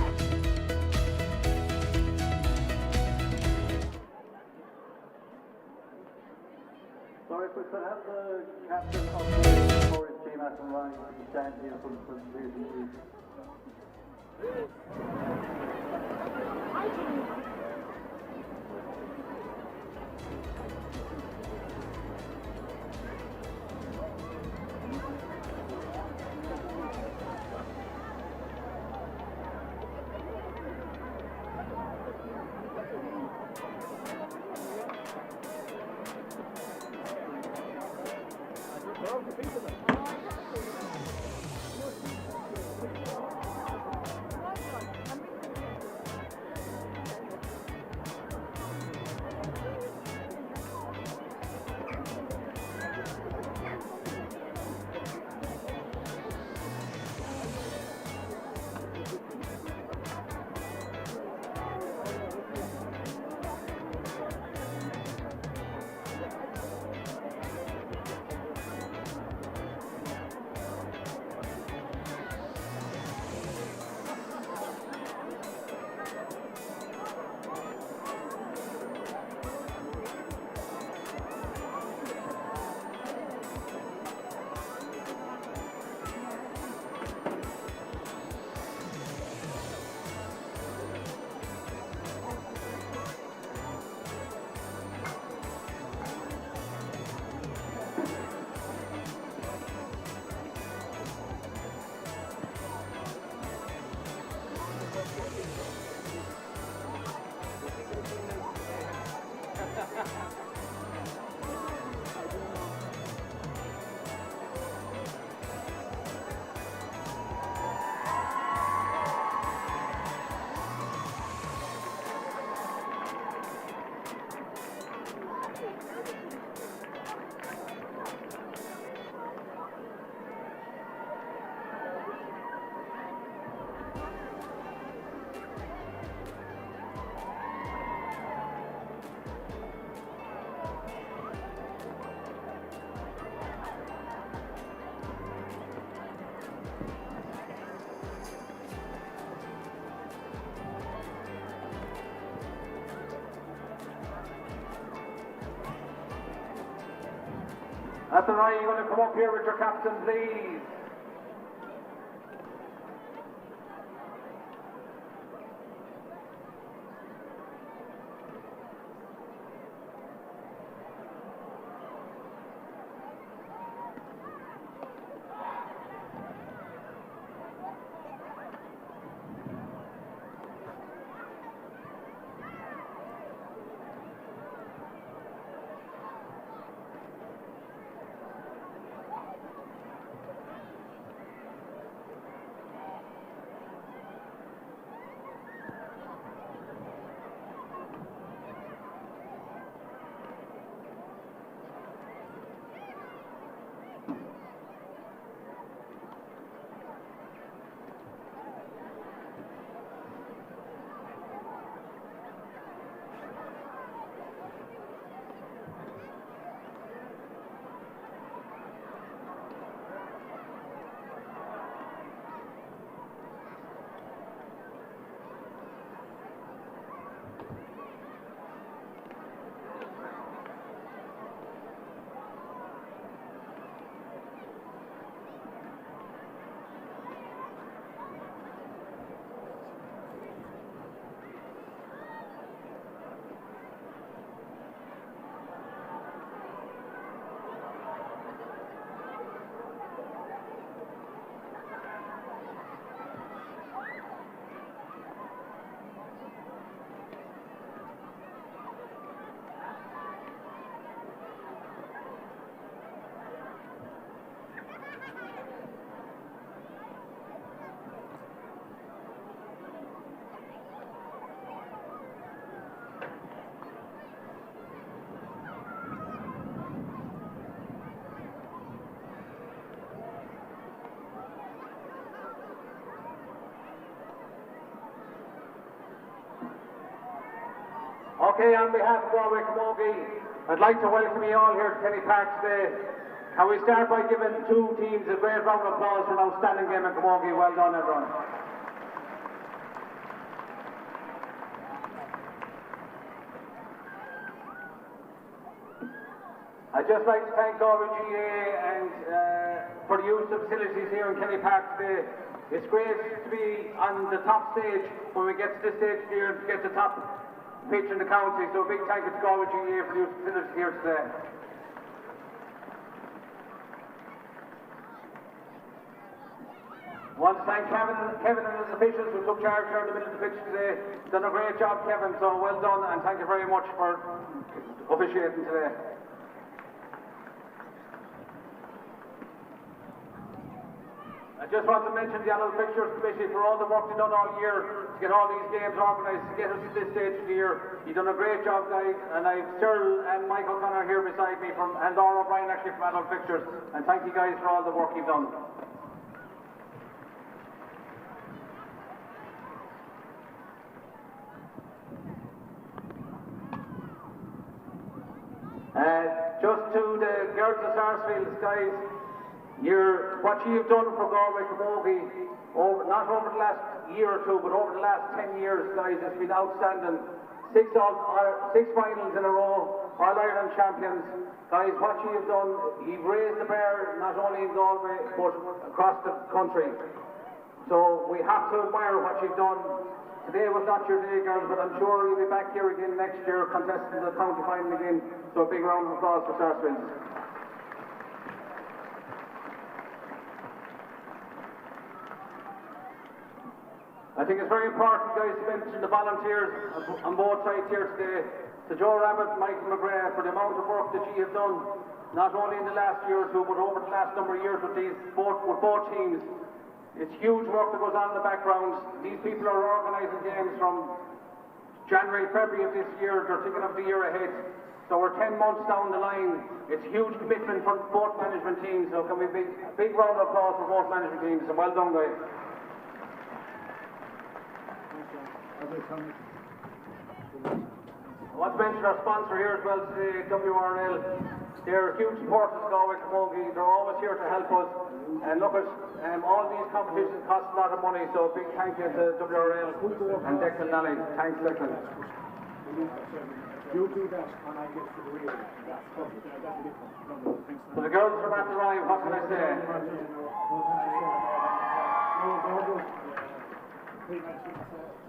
So if we could have the captain of the Forest team Athenry stand here for the presentation. Athenry, you're going to come up here with your captain, please. Okay, on behalf of Galway Camogie, I'd like to welcome you all here to Kenny Park today. Can we start by giving two teams a great round of applause for an outstanding game in Camogie? Well done, everyone. I'd just like to thank Galway GA and for the use of facilities here in Kenny Park today. It's great to be on the top stage when we get to this stage here to get the top pitch in the county. So a big thank you to Galway GA for the use of facilities here today. I want to thank Kevin and his officials who took charge here in the middle of the pitch today. Done a great job, Kevin, so well done, and thank you very much for officiating today. I just want to mention the Annual Fixtures Committee for all the work they've done all year to get all these games organised, to get us to this stage of the year. You've done a great job, guys, and I've Cyril and Michael Connor here beside me and Laura O'Brien actually from Annual Fixtures, and thank you guys for all the work you've done. Just to the girls of Sarsfields, guys, what you've done for Galway Camogie, not over the last year or two, but over the last 10 years, guys, it's been outstanding. Six finals in a row, All-Ireland champions. Guys, what you've done, you've raised the bar not only in Galway, but across the country. So we have to admire what you've done. Today was not your day, girls, but I'm sure you'll be back here again next year contesting the county final again. So a big round of applause for Sarsfields. I think it's very important, guys, to mention the volunteers on both sides here today. To Joe Rabbit and Michael McGrath for the amount of work that you have done, not only in the last year or two, but over the last number of years with both teams. It's huge work that goes on in the background. These people are organising games from January, February of this year. They're thinking of the year ahead. So we're 10 months down the line. It's huge commitment for both management teams. So can we a big round of applause for both management teams, and well done, guys. I want to mention our sponsor here as well today, WRL. They're huge supporters of Galway Camogie. They're always here to help us. And look at all these competitions cost a lot of money, so a big thank you to WRL and Declan Nally. Thanks, Declan. You do that, and I get to the real. So the girls from Athenry, what can I say?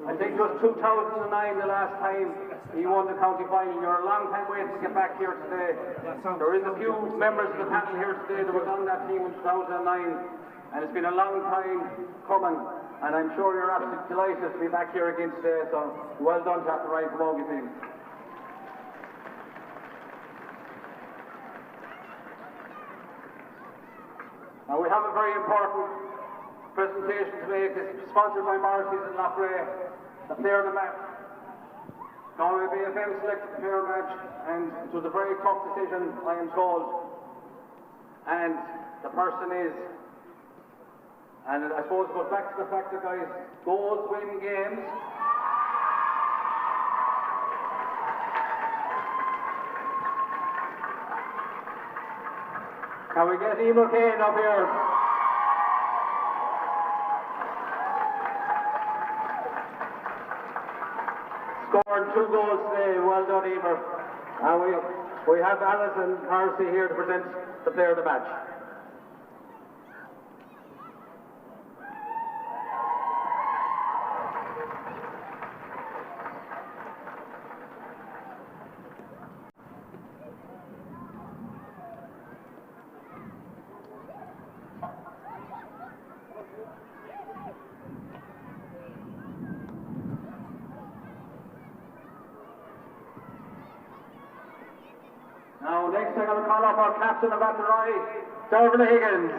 I think it was 2009 the last time he won the county final. You're a long time waiting to get back here today. There is a few members of the panel here today that was on that team in 2009, and it's been a long time coming, and I'm sure you're absolutely delighted to be back here again today, so well done to the right Camogie team. Now we have a very important presentation to make. It's sponsored by Morrissey's in Loughrea, the player of the match. Galway BFM selected the player of the match, and it was a very tough decision, I am told. And the person is, and I suppose it goes back to the fact that, guys, goals win games. Can we get Eamon Kane up here? Scored 2 goals today. Well done, Emer. And we have Alison Morrissey here to present the player of the match. Now, next I'm going to call up our captain of Athenry, Dervin Higgins.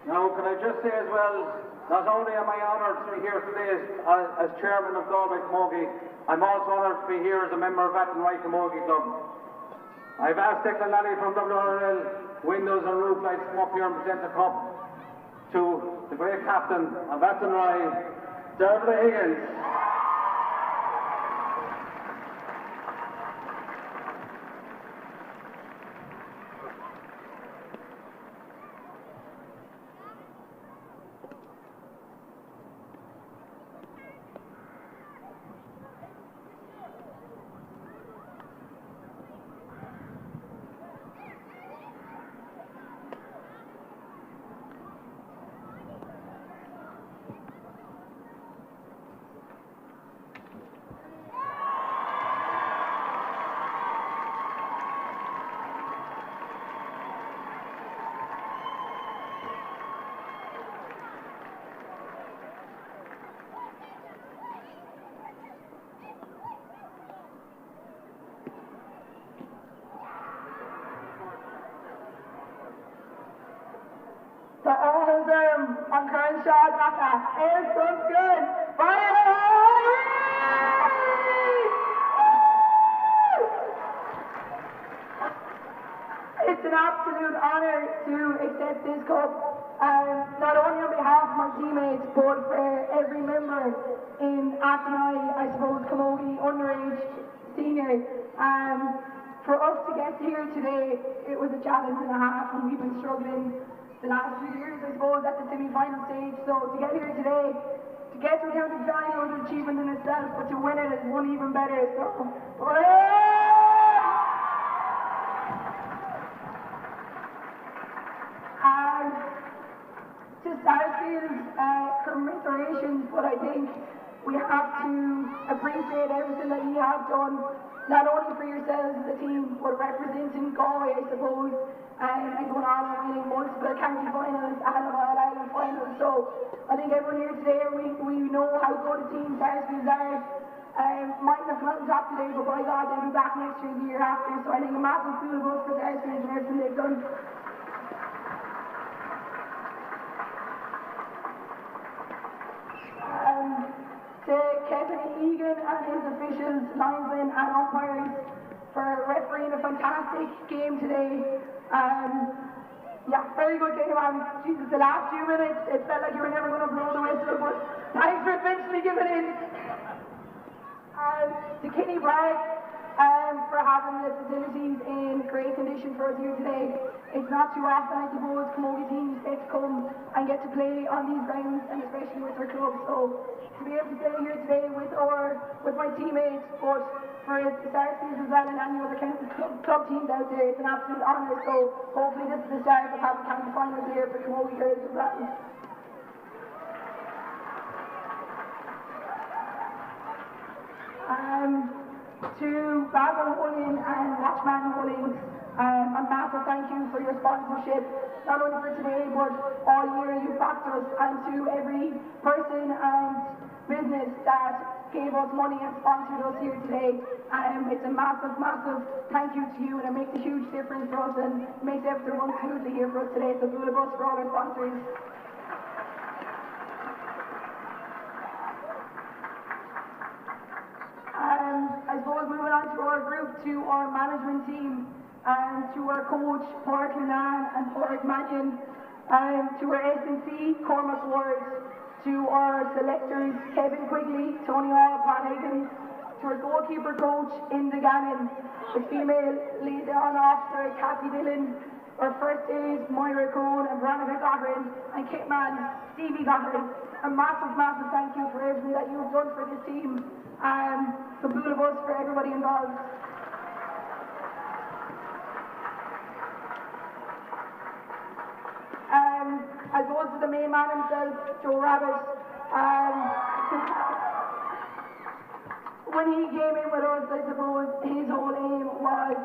Now, can I just say as well, not only am I honoured to be here today as chairman of Galway Camogie, I'm also honoured to be here as a member of Athenry Camogie Club. I've asked Declan Lally from WRL windows and roof lights come up here and present the cup to the great captain of Athenry, Dermot Higgins. The Owen's on Crenshaw, Naka. It looks good. Fire! It's an absolute honour to accept this cup, not only on behalf of my teammates, but for every member in Athenry, I suppose, Camogie, underage, senior. For us to get here today, it was a challenge and a half, and we've been struggling the last few years, I suppose, at the semi-final stage. So to get here today, to get to the county final was an achievement in itself, but to win it is one even better. So, and to Sarsfields, commiserations, but I think we have to appreciate everything that you have done, not only for yourselves as a team, but representing Galway, I suppose, and going on and winning multiple county finals and All-Ireland finals. So I think everyone here today, we know how good a team Sarsfields are. Mightn't have come out on top today, but by God, they'll be back next year, the year after. So I think a massive full of us for Sarsfields and everything they've done. To Kevin Egan and his officials, linesmen and umpires for refereeing a fantastic game today. Yeah, very good game. Jesus, the last few minutes, it felt like you were never going to blow the whistle, but thanks for eventually giving in. To Kenny Bragg for having the facilities in great condition for us here today. It's not too often, I suppose, Camogie teams get to come and get to play on these grounds, and especially with their club. So to be able to stay here today with my teammates, but for the Sarsfields as well and any other kind of club teams out there, it's an absolute honour. So hopefully this is the start of having county finals here for Camogie girls as well. To Basil Hollins and Watchman Hollins, a massive thank you for your sponsorship, not only for today but all year you've backed us, and to every person and business that gave us money and sponsored us here today. It's a massive, massive thank you to you, and it makes a huge difference for us and makes everything run smoothly here for us today. So good of us for all our sponsors. I suppose moving on to our group, to our management team, to our coach, Padraig Linan and Padraig Mannion, to our S&C, Cormac Ward, to our selectors, Kevin Quigley, Tony Hall, Pat Higgins, to our goalkeeper coach, Inda Gannon, the female liaison officer, Kathy Dillon, our first aid, Moira Cohn and Veronica Gottrin, and kitman, Stevie Gottrin. A massive, massive thank you for everything that you've done for this team. The blue of us for everybody involved. I suppose to the main man himself, Joe Rabbit. When he came in with us, I suppose his whole aim was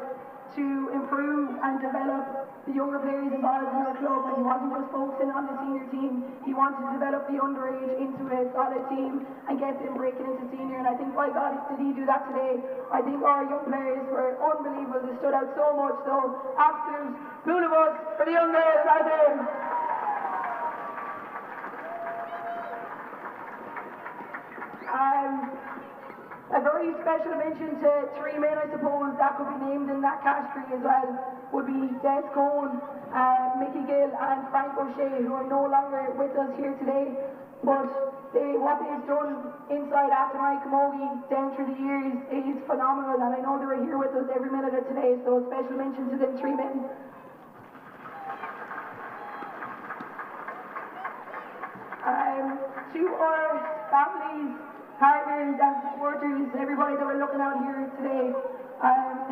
to improve and develop the younger players involved in our club, and he wasn't just focusing on the senior team. He wanted to develop the underage into a solid team and get them breaking into senior, and I think by God did he do that today. I think our young players were unbelievable. They stood out so much, so absolute pool of us for the young girls out there. A very special mention to three men, I suppose, that could be named in that category as well, would be Des Cohn, Mickey Gill and Frank O'Shea, who are no longer with us here today. But what they've done inside Athenry Camogie down through the years is phenomenal, and I know they were here with us every minute of today, so a special mention to them three men. To our families, partners and supporters, everybody that we're looking out here today,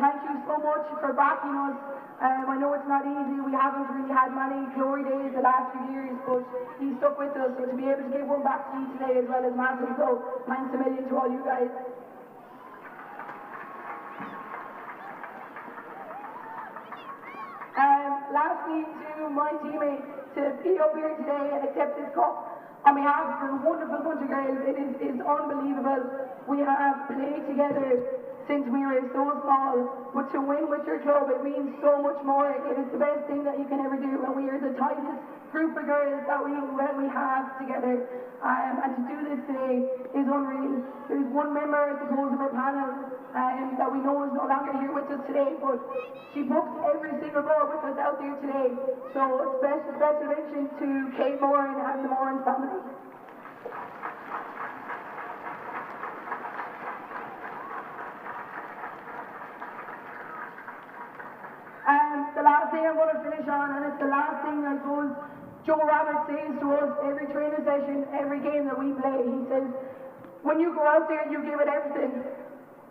thank you so much for backing us. I know it's not easy, we haven't really had many glory days the last few years, but you stuck with us, so to be able to give one back to you today as well as massive, so thanks a million to all you guys. Lastly, to my teammates, to be up here today and accept this cup on behalf of a wonderful bunch of girls, it is unbelievable. We have played together since we were so small, but to win with your club, it means so much more. It is the best thing that you can ever do, and we are the tightest group of girls that we have together. And to do this today is unreal. There's one member, I suppose, of our panel that we know is no longer here with us today, but she booked every single ball with us out there today. So a special mention to Kate Moran and the Moran family. The last thing I'm going to finish on, and it's the last thing I suppose Joe Roberts says to us every training session, every game that we play. He says, when you go out there, you give it everything.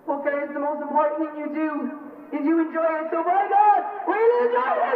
But guys, the most important thing you do is you enjoy it. So my God, we'll enjoy it!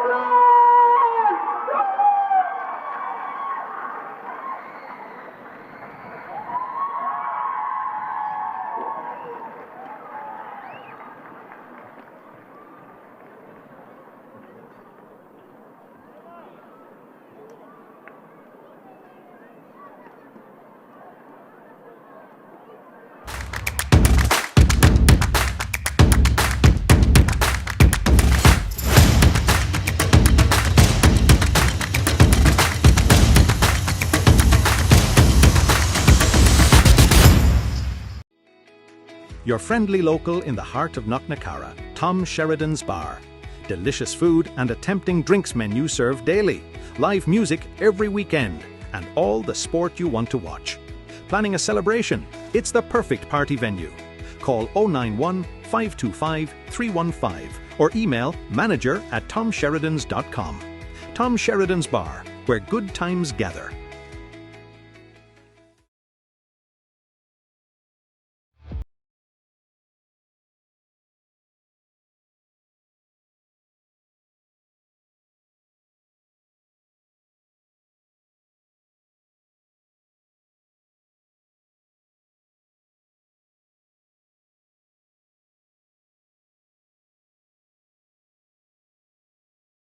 Your friendly local in the heart of Knocknacarra, Tom Sheridan's Bar. Delicious food and a tempting drinks menu served daily. Live music every weekend, and all the sport you want to watch. Planning a celebration? It's the perfect party venue. Call 091 525 315 or email manager@tomsheridans.com. Tom Sheridan's Bar, where good times gather.